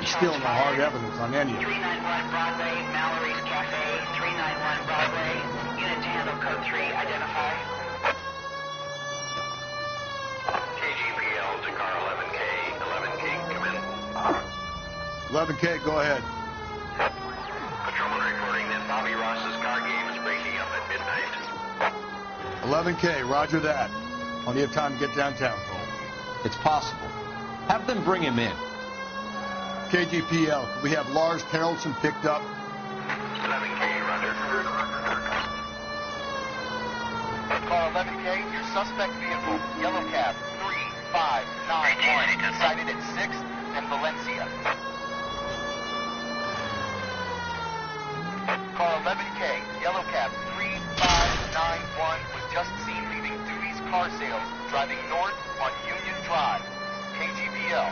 Still no hard evidence on any of them. 391 Broadway, Mallory's Cafe, 391 Broadway. Unit to handle code 3, identify. KGPL to car 11K. 11K, come in. 11K, go ahead. Patrolman reporting that Bobby Ross's car game is breaking up at midnight. 11K, roger that. Plenty of time to get downtown, Cole. It's possible. Have them bring him in. KGPL, could we have Lars Harrelson picked up? 11K, roger. Car 11K, your suspect vehicle, yellow cab, 3591, sighted at 6th and Valencia. Car 11K, yellow cab, 3591, was just seen leaving Dewey's Car Sales, driving north on Union Drive. KGPL.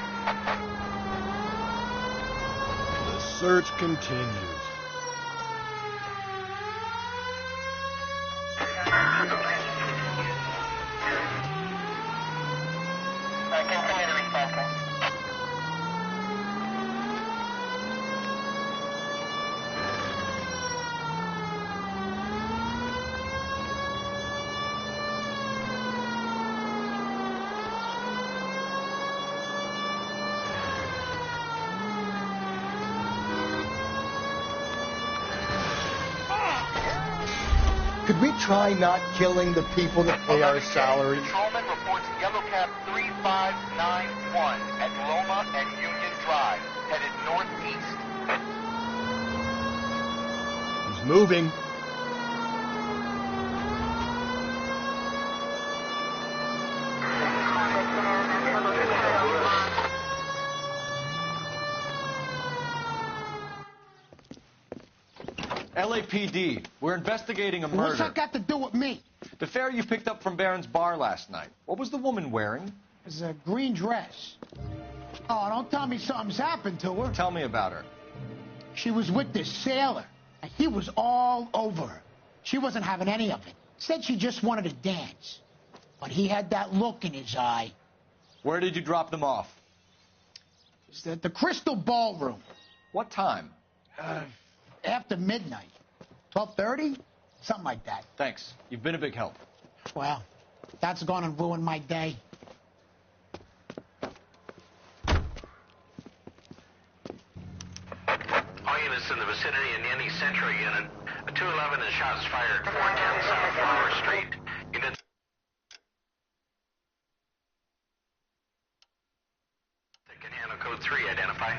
The search continues. Continue the response. Could we try not killing the people that pay our salary? Patrolman reports yellow cab 3591 at Loma and Union Drive, headed northeast. He's moving. LAPD, we're investigating a murder. What's that got to do with me? The fare you picked up from Barron's bar last night. What was the woman wearing? It's a green dress. Oh, don't tell me something's happened to her. Tell me about her. She was with this sailor, and he was all over her. She wasn't having any of it. Said she just wanted to dance. But he had that look in his eye. Where did you drop them off? It's at the Crystal Ballroom. What time? After midnight. 12:30? Something like that. Thanks. You've been a big help. Well, that's gonna ruin my day. All units in the vicinity in any Central unit. A 211 and shots fired 410 South Flower Street. Units. That can handle code 3, identify.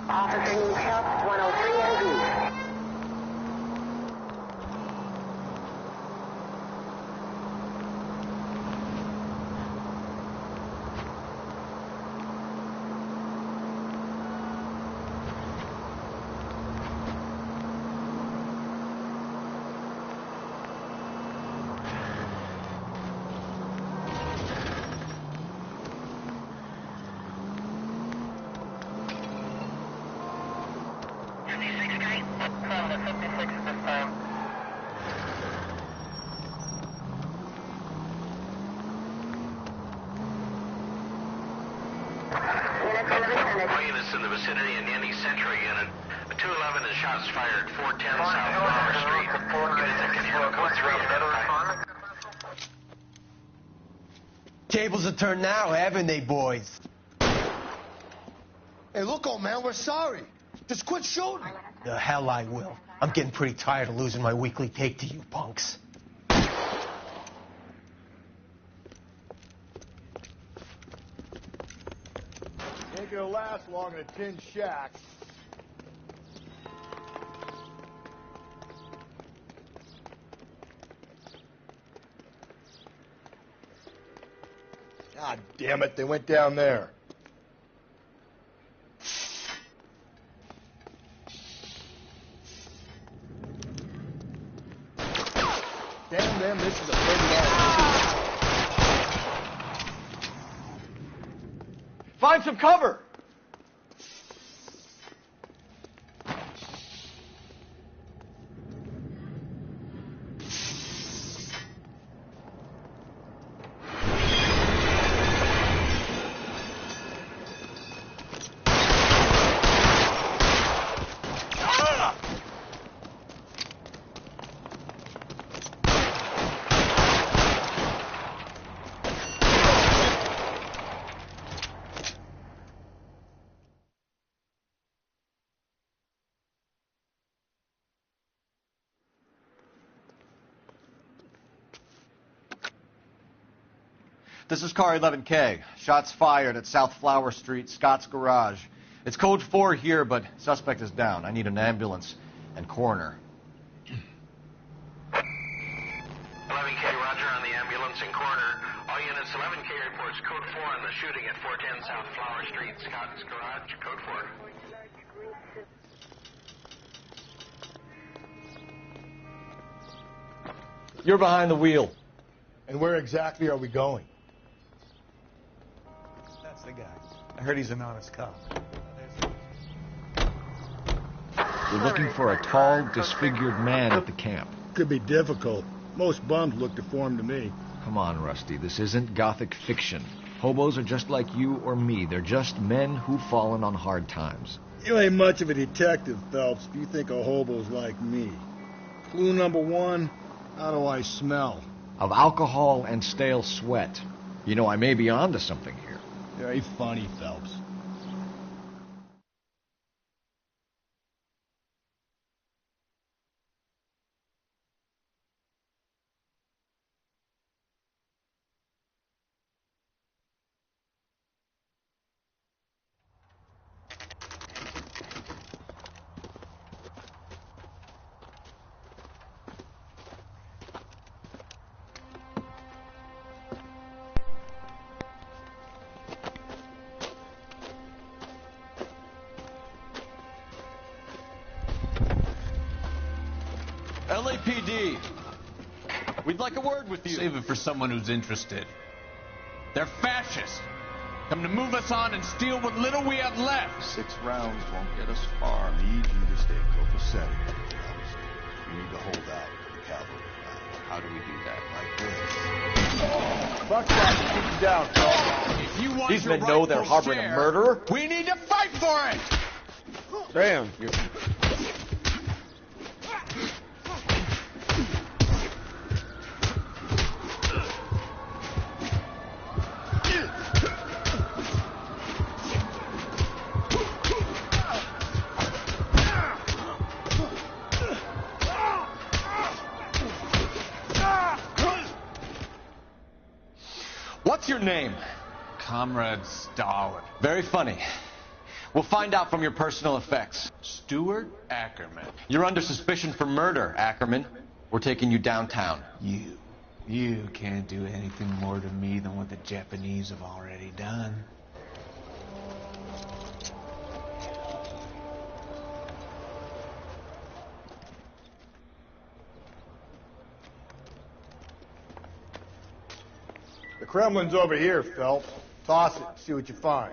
Officer needs help, 103 and B. All units in the vicinity in any Central unit. A 211 and shots fired 410 South Flower Street. Units that can handle code 3, identify. Tables are turned now, haven't they, boys? Hey, look, old man, we're sorry. Just quit shooting. The hell I will. I'm getting pretty tired of losing my weekly take to you punks. Ain't gonna last long in a tin shack. God damn it, they went down there. Damn them, this is a $30 mission. Find some cover! This is car 11K. Shots fired at South Flower Street, Scott's Garage. It's code 4 here, but suspect is down. I need an ambulance and coroner. 11K, roger on the ambulance and coroner. All units, 11K reports code 4 on the shooting at 410 South Flower Street, Scott's Garage, code 4. You're behind the wheel. And where exactly are we going? That's the guy. I heard he's an honest cop. We're looking for a tall, disfigured man at the camp. Could be difficult. Most bums look deformed to me. Come on, Rusty. This isn't gothic fiction. Hobos are just like you or me. They're just men who've fallen on hard times. You ain't much of a detective, Phelps, if you think a hobo's like me. Clue number 1, how do I smell? Of alcohol and stale sweat. You know, I may be onto something here. Very funny, Phelps. LAPD. We'd like a word with you. Save it for someone who's interested. They're fascists. Come to move us on and steal what little we have left. 6 rounds won't get us far. Need you to stay copacetic. You need to hold out for the cavalry. How do we do that? Like this. Fuck that. Keep them down, Phil. If you want These your men know they're rightful harboring a share, murderer? We need to fight for it! Damn. What's your name? Comrade Stalin. Very funny. We'll find out from your personal effects. Stuart Ackerman. You're under suspicion for murder, Ackerman. We're taking you downtown. You can't do anything more to me than what the Japanese have already done. The Kremlin's over here, Phelps. Toss it, see what you find.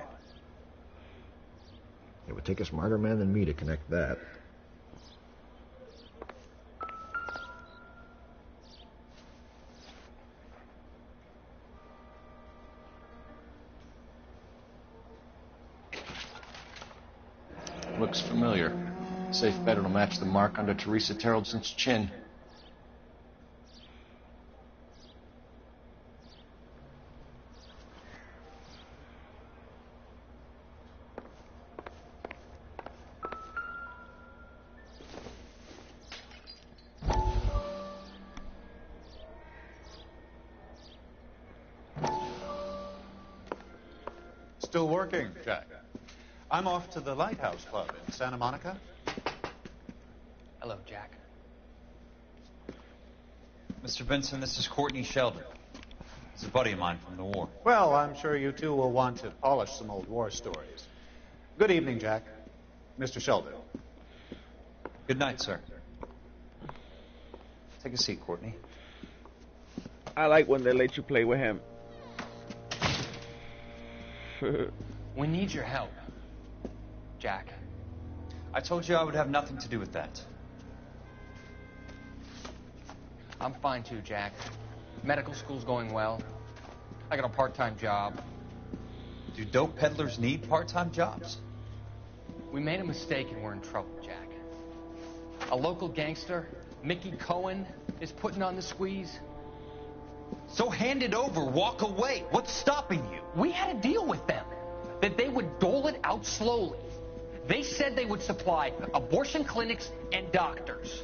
It would take a smarter man than me to connect that. Looks familiar. Safe bet it'll match the mark under Teresa Terrelson's chin. Still working, Jack. I'm off to the Lighthouse Club in Santa Monica. Hello, Jack. Mr. Benson, this is Courtney Sheldon. It's a buddy of mine from the war. Well, I'm sure you two will want to polish some old war stories. Good evening, Jack. Mr. Sheldon. Good night, sir. Take a seat, Courtney. I like when they let you play with him. We need your help, Jack. I told you I would have nothing to do with that. I'm fine too, Jack. Medical school's going well. I got a part-time job. Do dope peddlers need part-time jobs? We made a mistake and we're in trouble, Jack. A local gangster, Mickey Cohen, is putting on the squeeze. So hand it over, walk away. What's stopping you? We had a deal with them that they would dole it out slowly. They said they would supply abortion clinics and doctors.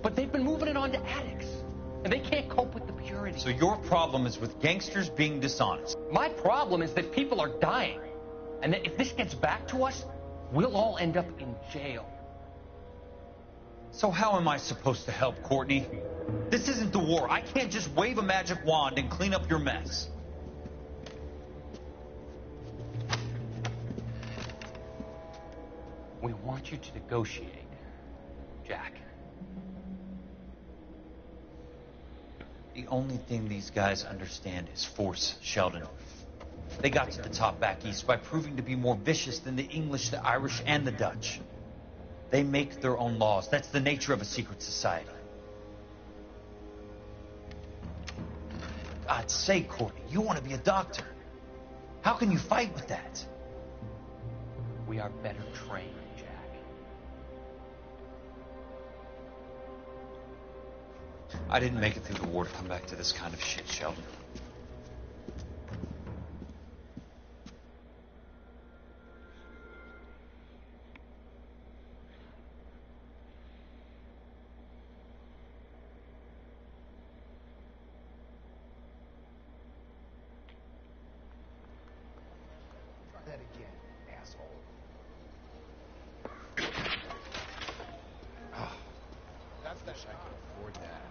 But they've been moving it on to addicts. And they can't cope with the purity. So your problem is with gangsters being dishonest. My problem is that people are dying. And that if this gets back to us, we'll all end up in jail. So how am I supposed to help, Courtney? This isn't the war. I can't just wave a magic wand and clean up your mess. We want you to negotiate, Jack. The only thing these guys understand is force, Sheldon. They got to the top back east by proving to be more vicious than the English, the Irish, and the Dutch. They make their own laws. That's the nature of a secret society. God's sake, Courtney, you want to be a doctor. How can you fight with that? We are better trained, Jack. I didn't make it through the war to come back to this kind of shit, Sheldon. That again, asshole. That's the shit. I can afford that.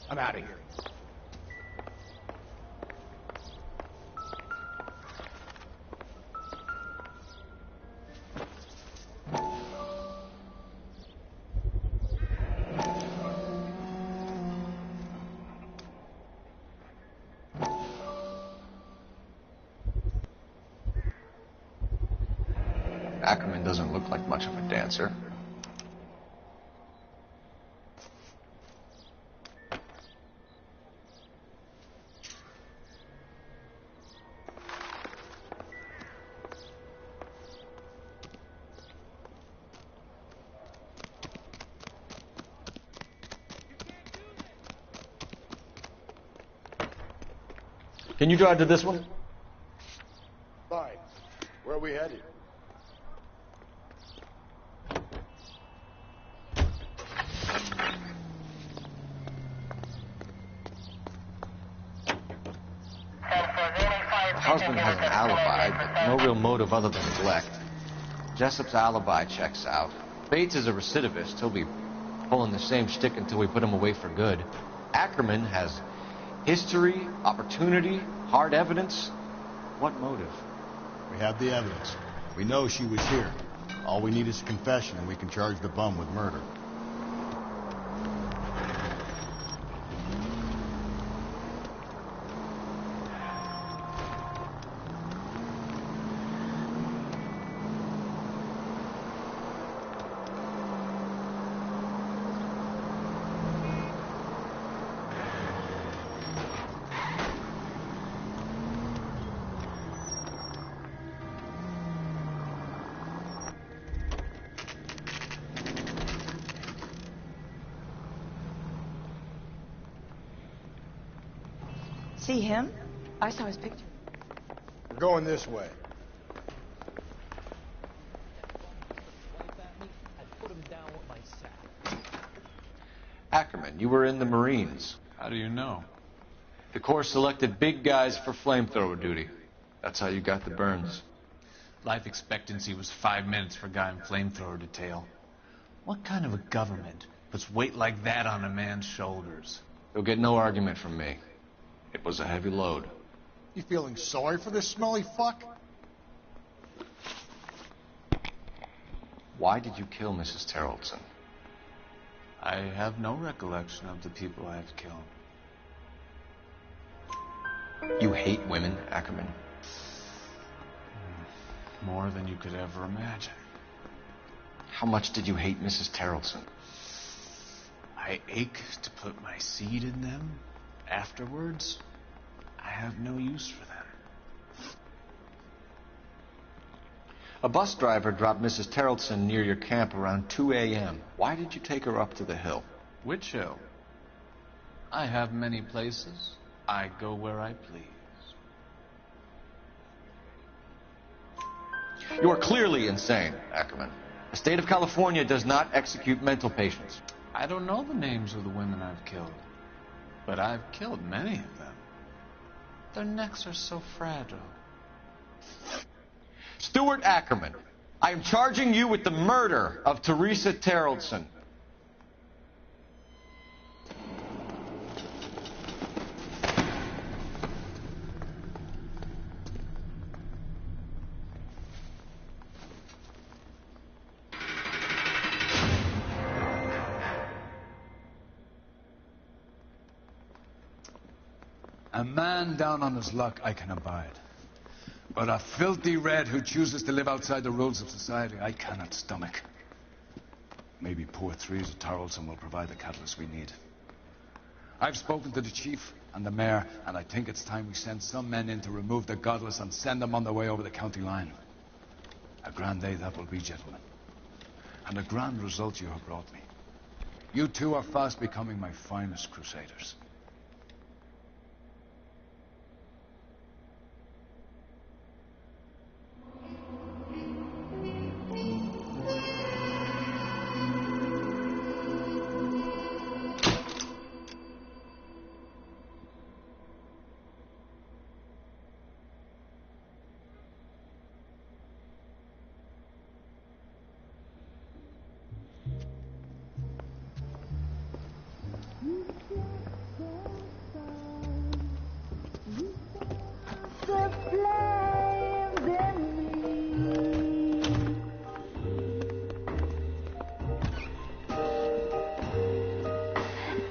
I'm out of here. Ackerman doesn't look like much of a dancer. Can you drive to this one? Fine. Where are we headed? Husband has an alibi, but no real motive other than neglect. Jessup's alibi checks out. Bates is a recidivist. He'll be pulling the same shtick until we put him away for good. Ackerman has history, opportunity, hard evidence. What motive? We have the evidence. We know she was here. All we need is a confession, and we can charge the bum with murder. See him? I saw his picture. We're going this way. Ackerman, you were in the Marines. How do you know? The Corps selected big guys for flamethrower duty. That's how you got the burns. Life expectancy was 5 minutes for a guy in flamethrower detail. What kind of a government puts weight like that on a man's shoulders? You'll get no argument from me. It was a heavy load. You feeling sorry for this smelly fuck? Why did you kill Mrs. Terrelson? I have no recollection of the people I have killed. You hate women, Ackerman? More than you could ever imagine. How much did you hate Mrs. Terrelson? I ache to put my seed in them. Afterwards, I have no use for them. A bus driver dropped Mrs. Terrelson near your camp around 2 a.m. Why did you take her up to the hill? Which hill? I have many places. I go where I please. You are clearly insane, Ackerman. The state of California does not execute mental patients. I don't know the names of the women I've killed, but I've killed many of them. Their necks are so fragile. Stuart Ackerman, I am charging you with the murder of Teresa Terrelson. A man down on his luck I can abide. But a filthy red who chooses to live outside the rules of society, I cannot stomach. Maybe poor Teresa Terrelson will provide the catalyst we need. I've spoken to the chief and the mayor, and I think it's time we send some men in to remove the godless and send them on their way over the county line. A grand day that will be, gentlemen. And a grand result you have brought me. You two are fast becoming my finest crusaders.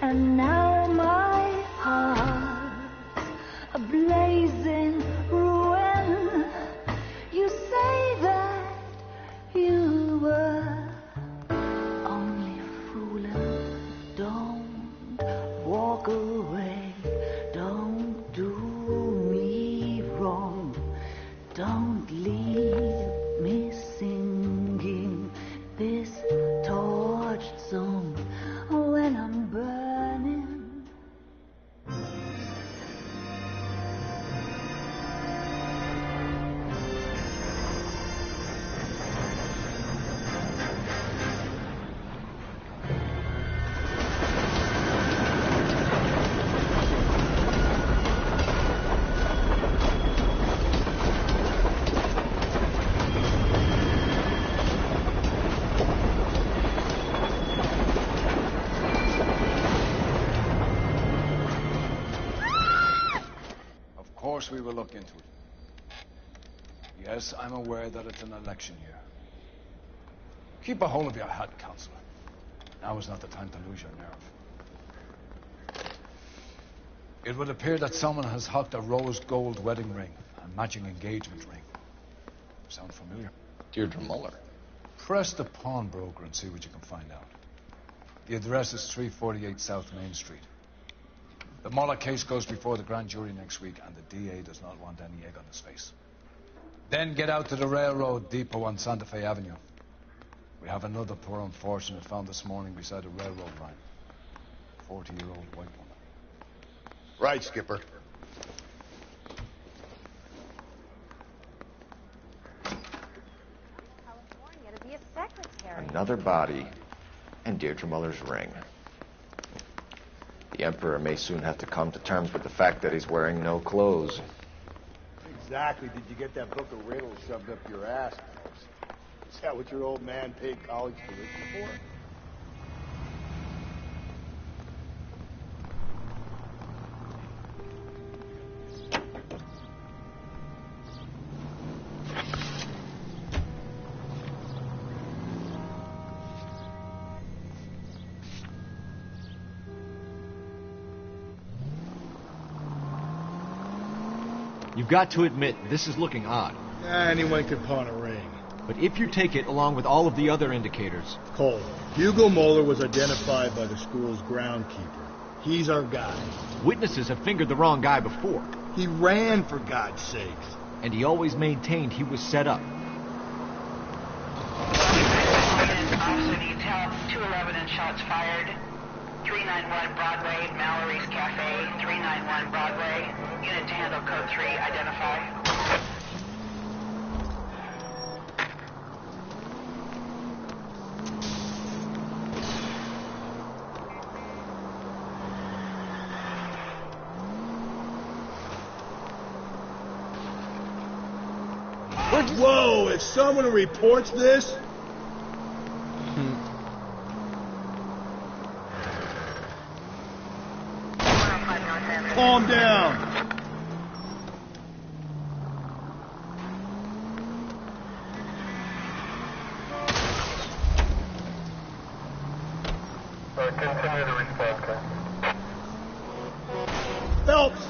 And now my heart's a blazing ruin. You say that you were only fooling. Don't walk away. Don't do me wrong. Don't leave me singing this torched song when I'm burning. Of course we will look into it. Yes, I'm aware that it's an election year. Keep a hold of your hat, Counselor. Now is not the time to lose your nerve. It would appear that someone has hocked a rose gold wedding ring and matching engagement ring. Sound familiar? Deirdre Muller. Press the pawnbroker and see what you can find out. The address is 348 South Main Street. The Muller case goes before the grand jury next week, and the DA does not want any egg on his face. Then get out to the railroad depot on Santa Fe Avenue. We have another poor unfortunate found this morning beside a railroad line. 40-year-old white woman. Right, Skipper. California to be a secretary. Another body and Deirdre Muller's ring. The Emperor may soon have to come to terms with the fact that he's wearing no clothes. Exactly. Did you get that book of riddles shoved up your ass, Alice? Is that what your old man paid college tuition for? You've got to admit, this is looking odd. Anyone could pawn a ring. But if you take it along with all of the other indicators... Cole, Hugo Moeller was identified by the school's groundkeeper. He's our guy. Witnesses have fingered the wrong guy before. He ran, for God's sakes. And he always maintained he was set up. Officer needs help. 211 and shots fired. 391 Broadway, Mallory's Cafe. 391 Broadway. Unit to handle code 3. Identify. Whoa, if someone reports this... Calm down. Continue the response. Phelps!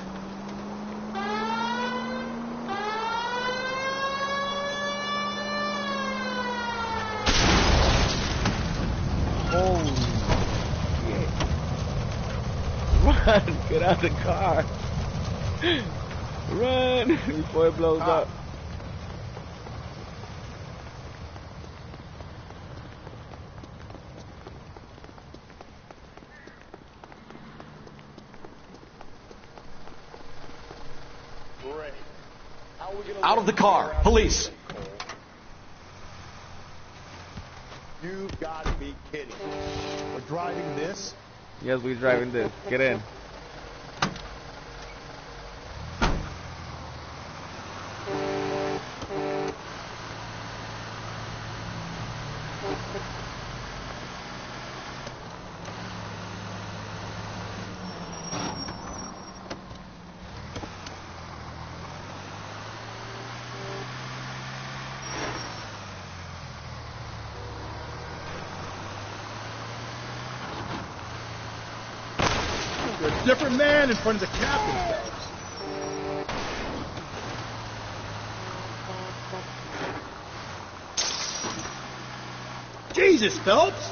Holy shit. Run! Get out of the car! Run! Before it blows up. Out of the car! Police! You've got to be kidding. We're driving this? Yes, we're driving this. Get in. You're a different man in front of the captain, Phelps. Jesus, Phelps!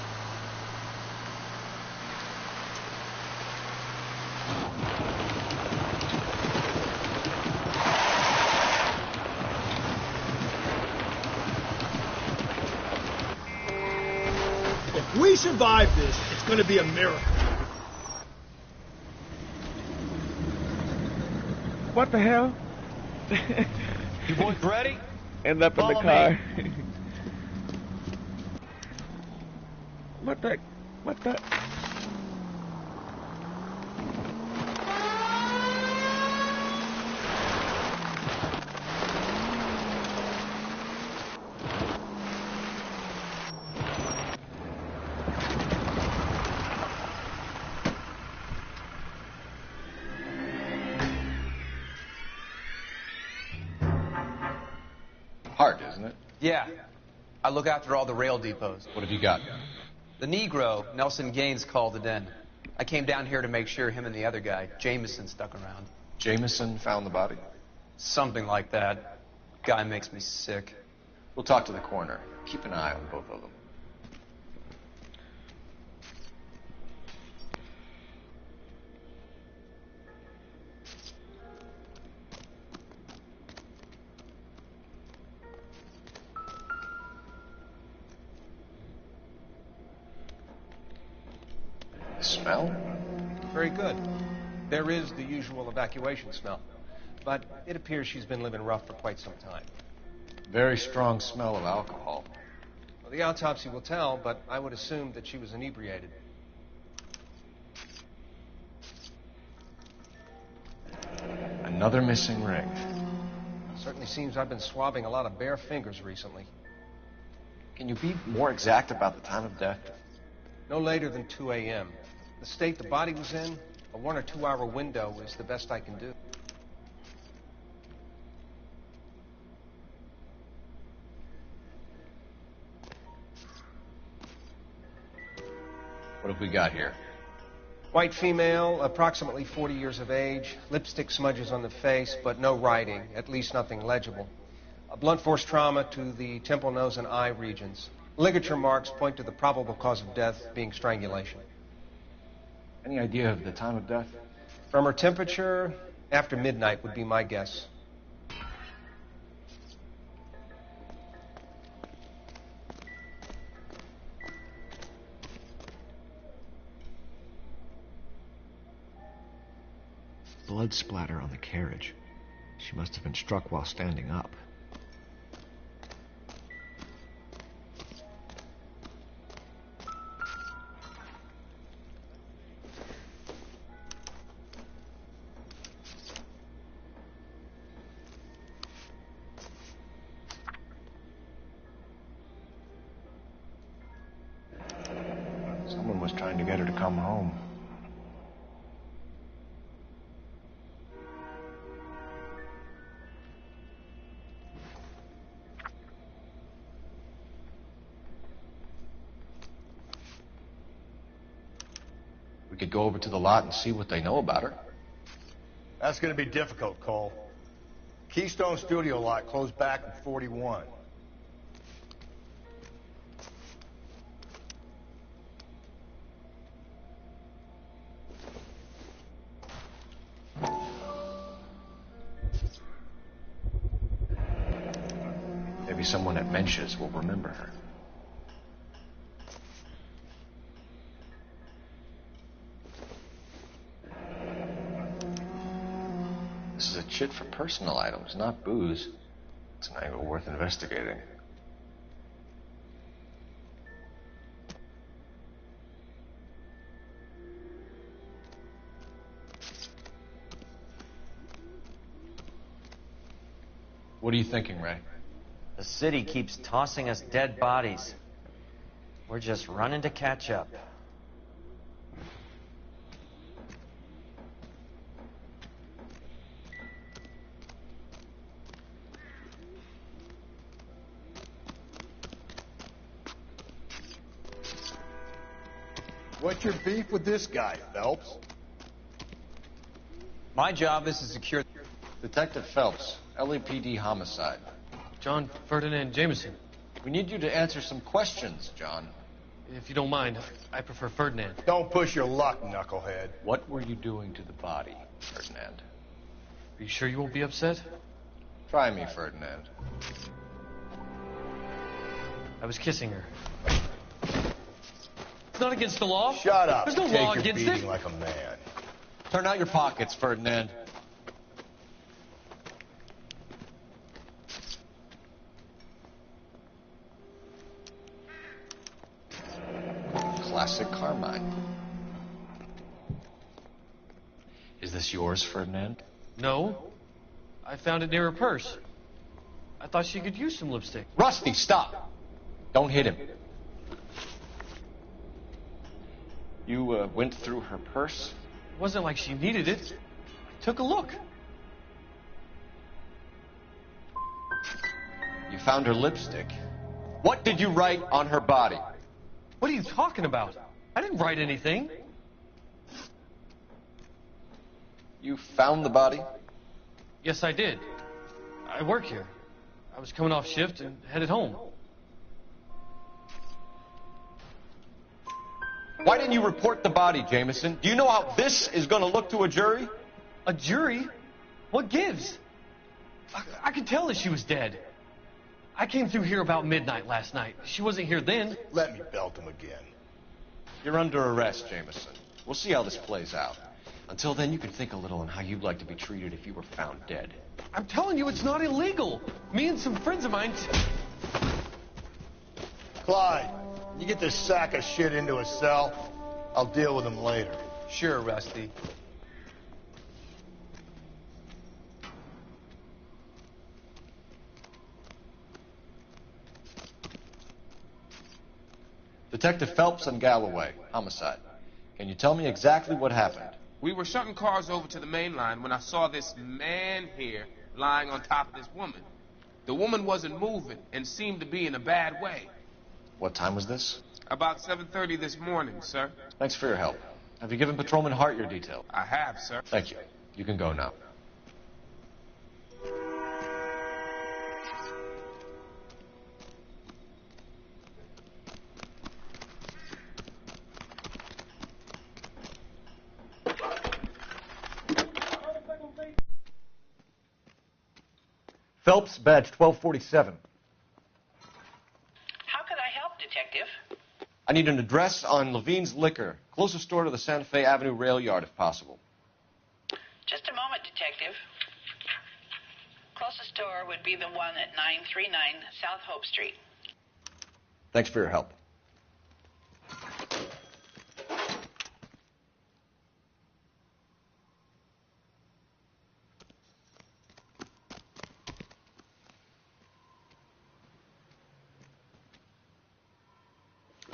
If we survive this, it's going to be a miracle. What the hell? You boys ready? End up in the car. What the? What the? Hard, isn't it? Yeah. I look after all the rail depots. What have you got? The Negro, Nelson Gaines, called it in. I came down here to make sure him and the other guy, Jameson, stuck around. Jameson found the body? Something like that. Guy makes me sick. We'll talk to the coroner. Keep an eye on both of them. Smell? Very good. There is the usual evacuation smell. But it appears she's been living rough for quite some time. Very strong smell of alcohol. Well, the autopsy will tell, but I would assume that she was inebriated. Another missing ring. Certainly seems I've been swabbing a lot of bare fingers recently. Can you be more exact about the time of death? No later than 2 a.m. The state the body was in, a 1 or 2 hour window is the best I can do. What have we got here? White female, approximately 40 years of age, lipstick smudges on the face, but no writing, at least nothing legible. A blunt force trauma to the temple, nose, and eye regions. Ligature marks point to the probable cause of death being strangulation. Any idea of the time of death? From her temperature, after midnight would be my guess. Blood splatter on the carriage. She must have been struck while standing up. Someone was trying to get her to come home. We could go over to the lot and see what they know about her. That's going to be difficult, Cole. Keystone Studio lot closed back in 41. Maybe someone at Mensch's will remember her. This is a chit for personal items, not booze. It's an angle worth investigating. What are you thinking, Ray? The city keeps tossing us dead bodies. We're just running to catch up. What's your beef with this guy, Phelps? My job is to secure... Detective Phelps, LAPD homicide. John Ferdinand Jameson. We need you to answer some questions, John. If you don't mind, I prefer Ferdinand. Don't push your luck, knucklehead. What were you doing to the body, Ferdinand? Are you sure you won't be upset? Try me, Ferdinand. I was kissing her. It's not against the law. Shut up. There's no Take law your against beating it. like a man. Turn out your pockets, Ferdinand. Classic Carmine. Is this yours, Ferdinand? No. I found it near her purse. I thought she could use some lipstick. Rusty, stop. Don't hit him. You went through her purse? It wasn't like she needed it. I took a look. You found her lipstick. What did you write on her body? What are you talking about? I didn't write anything. You found the body? Yes, I did. I work here. I was coming off shift and headed home. Why didn't you report the body, Jameson? Do you know how this is going to look to a jury? A jury? What gives? I could tell that she was dead. I came through here about midnight last night. She wasn't here then. Let me belt him again. You're under arrest, Jameson. We'll see how this plays out. Until then, you can think a little on how you'd like to be treated if you were found dead. I'm telling you, it's not illegal. Me and some friends of mine... Clyde, you get this sack of shit into a cell. I'll deal with him later. Sure, Rusty. Detective Phelps and Galloway, homicide. Can you tell me exactly what happened? We were shutting cars over to the main line when I saw this man here lying on top of this woman. The woman wasn't moving and seemed to be in a bad way. What time was this? About 7:30 this morning, sir. Thanks for your help. Have you given Patrolman Hart your detail? I have, sir. Thank you. You can go now. Phelps, badge 1247. How can I help, Detective? I need an address on Levine's Liquor, closest store to the Santa Fe Avenue rail yard, if possible. Just a moment, Detective. Closest store would be the one at 939 South Hope Street. Thanks for your help.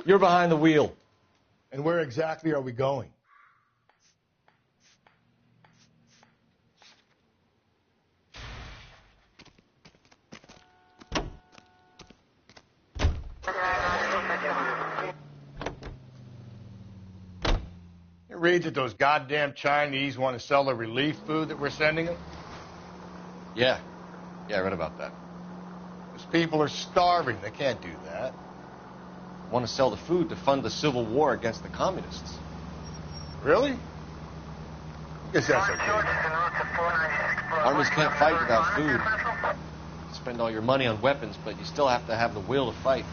You're behind the wheel. And where exactly are we going? It reads that those goddamn Chinese want to sell the relief food that we're sending them? Yeah. Yeah, I read about that. Those people are starving. They can't do that. Want to sell the food to fund the civil war against the communists. Really? I guess that's okay. Armies can't fight without food. You spend all your money on weapons, but you still have to have the will to fight.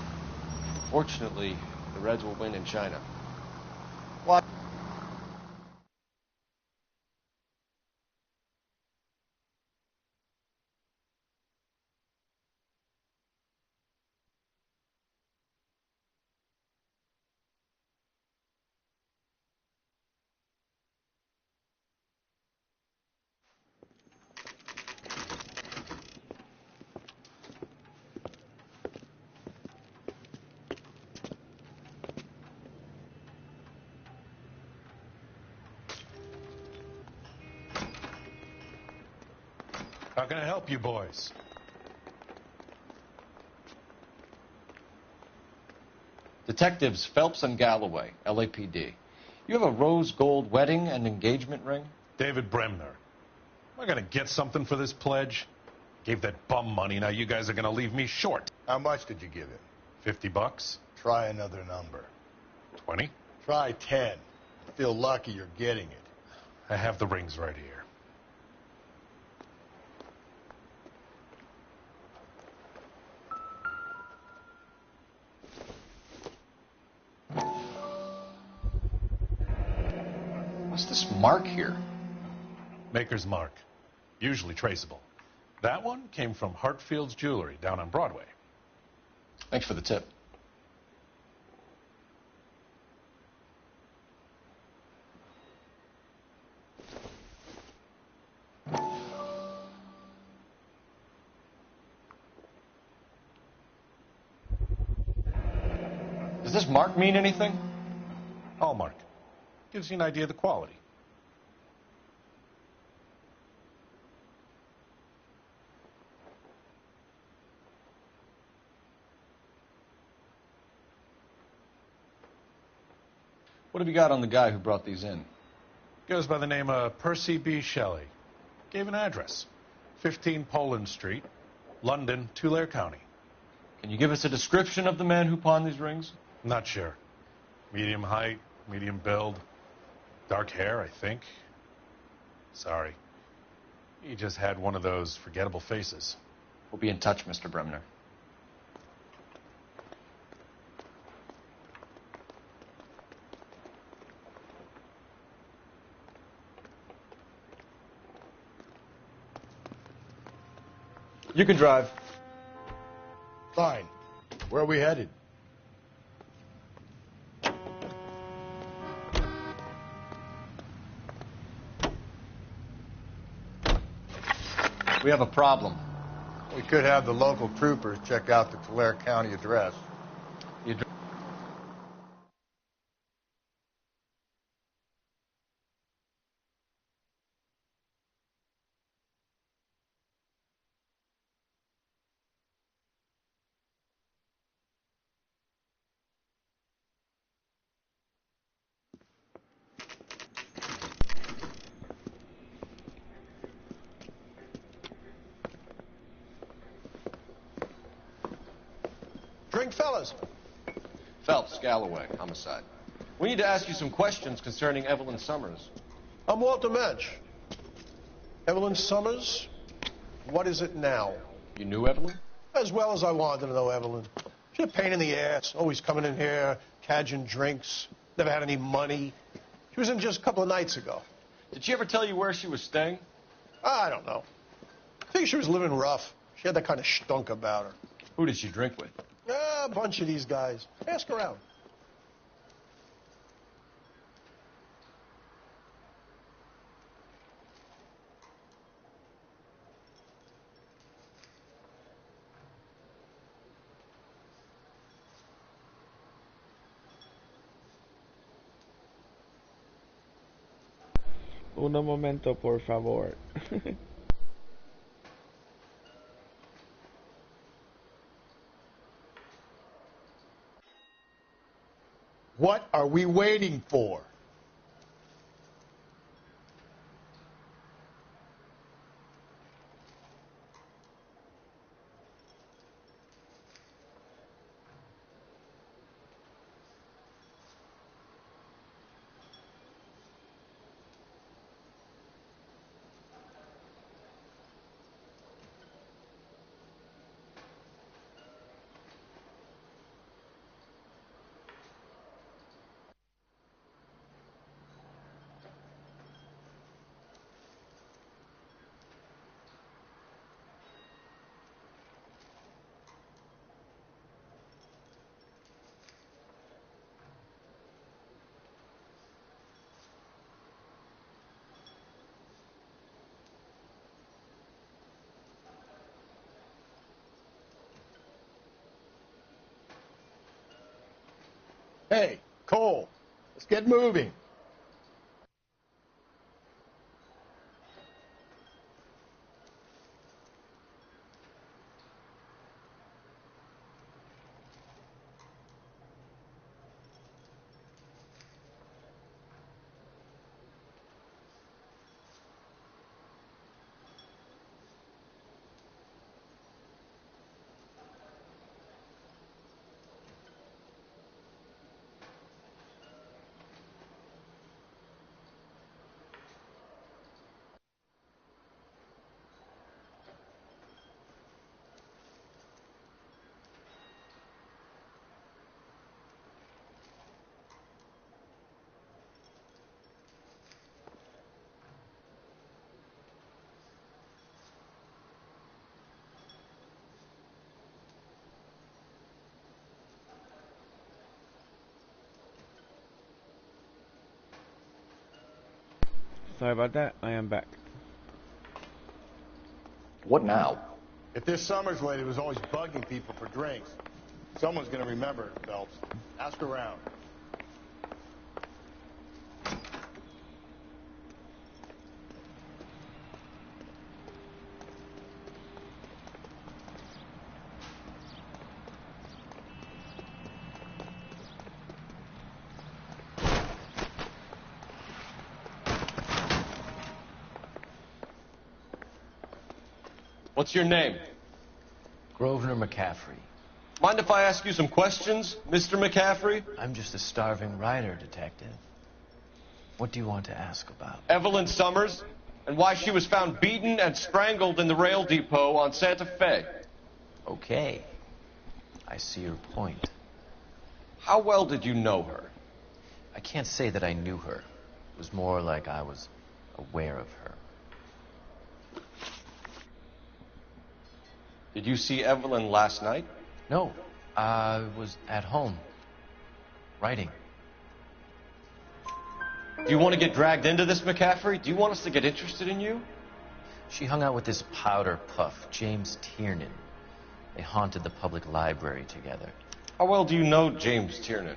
Fortunately, the Reds will win in China. What? How can I help you boys? Detectives Phelps and Galloway, LAPD. You have a rose gold wedding and engagement ring? David Bremner. Am I going to get something for this pledge? Gave that bum money, now you guys are going to leave me short. How much did you give him? $50? Try another number. 20? Try 10. Feel lucky you're getting it. I have the rings right here. What's this mark here? Maker's mark. Usually traceable. That one came from Hartfield's Jewelry down on Broadway. Thanks for the tip. Does this mark mean anything? Hallmark. Gives you an idea of the quality. What have you got on the guy who brought these in? Goes by the name of Percy B. Shelley. Gave an address. 15 Poland Street, London, Tulare County. Can you give us a description of the man who pawned these rings? Not sure. Medium height, medium build. Dark hair, I think. Sorry. He just had one of those forgettable faces. We'll be in touch, Mr. Bremner. You can drive. Fine. Where are we headed? We have a problem. We could have the local troopers check out the Tulare County address. drink, fellas? Phelps, Galloway, homicide. We need to ask you some questions concerning Evelyn Summers. I'm Walter Mensch. Evelyn Summers? What is it now? You knew Evelyn? As well as I wanted to know Evelyn. She's a pain in the ass, always coming in here, cadging drinks, never had any money. She was in just a couple of nights ago. Did she ever tell you where she was staying? I don't know. I think she was living rough. She had that kind of stunk about her. Who did she drink with? A bunch of these guys. Ask around. Un momento, por favor. What are we waiting for? Hey, Cole, let's get moving. Sorry about that. I am back. What now? If this Summers lady was always bugging people for drinks, someone's going to remember it, Phelps. Ask around. What's your name? Grosvenor McCaffrey. Mind if I ask you some questions, Mr. McCaffrey? I'm just a starving writer, Detective. What do you want to ask about? Evelyn Summers, and why she was found beaten and strangled in the rail depot on Santa Fe. Okay. I see your point. How well did you know her? I can't say that I knew her. It was more like I was aware of her. Did you see Evelyn last night? No. I was at home. Writing. Do you want to get dragged into this, McCaffrey? Do you want us to get interested in you? She hung out with this powder puff, James Tiernan. They haunted the public library together. How well do you know James Tiernan?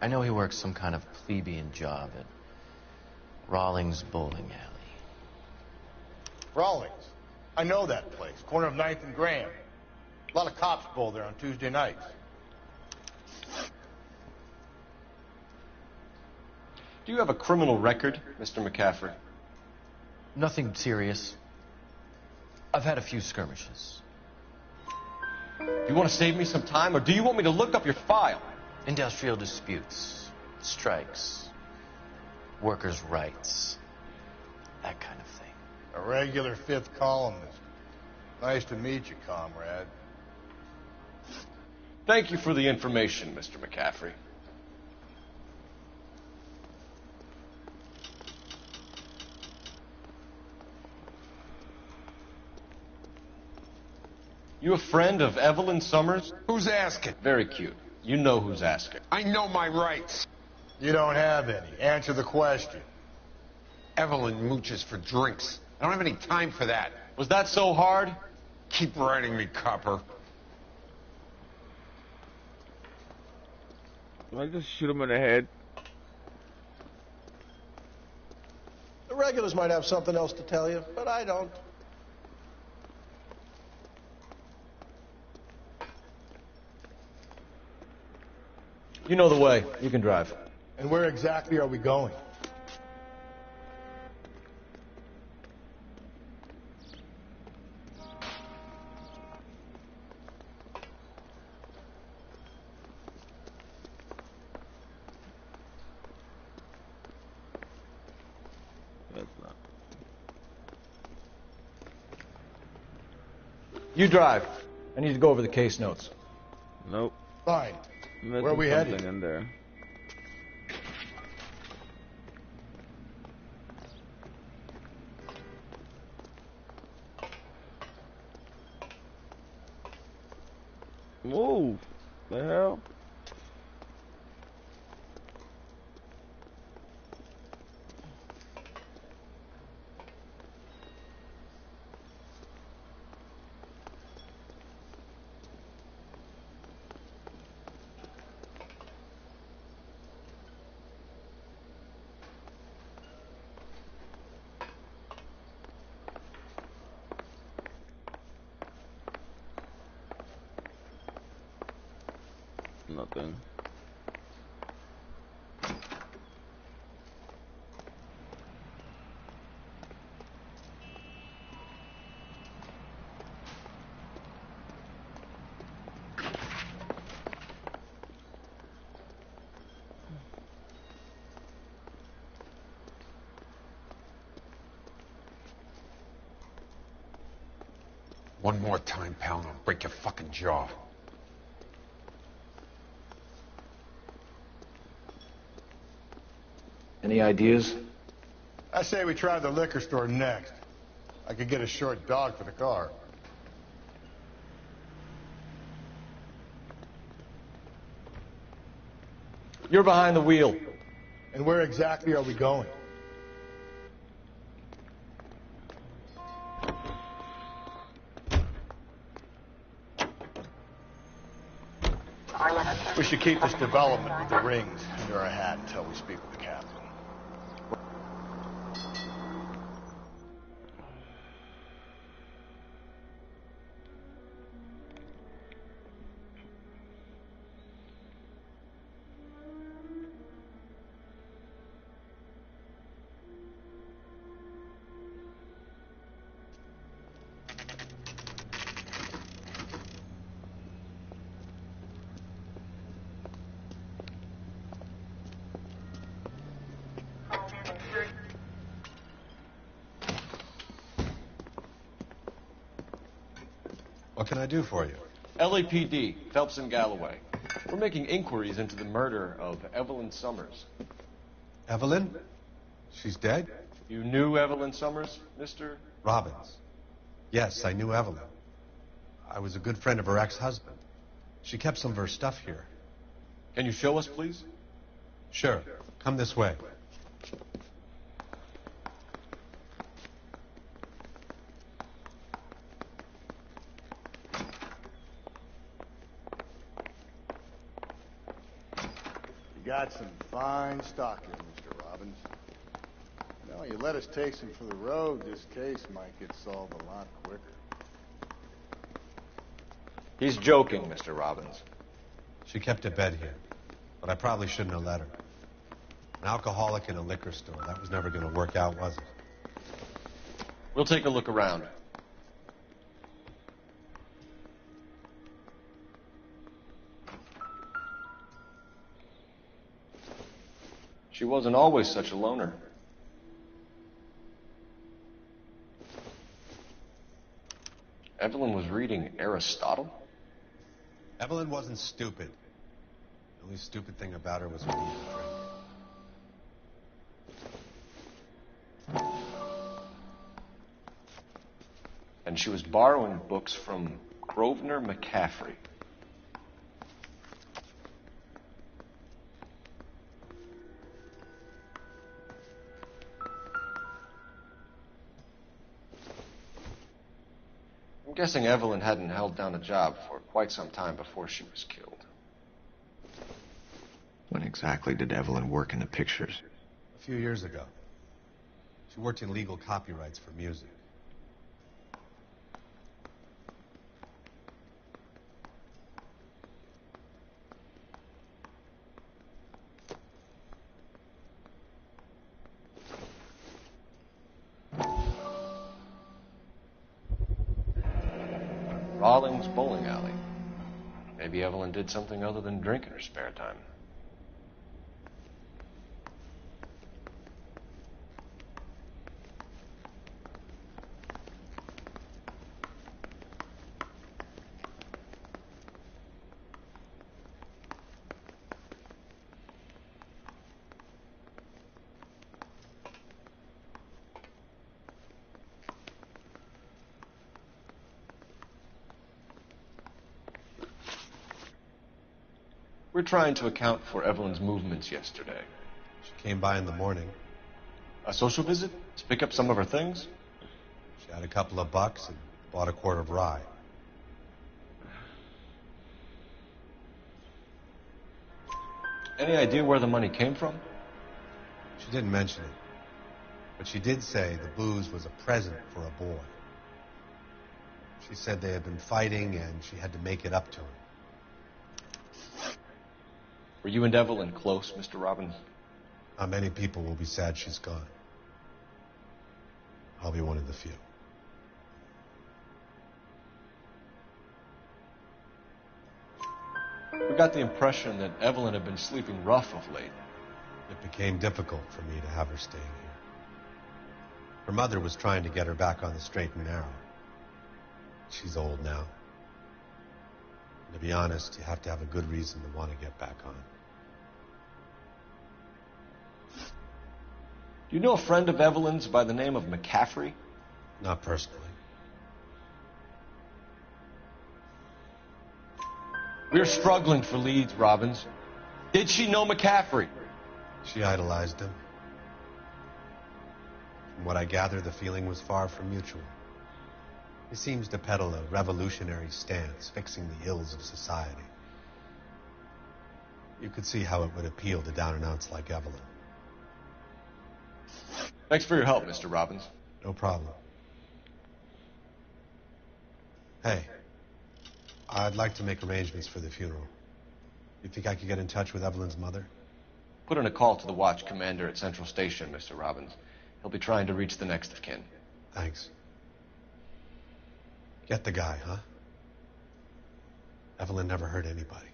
I know he works some kind of plebeian job at Rawlings Bowling Alley. Rawlings. I know that place. Corner of 9th and Graham. A lot of cops bowl there on Tuesday nights. Do you have a criminal record, Mr. McCaffrey? Nothing serious. I've had a few skirmishes. Do you want to save me some time, or do you want me to look up your file? Industrial disputes, strikes, workers' rights, that kind of thing. A regular fifth columnist. Nice to meet you, comrade. Thank you for the information, Mr. McCaffrey. You a friend of Evelyn Summers? Who's asking? Very cute. You know who's asking. I know my rights. You don't have any. Answer the question. Evelyn mooches for drinks. I don't have any time for that. Was that so hard? Keep writing me, copper. Can I just shoot him in the head? The regulars might have something else to tell you, but I don't. You know the way. You can drive. And where exactly are we going? That's not. You drive. I need to go over the case notes. Nope. Fine. Where are we headed? In there. Move. The hell? Nothing. One more time, pal, and I'll break your fucking jaw. Any ideas? I say we try the liquor store next. I could get a short dog for the car. You're behind the wheel. And where exactly are we going? We should keep this development with the rings under our hat until we speak with the captain. What can I do for you? LAPD, Phelps and Galloway. We're making inquiries into the murder of Evelyn Summers. Evelyn? She's dead? You knew Evelyn Summers, Mr. Robbins. Yes, I knew Evelyn. I was a good friend of her ex-husband. She kept some of her stuff here. Can you show us, please? Sure. Come this way. You got some fine stock here, Mr. Robbins. Now, you let us take some for the road, this case might get solved a lot quicker. He's joking, Mr. Robbins. She kept a bed here, but I probably shouldn't have let her. An alcoholic in a liquor store, that was never going to work out, was it? We'll take a look around. She wasn't always such a loner. Evelyn was reading Aristotle? Evelyn wasn't stupid. The only stupid thing about her was her need to drink. And she was borrowing books from Grosvenor McCaffrey. I'm guessing Evelyn hadn't held down a job for quite some time before she was killed. When exactly did Evelyn work in the pictures? A few years ago. She worked in legal copyrights for music. Rawlings Bowling Alley. Maybe Evelyn did something other than drink in her spare time. We're trying to account for Evelyn's movements yesterday. She came by in the morning. A social visit? To pick up some of her things? She had a couple of bucks and bought a quart of rye. Any idea where the money came from? She didn't mention it. But she did say the booze was a present for a boy. She said they had been fighting and she had to make it up to him. Were you and Evelyn close, Mr. Robbins? Not many people will be sad she's gone. I'll be one of the few. We got the impression that Evelyn had been sleeping rough of late. It became difficult for me to have her staying here. Her mother was trying to get her back on the straight and narrow. She's old now. And to be honest, you have to have a good reason to want to get back on. Do you know a friend of Evelyn's by the name of McCaffrey? Not personally. We're struggling for leads, Robbins. Did she know McCaffrey? She idolized him. From what I gather, the feeling was far from mutual. He seems to peddle a revolutionary stance, fixing the ills of society. You could see how it would appeal to down-and-outs like Evelyn. Thanks for your help, Mr. Robbins. No problem. Hey, I'd like to make arrangements for the funeral. You think I could get in touch with Evelyn's mother? Put in a call to the watch commander at Central Station, Mr. Robbins. He'll be trying to reach the next of kin. Thanks. Get the guy, huh? Evelyn never hurt anybody.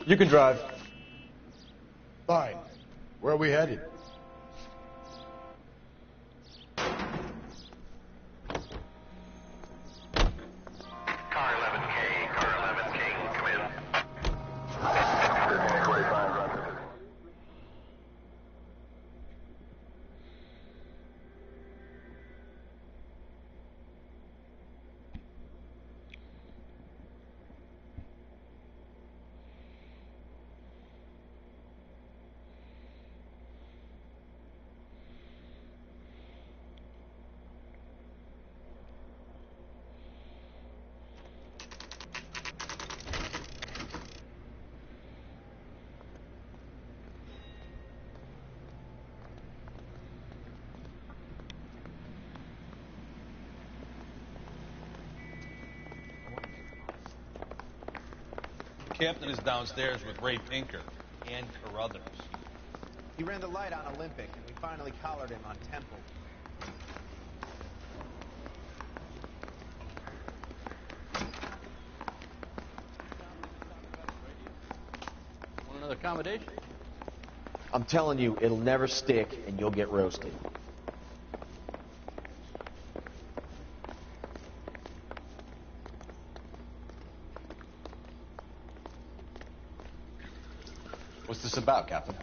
You can drive. Fine. Where are we headed? Car 11K, come in. Captain is downstairs with Ray Pinker and Carruthers. He ran the light on Olympic, and we finally collared him on Temple. Want another accommodation? I'm telling you, it'll never stick, and you'll get roasted. What's this about, Captain?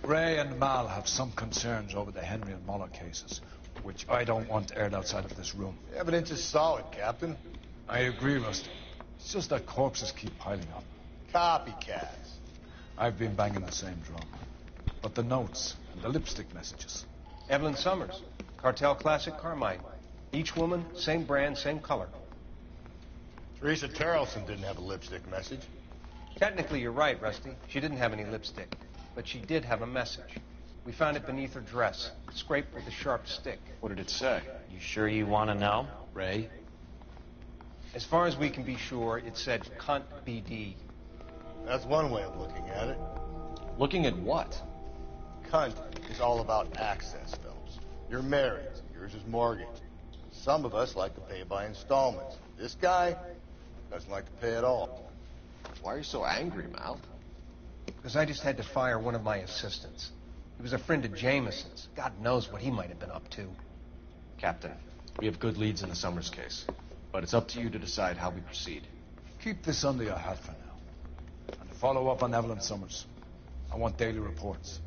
Ray and Mal have some concerns over the Henry and Muller cases, which I don't want aired outside of this room. The evidence is solid, Captain. I agree, Rusty. It's just that corpses keep piling up. Copycats. I've been banging the same drum. But the notes and the lipstick messages. Evelyn Summers, Cartel Classic Carmine. Each woman, same brand, same color. Teresa Terrelson didn't have a lipstick message. Technically, you're right, Rusty. She didn't have any lipstick. But she did have a message. We found it beneath her dress, scraped with a sharp stick. What did it say? You sure you want to know? Ray? As far as we can be sure, it said cunt BD. That's one way of looking at it. Looking at what? Cunt is all about access, Phelps. You're married. Yours is mortgage. Some of us like to pay by installments. This guy doesn't like to pay at all. Why are you so angry, Mal? Because I just had to fire one of my assistants. He was a friend of Jameson's. God knows what he might have been up to. Captain, we have good leads in the Summers case, but it's up to you to decide how we proceed. Keep this under your hat for now. And follow up on Evelyn Summers. I want daily reports.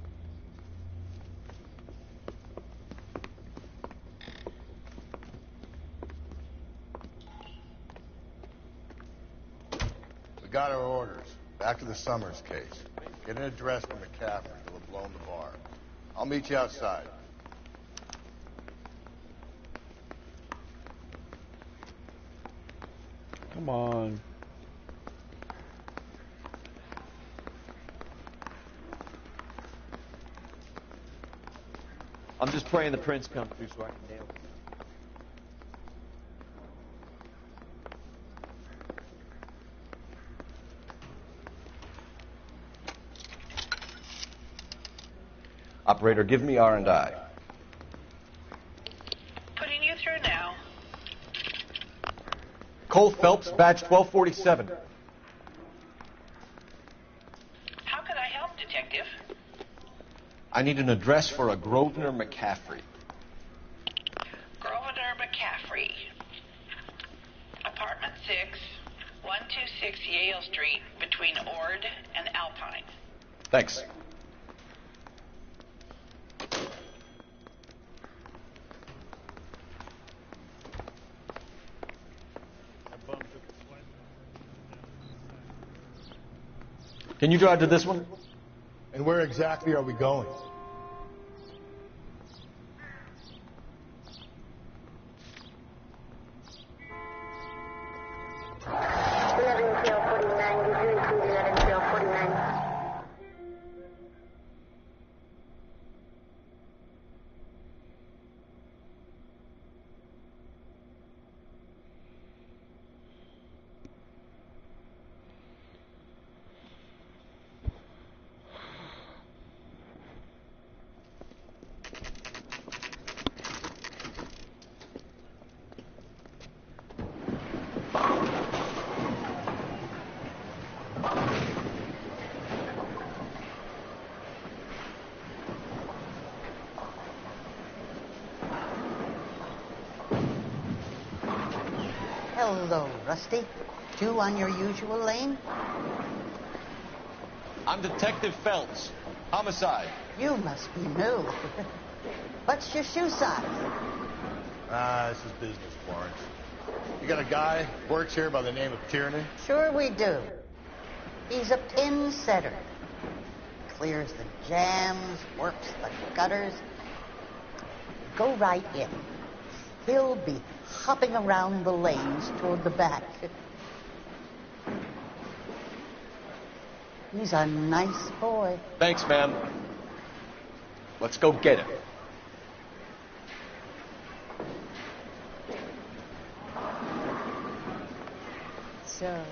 We got our orders. Back to the Summers case. Get an address from McCaffrey. He'll have blown the bar. I'll meet you outside. Come on. I'm just praying the prince comes through so I can nail it. Operator, give me R&I. Putting you through now. Cole Phelps, badge 1247. How can I help, Detective? I need an address for a Grosvenor McCaffrey. Grosvenor McCaffrey. Apartment 6, 126 Yale Street, between Ord and Alpine. Thanks. Can you drive to this one? And where exactly are we going? Hello, Rusty. Two on your usual lane? I'm Detective Phelps. Homicide. You must be new. What's your shoe size? This is business, Florence. You got a guy who works here by the name of Tierney? Sure we do. He's a pin setter. Clears the jams, works the gutters. Go right in. He'll be hopping around the lanes toward the back. He's a nice boy. Thanks, ma'am. Let's go get him. So,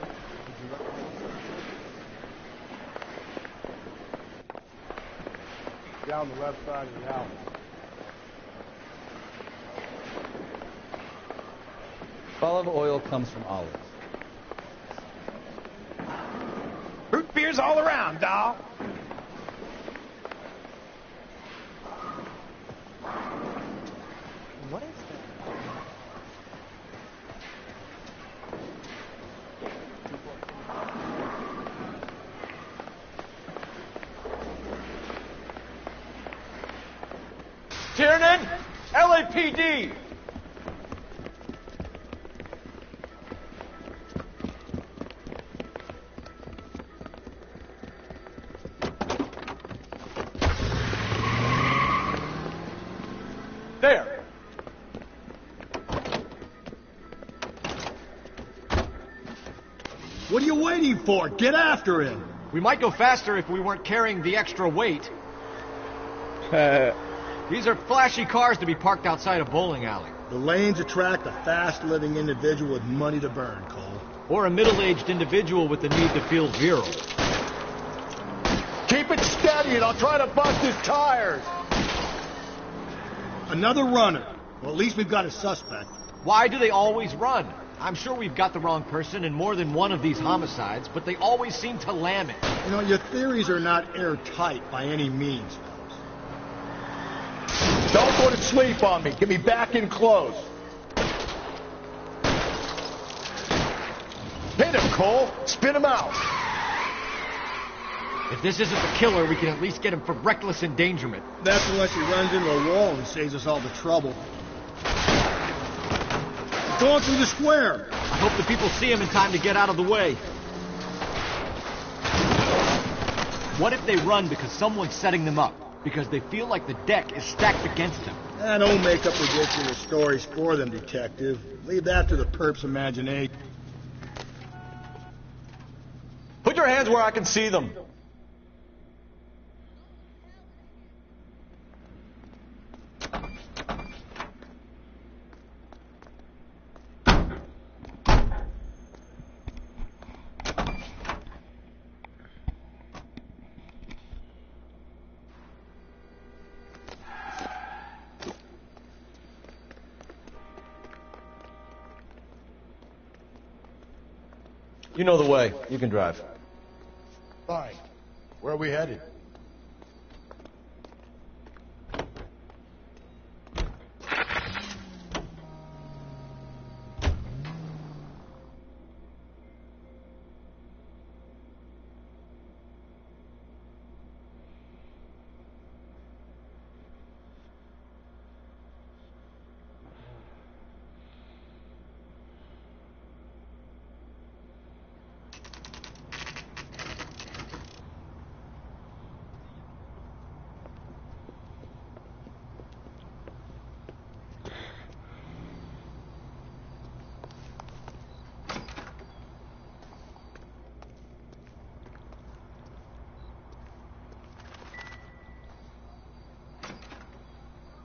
Down the left side of the alley. Olive oil comes from olives. Root beers all around, doll. What is Tiernan! LAPD! There! What are you waiting for? Get after him! We might go faster if we weren't carrying the extra weight. These are flashy cars to be parked outside a bowling alley. The lanes attract a fast-living individual with money to burn, Cole. Or a middle-aged individual with the need to feel virile. Keep it steady and I'll try to bust his tires! Another runner. Well, at least we've got a suspect. Why do they always run? I'm sure we've got the wrong person in more than one of these homicides, but they always seem to lam it. You know, your theories are not airtight by any means, fellas. Don't go to sleep on me. Get me back in close. Hit him, Cole. Spin him out. If this isn't the killer, we can at least get him for reckless endangerment. That's unless he runs into a wall and saves us all the trouble. He's going through the square. I hope the people see him in time to get out of the way. What if they run because someone's setting them up? Because they feel like the deck is stacked against them? Don't make up ridiculous stories for them, detective. Leave that to the perp's imagination. Put your hands where I can see them. You know the way. You can drive. Fine. Where are we headed?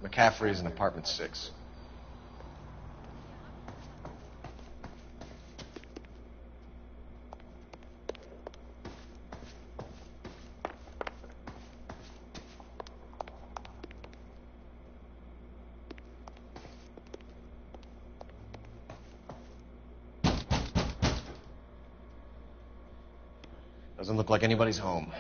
McCaffrey is in apartment 6. Doesn't look like anybody's home.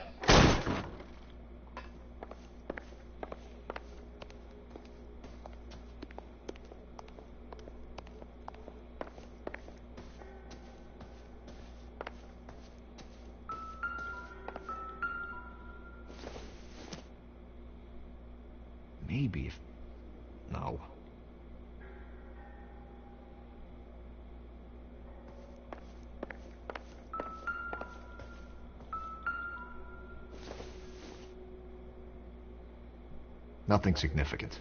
Maybe if... No. Nothing significant.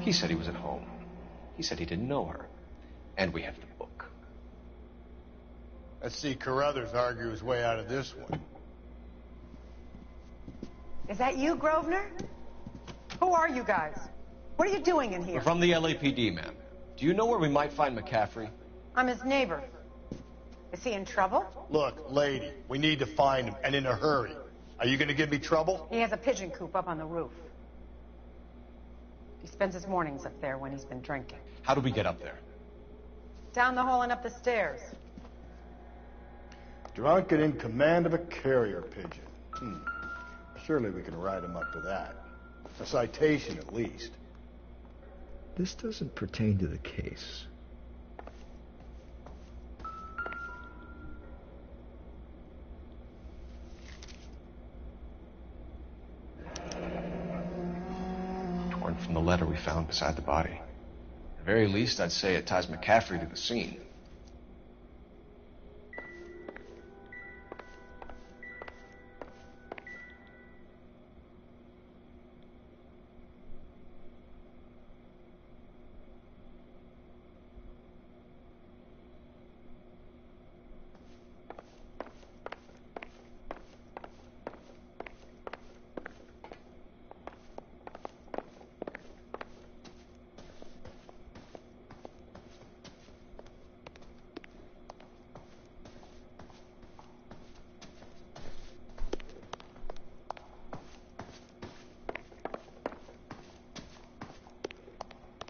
He said he was at home. He said he didn't know her. And we have the book. Let's see Carruthers argue his way out of this one. Is that you, Grosvenor? Who are you guys? What are you doing in here? We're from the LAPD, ma'am. Do you know where we might find McCaffrey? I'm his neighbor. Is he in trouble? Look, lady, we need to find him, and in a hurry. Are you gonna give me trouble? He has a pigeon coop up on the roof. He spends his mornings up there when he's been drinking. How do we get up there? Down the hall and up the stairs. Drunk and in command of a carrier pigeon. Surely we can ride him up to that. A citation, at least. This doesn't pertain to the case. Torn from the letter we found beside the body. At the very least, I'd say it ties McCaffrey to the scene.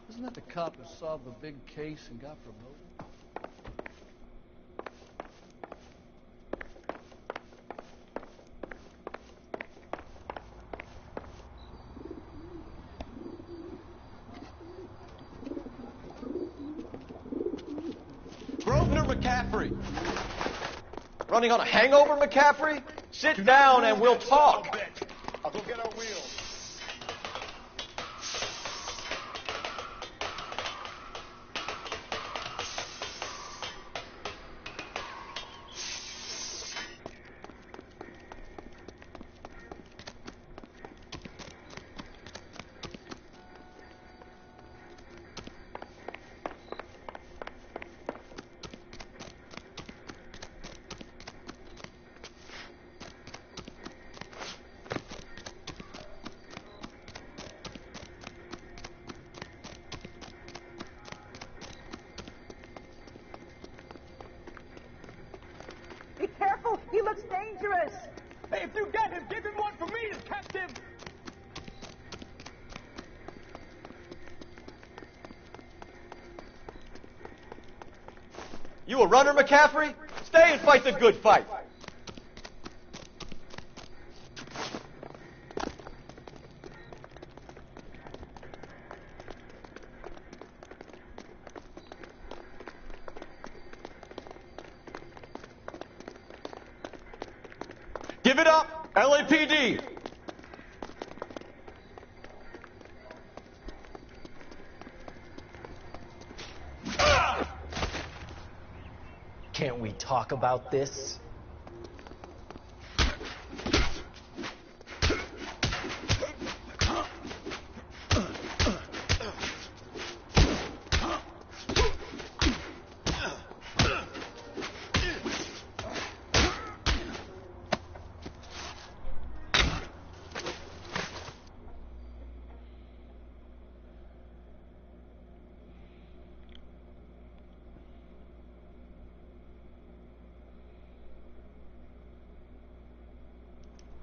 Isn't that the cop who solved the big case and got promoted? Grosvenor McCaffrey! Running on a hangover, McCaffrey? Sit down and we'll talk. I'll go get our wheels. Be careful! He looks dangerous! Hey, if you get him, give him one for me to catch him! You a runner, McCaffrey? Stay and fight the good fight. Give it up, LAPD! Can't we talk about this?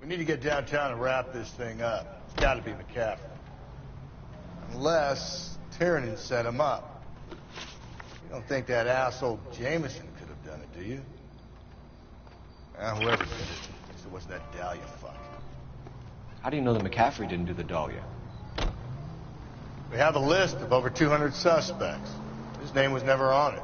We need to get downtown and wrap this thing up. It's got to be McCaffrey. Unless Tiernan set him up. You don't think that asshole Jameson could have done it, do you? Whoever did it. So what's that Dahlia fuck? How do you know that McCaffrey didn't do the Dahlia? We have a list of over 200 suspects. His name was never on it.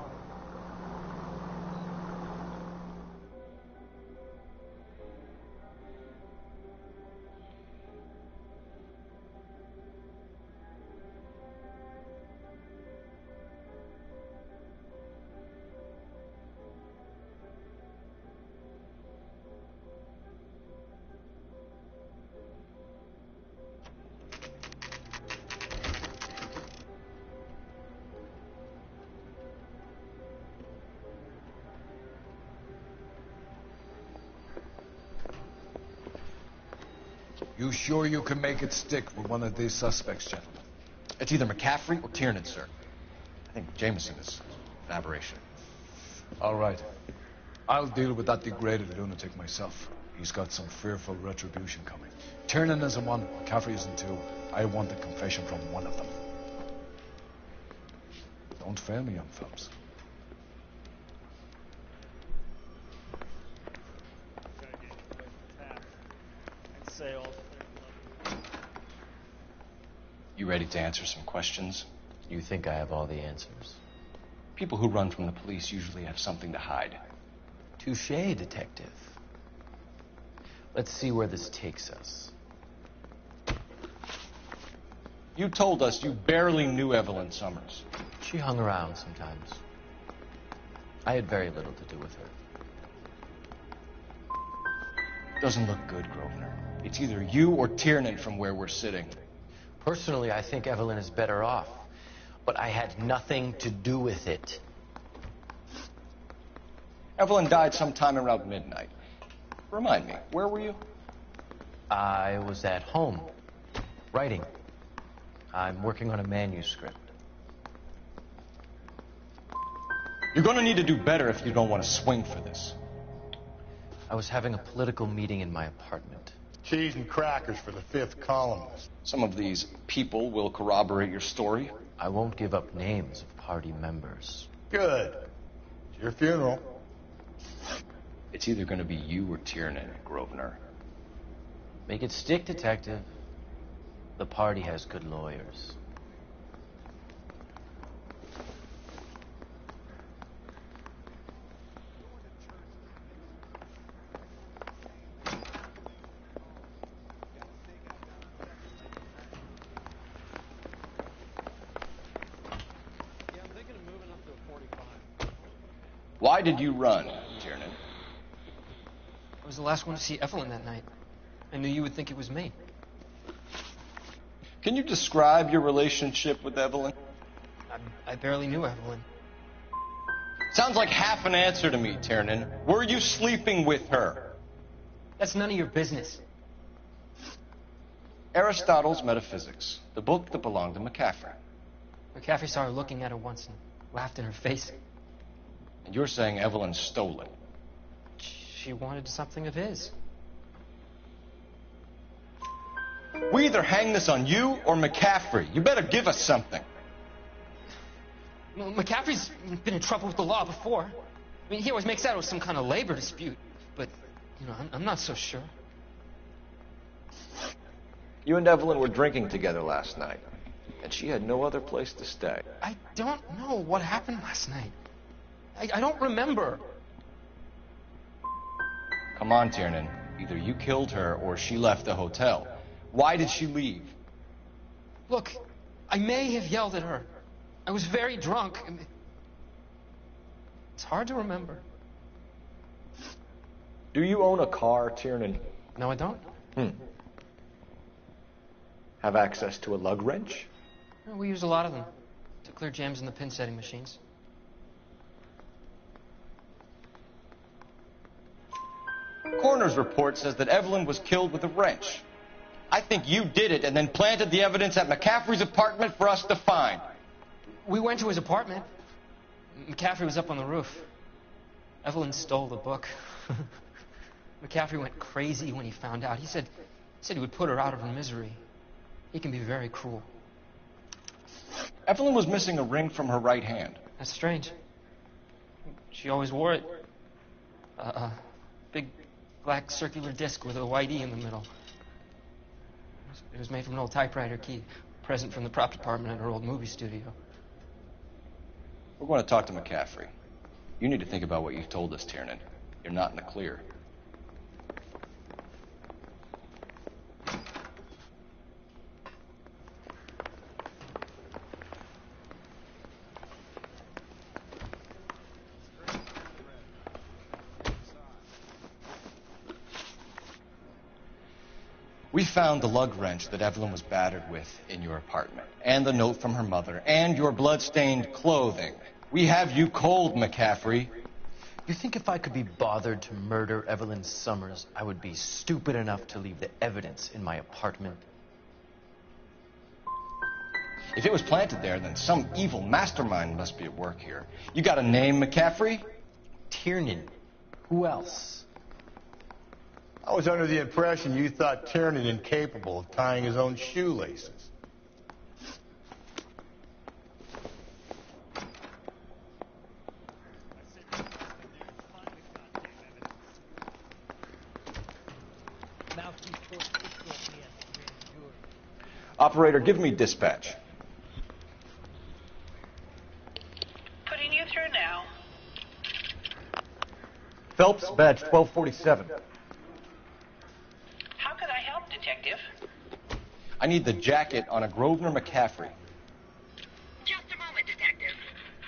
You sure you can make it stick with one of these suspects, gentlemen? It's either McCaffrey or Tiernan, sir. I think Jameson is an aberration. All right. I'll deal with that degraded lunatic myself. He's got some fearful retribution coming. Tiernan isn't one, McCaffrey isn't two. I want a confession from one of them. Don't fail me, young fellas. You ready to answer some questions? You think I have all the answers? People who run from the police usually have something to hide. Touché, detective. Let's see where this takes us. You told us you barely knew Evelyn Summers. She hung around sometimes. I had very little to do with her. Doesn't look good, Grosvenor. It's either you or Tiernan from where we're sitting. Personally, I think Evelyn is better off. But I had nothing to do with it. Evelyn died sometime around midnight. Remind me, where were you? I was at home, writing. I'm working on a manuscript. You're going to need to do better if you don't want to swing for this. I was having a political meeting in my apartment. Cheese and crackers for the 5th columnist. Some of these people will corroborate your story. I won't give up names of party members. Good. It's your funeral. It's either going to be you or Tiernan, Grosvenor. Make it stick, detective. The party has good lawyers. Why did you run, Tiernan? I was the last one to see Evelyn that night. I knew you would think it was me. Can you describe your relationship with Evelyn? I barely knew Evelyn. Sounds like half an answer to me, Tiernan. Were you sleeping with her? That's none of your business. Aristotle's Metaphysics, the book that belonged to McCaffrey. McCaffrey saw her looking at her once and laughed in her face. And you're saying Evelyn stole it? She wanted something of his. We either hang this on you or McCaffrey. You better give us something. Well, McCaffrey's been in trouble with the law before. I mean, he always makes out it was some kind of labor dispute. But, you know, I'm not so sure. You and Evelyn were drinking together last night, and she had no other place to stay. I don't know what happened last night. I don't remember. Come on, Tiernan. Either you killed her or she left the hotel. Why did she leave? Look, I may have yelled at her. I was very drunk. It's hard to remember. Do you own a car, Tiernan? No, I don't. Have access to a lug wrench? Well, we use a lot of them to clear jams in the pin setting machines. Coroner's report says that Evelyn was killed with a wrench. I think you did it and then planted the evidence at McCaffrey's apartment for us to find. We went to his apartment. McCaffrey was up on the roof. Evelyn stole the book. McCaffrey went crazy when he found out. He said he would put her out of her misery. He can be very cruel. Evelyn was missing a ring from her right hand. That's strange. She always wore it. Big black circular disc with a white E in the middle. It was made from an old typewriter key, present from the prop department at her old movie studio. We're going to talk to McCaffrey. You need to think about what you've told us, Tiernan. You're not in the clear. We found the lug wrench that Evelyn was battered with in your apartment, and the note from her mother, and your blood-stained clothing. We have you cold, McCaffrey. You think if I could be bothered to murder Evelyn Summers, I would be stupid enough to leave the evidence in my apartment? If it was planted there, then some evil mastermind must be at work here. You got a name, McCaffrey? Tiernan. Who else? I was under the impression you thought Tiernan incapable of tying his own shoelaces. Operator, give me dispatch. Putting you through now. Phelps, badge 1247. How could I help, Detective? I need the jacket on a Grosvenor McCaffrey. Just a moment, Detective.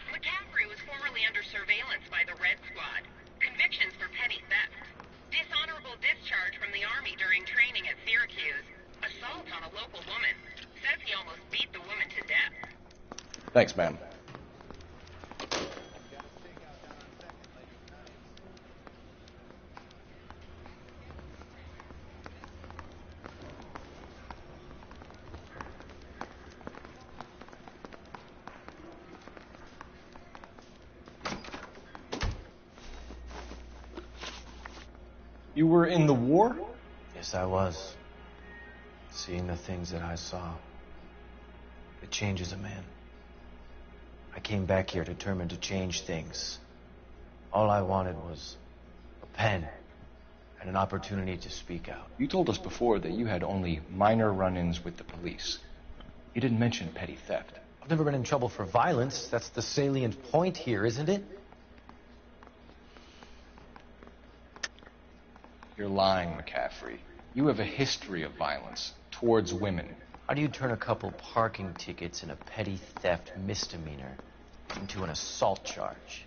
McCaffrey was formerly under surveillance by the Red Squad. Convictions for petty theft. Dishonorable discharge from the Army during training at Syracuse. Assault on a local woman. Says he almost beat the woman to death. Thanks, ma'am. You were in the war? Yes, I was. Seeing the things that I saw, it changes a man. I came back here determined to change things. All I wanted was a pen and an opportunity to speak out. You told us before that you had only minor run-ins with the police. You didn't mention petty theft. I've never been in trouble for violence. That's the salient point here, isn't it? You're lying, McCaffrey. You have a history of violence towards women. How do you turn a couple parking tickets and a petty theft misdemeanor into an assault charge?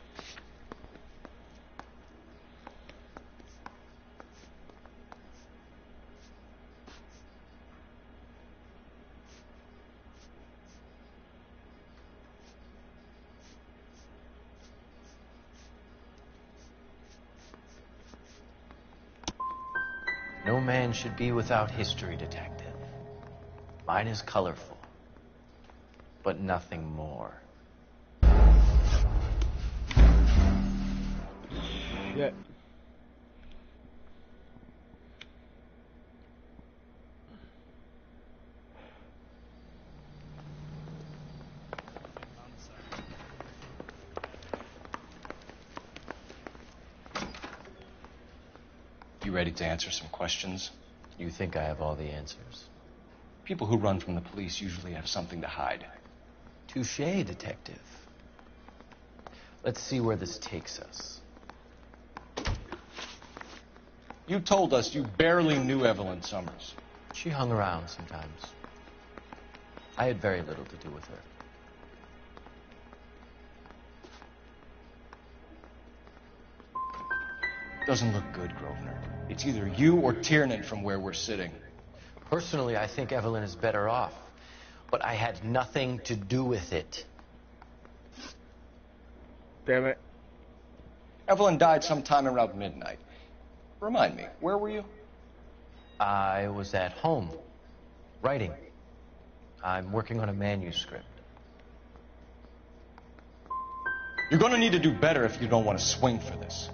No man should be without history, Detective. Mine is colorful, but nothing more. Yeah. You ready to answer some questions? You think I have all the answers? People who run from the police usually have something to hide. Touché, Detective. Let's see where this takes us. You told us you barely knew Evelyn Summers. She hung around sometimes. I had very little to do with her. Doesn't look good, Grosvenor. It's either you or Tiernan from where we're sitting. Personally, I think Evelyn is better off. But I had nothing to do with it. Damn it. Evelyn died sometime around midnight. Remind me, where were you? I was at home, writing. I'm working on a manuscript. You're going to need to do better if you don't want to swing for this.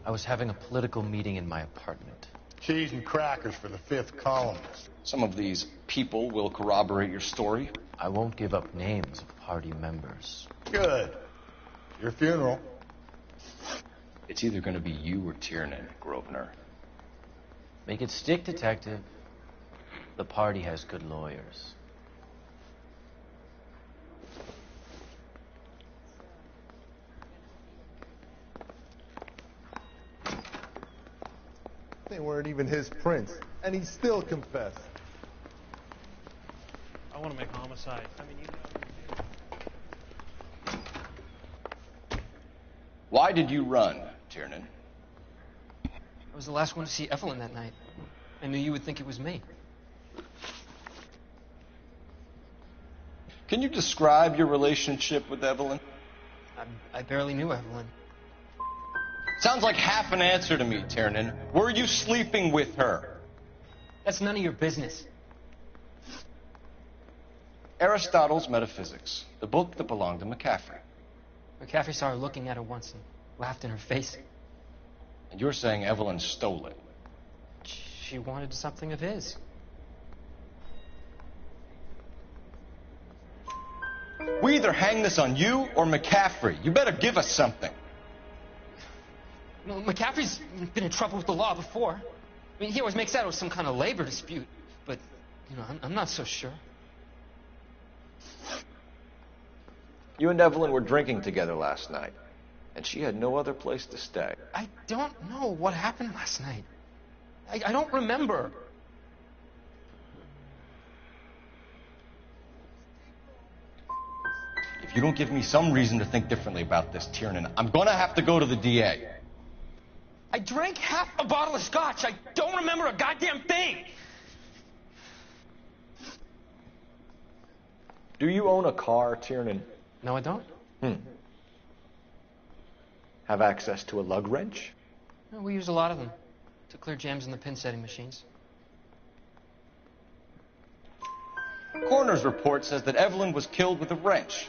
I was having a political meeting in my apartment. Cheese and crackers for the 5th columnist. Some of these people will corroborate your story. I won't give up names of party members. Good. Your funeral. It's either going to be you or Tiernan, Grosvenor. Make it stick, Detective. The party has good lawyers. They weren't even his prints, and he still confessed. I want to make homicide. I mean, Why did you run, Tiernan? I was the last one to see Evelyn that night. I knew you would think it was me. Can you describe your relationship with Evelyn? I barely knew Evelyn. Sounds like half an answer to me, Tiernan. Were you sleeping with her? That's none of your business. Aristotle's Metaphysics, the book that belonged to McCaffrey. McCaffrey saw her looking at her once and laughed in her face. And you're saying Evelyn stole it? She wanted something of his. We either hang this on you or McCaffrey. You better give us something. Well, McCaffrey's been in trouble with the law before. I mean, he always makes out it was some kind of labor dispute. But, I'm not so sure. You and Evelyn were drinking together last night, and she had no other place to stay. I don't know what happened last night. I don't remember. If you don't give me some reason to think differently about this, Tiernan, I'm gonna have to go to the DA. I drank half a bottle of scotch. I don't remember a goddamn thing. Do you own a car, Tiernan? No, I don't. Have access to a lug wrench? No, we use a lot of them to clear jams in the pin setting machines. Coroner's report says that Evelyn was killed with a wrench.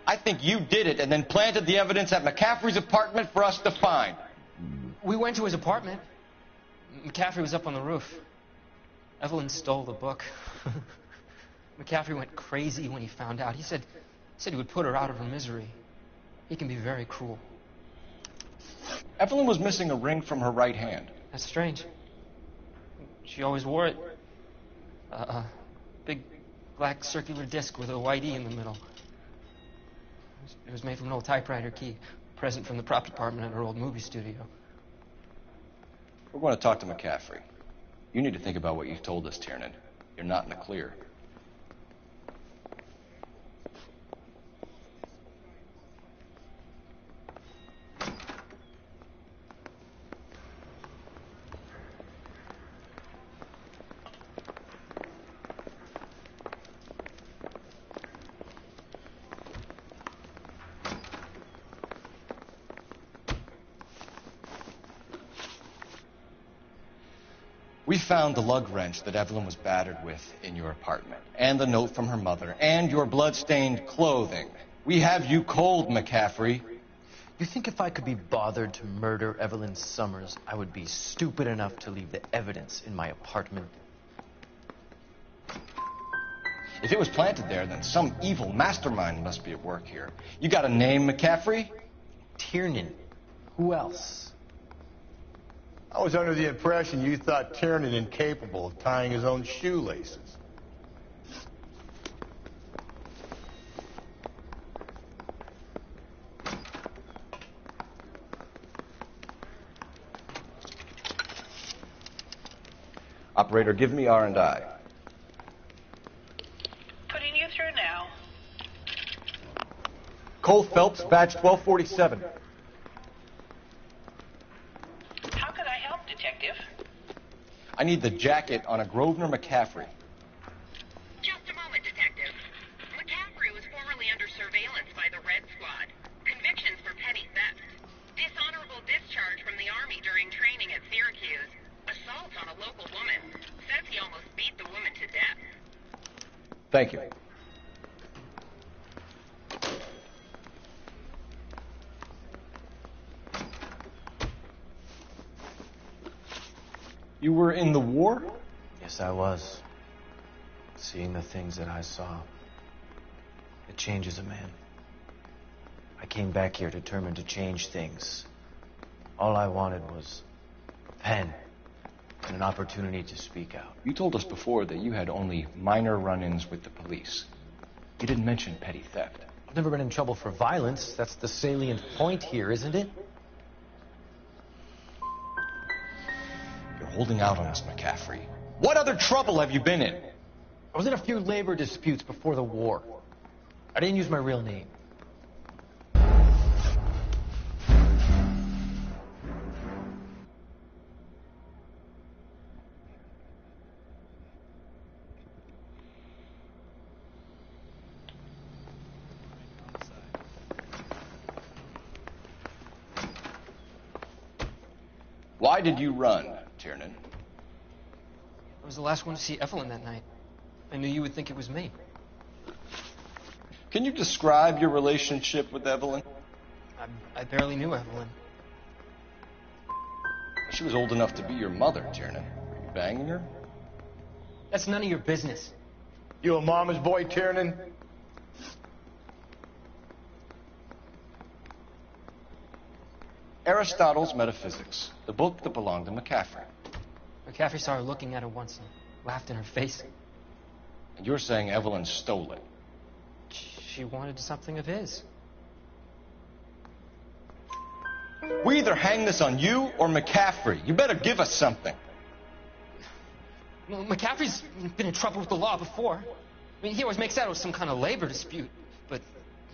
I think you did it and then planted the evidence at McCaffrey's apartment for us to find. We went to his apartment. McCaffrey was up on the roof. Evelyn stole the book. McCaffrey went crazy when he found out. He said he would put her out of her misery. He can be very cruel. Evelyn was missing a ring from her right hand. That's strange. She always wore it. A big black circular disc with a white E in the middle. It was made from an old typewriter key, present from the prop department at her old movie studio. We're going to talk to McCaffrey. You need to think about what you've told us, Tiernan. You're not in the clear. We found the lug wrench that Evelyn was battered with in your apartment, and the note from her mother, and your blood-stained clothing. We have you cold, McCaffrey. You think if I could be bothered to murder Evelyn Summers, I would be stupid enough to leave the evidence in my apartment? If it was planted there, then some evil mastermind must be at work here. You got a name, McCaffrey? Tiernan. Who else? I was under the impression you thought Tiernan incapable of tying his own shoelaces. Operator, give me R&I. Putting you through now. Cole Phelps, badge 1247. How could I help, Detective? I need the jacket on a Grosvenor McCaffrey. Just a moment, Detective. McCaffrey was formerly under surveillance by the Red Squad. Convictions for petty theft. Dishonorable discharge from the Army during training at Syracuse. Assault on a local woman. Says he almost beat the woman to death. Thank you. You were in the war? Yes, I was. Seeing the things that I saw, it changes a man. I came back here determined to change things. All I wanted was a pen and an opportunity to speak out. You told us before that you had only minor run-ins with the police. You didn't mention petty theft. I've never been in trouble for violence. That's the salient point here, isn't it? You're holding out on us, McCaffrey. What other trouble have you been in? I was in a few labor disputes before the war. I didn't use my real name. Why did you run, Tiernan? I was the last one to see Evelyn that night. I knew you would think it was me. Can you describe your relationship with Evelyn? I barely knew Evelyn. She was old enough to be your mother, Tiernan. Were you banging her? That's none of your business. You a mama's boy, Tiernan? Aristotle's Metaphysics, the book that belonged to McCaffrey. McCaffrey saw her looking at her once and laughed in her face. And you're saying Evelyn stole it? She wanted something of his. We either hang this on you or McCaffrey. You better give us something. Well, McCaffrey's been in trouble with the law before. I mean, he always makes out it was some kind of labor dispute. But,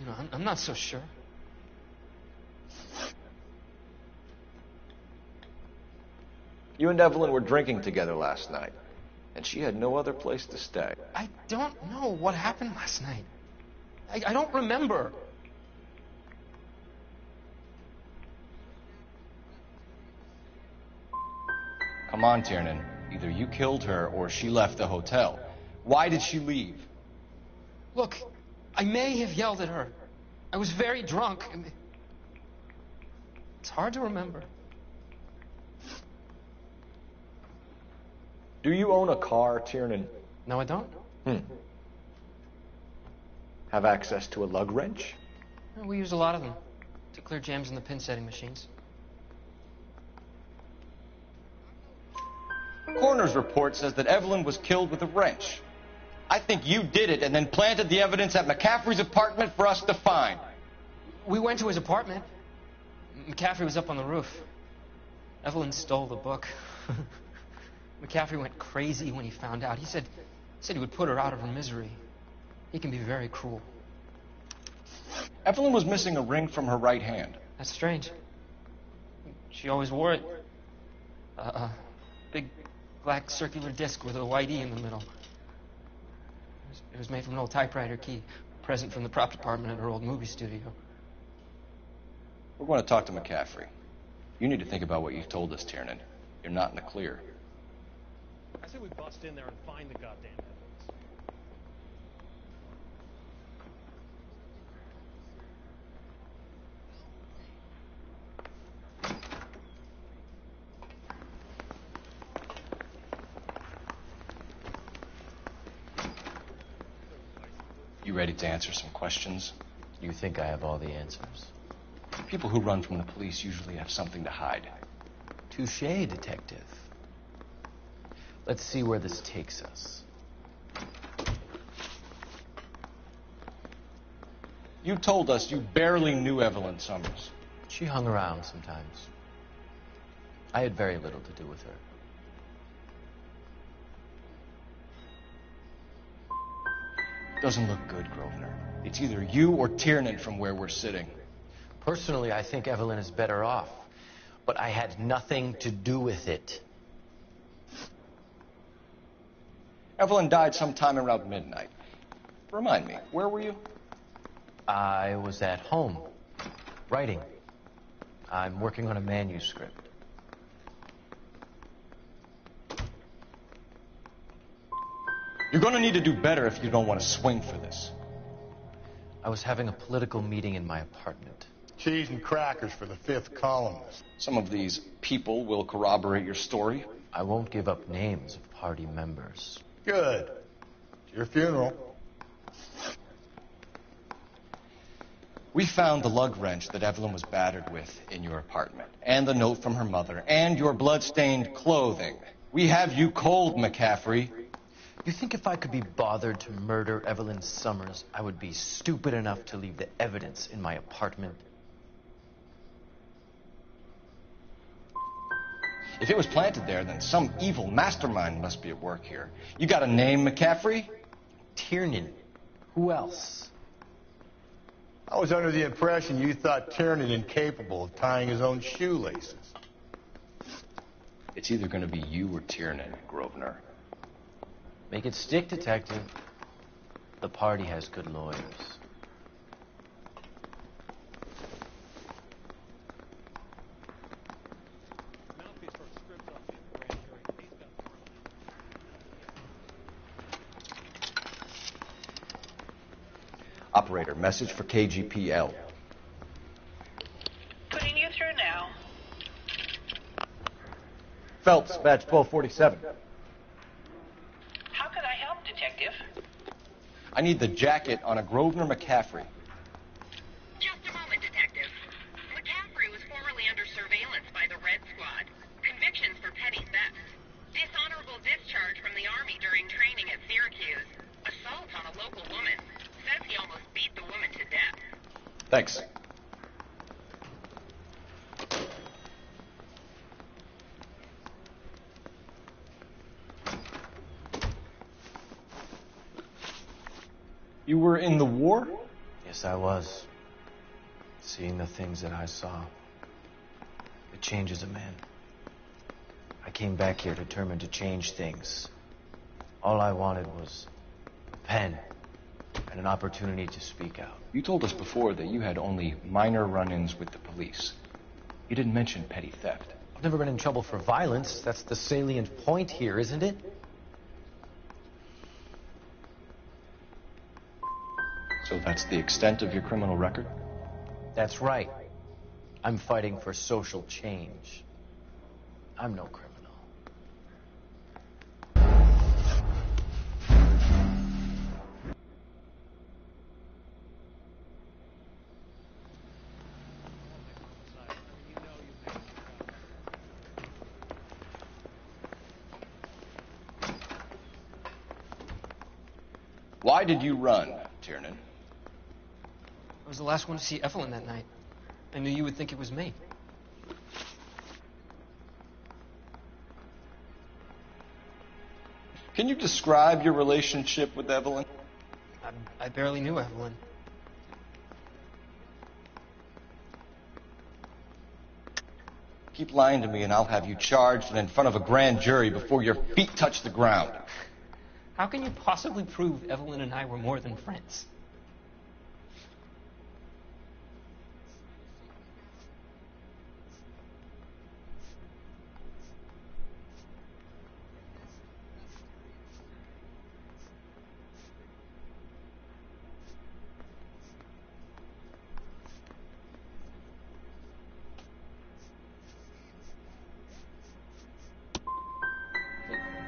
you know, I'm not so sure. You and Evelyn were drinking together last night, and she had no other place to stay. I don't know what happened last night. I don't remember. Come on, Tiernan. Either you killed her or she left the hotel. Why did she leave? Look, I may have yelled at her. I was very drunk. It's hard to remember. Do you own a car, Tiernan? No, I don't. Have access to a lug wrench? We use a lot of them to clear jams in the pin setting machines. Coroner's report says that Evelyn was killed with a wrench. I think you did it and then planted the evidence at McCaffrey's apartment for us to find. We went to his apartment. McCaffrey was up on the roof. Evelyn stole the book. McCaffrey went crazy when he found out. He said he would put her out of her misery. He can be very cruel. Evelyn was missing a ring from her right hand. That's strange. She always wore it. Big black circular disc with a white E in the middle. It was made from an old typewriter key, a present from the prop department at her old movie studio. We're going to talk to McCaffrey. You need to think about what you've told us, Tiernan. You're not in the clear. I say we bust in there and find the goddamn evidence. You ready to answer some questions? You think I have all the answers? People who run from the police usually have something to hide. Touché, detective. Let's see where this takes us. You told us you barely knew Evelyn Summers. She hung around sometimes. I had very little to do with her. Doesn't look good, Grosvenor. It's either you or Tiernan from where we're sitting. Personally, I think Evelyn is better off. But I had nothing to do with it. Evelyn died sometime around midnight. Remind me, where were you? I was at home, writing. I'm working on a manuscript. You're going to need to do better if you don't want to swing for this. I was having a political meeting in my apartment. Cheese and crackers for the fifth columnist. Some of these people will corroborate your story. I won't give up names of party members. Good. It's your funeral. We found the lug wrench that Evelyn was battered with in your apartment, and the note from her mother, and your blood-stained clothing. We have you cold, McCaffrey. You think if I could be bothered to murder Evelyn Summers, I would be stupid enough to leave the evidence in my apartment? If it was planted there, then some evil mastermind must be at work here. You got a name, McCaffrey? Tiernan. Who else? I was under the impression you thought Tiernan incapable of tying his own shoelaces. It's either going to be you or Tiernan, Grosvenor. Make it stick, detective. The party has good lawyers. Operator, message for KGPL. Putting you through now. Phelps, badge 1247. How could I help, Detective? I need the jacket on a Grosvenor McCaffrey. Just a moment, Detective. McCaffrey was formerly under surveillance by the Red Squad. Convictions for petty theft. Dishonorable discharge from the Army during training at Syracuse. Assault on a local woman. Says he almost beat the woman to death. Thanks. You were in the war? Yes, I was. Seeing the things that I saw. It changes a man. I came back here determined to change things. All I wanted was a pen and an opportunity to speak out. You told us before that you had only minor run-ins with the police. You didn't mention petty theft. I've never been in trouble for violence. That's the salient point here, isn't it? So that's the extent of your criminal record? That's right. I'm fighting for social change. I'm no criminal. Why did you run, Tiernan? I was the last one to see Evelyn that night. I knew you would think it was me. Can you describe your relationship with Evelyn? I barely knew Evelyn. Keep lying to me and I'll have you charged and in front of a grand jury before your feet touch the ground. How can you possibly prove Evelyn and I were more than friends?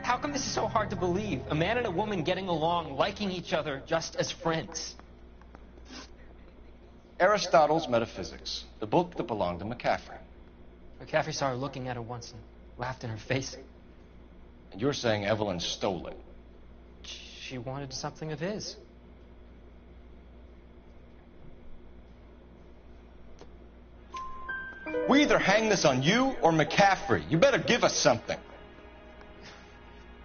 How come this is so hard to believe? A man and a woman getting along, liking each other just as friends. Aristotle's Metaphysics, the book that belonged to McCaffrey. McCaffrey saw her looking at her once and laughed in her face. And you're saying Evelyn stole it? She wanted something of his. We either hang this on you or McCaffrey. You better give us something.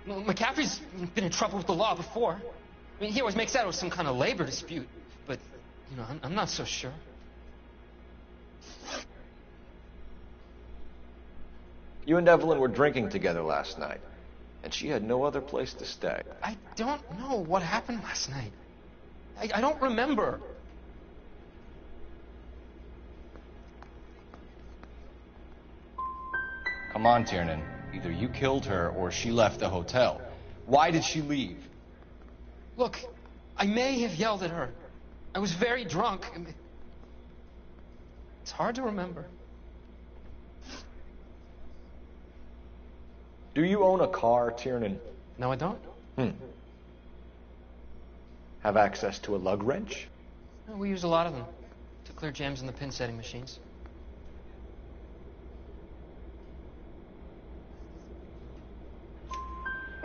Well, McCaffrey's been in trouble with the law before. I mean, he always makes out it was some kind of labor dispute. But, you know, I'm not so sure. You and Evelyn were drinking together last night, and she had no other place to stay. I don't know what happened last night. I don't remember. Come on, Tiernan. Either you killed her or she left the hotel. Why did she leave? Look, I may have yelled at her. I was very drunk. It's hard to remember. Do you own a car, Tiernan? No, I don't. Have access to a lug wrench? No, we use a lot of them to clear jams in the pin setting machines.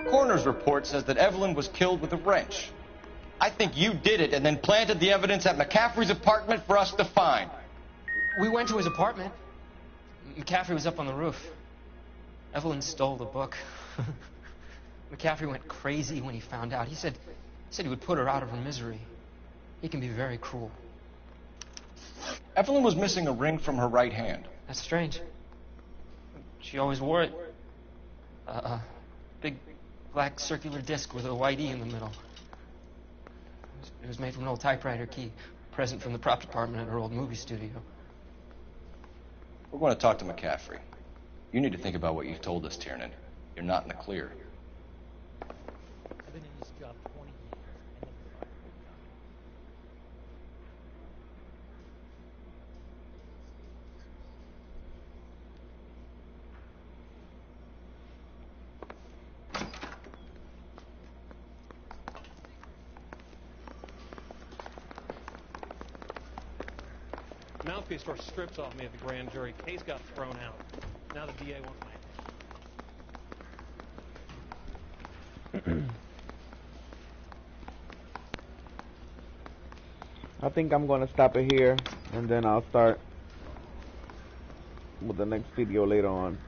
Coroner's report says that Evelyn was killed with a wrench. I think you did it and then planted the evidence at McCaffrey's apartment for us to find. We went to his apartment. McCaffrey was up on the roof. Evelyn stole the book. McCaffrey went crazy when he found out. He said he would put her out of her misery. He can be very cruel. Evelyn was missing a ring from her right hand. That's strange. She always wore it. Big black circular disc with a white E in the middle. It was made from an old typewriter key, a present from the prop department at her old movie studio. We're going to talk to McCaffrey. You need to think about what you've told us, Tiernan. You're not in the clear. I've been in this job 20 years. mouthpiece tore strips off me at the grand jury. Case got thrown out. Now the DA wants my... I think I'm gonna stop it here, and then I'll start with the next video later on.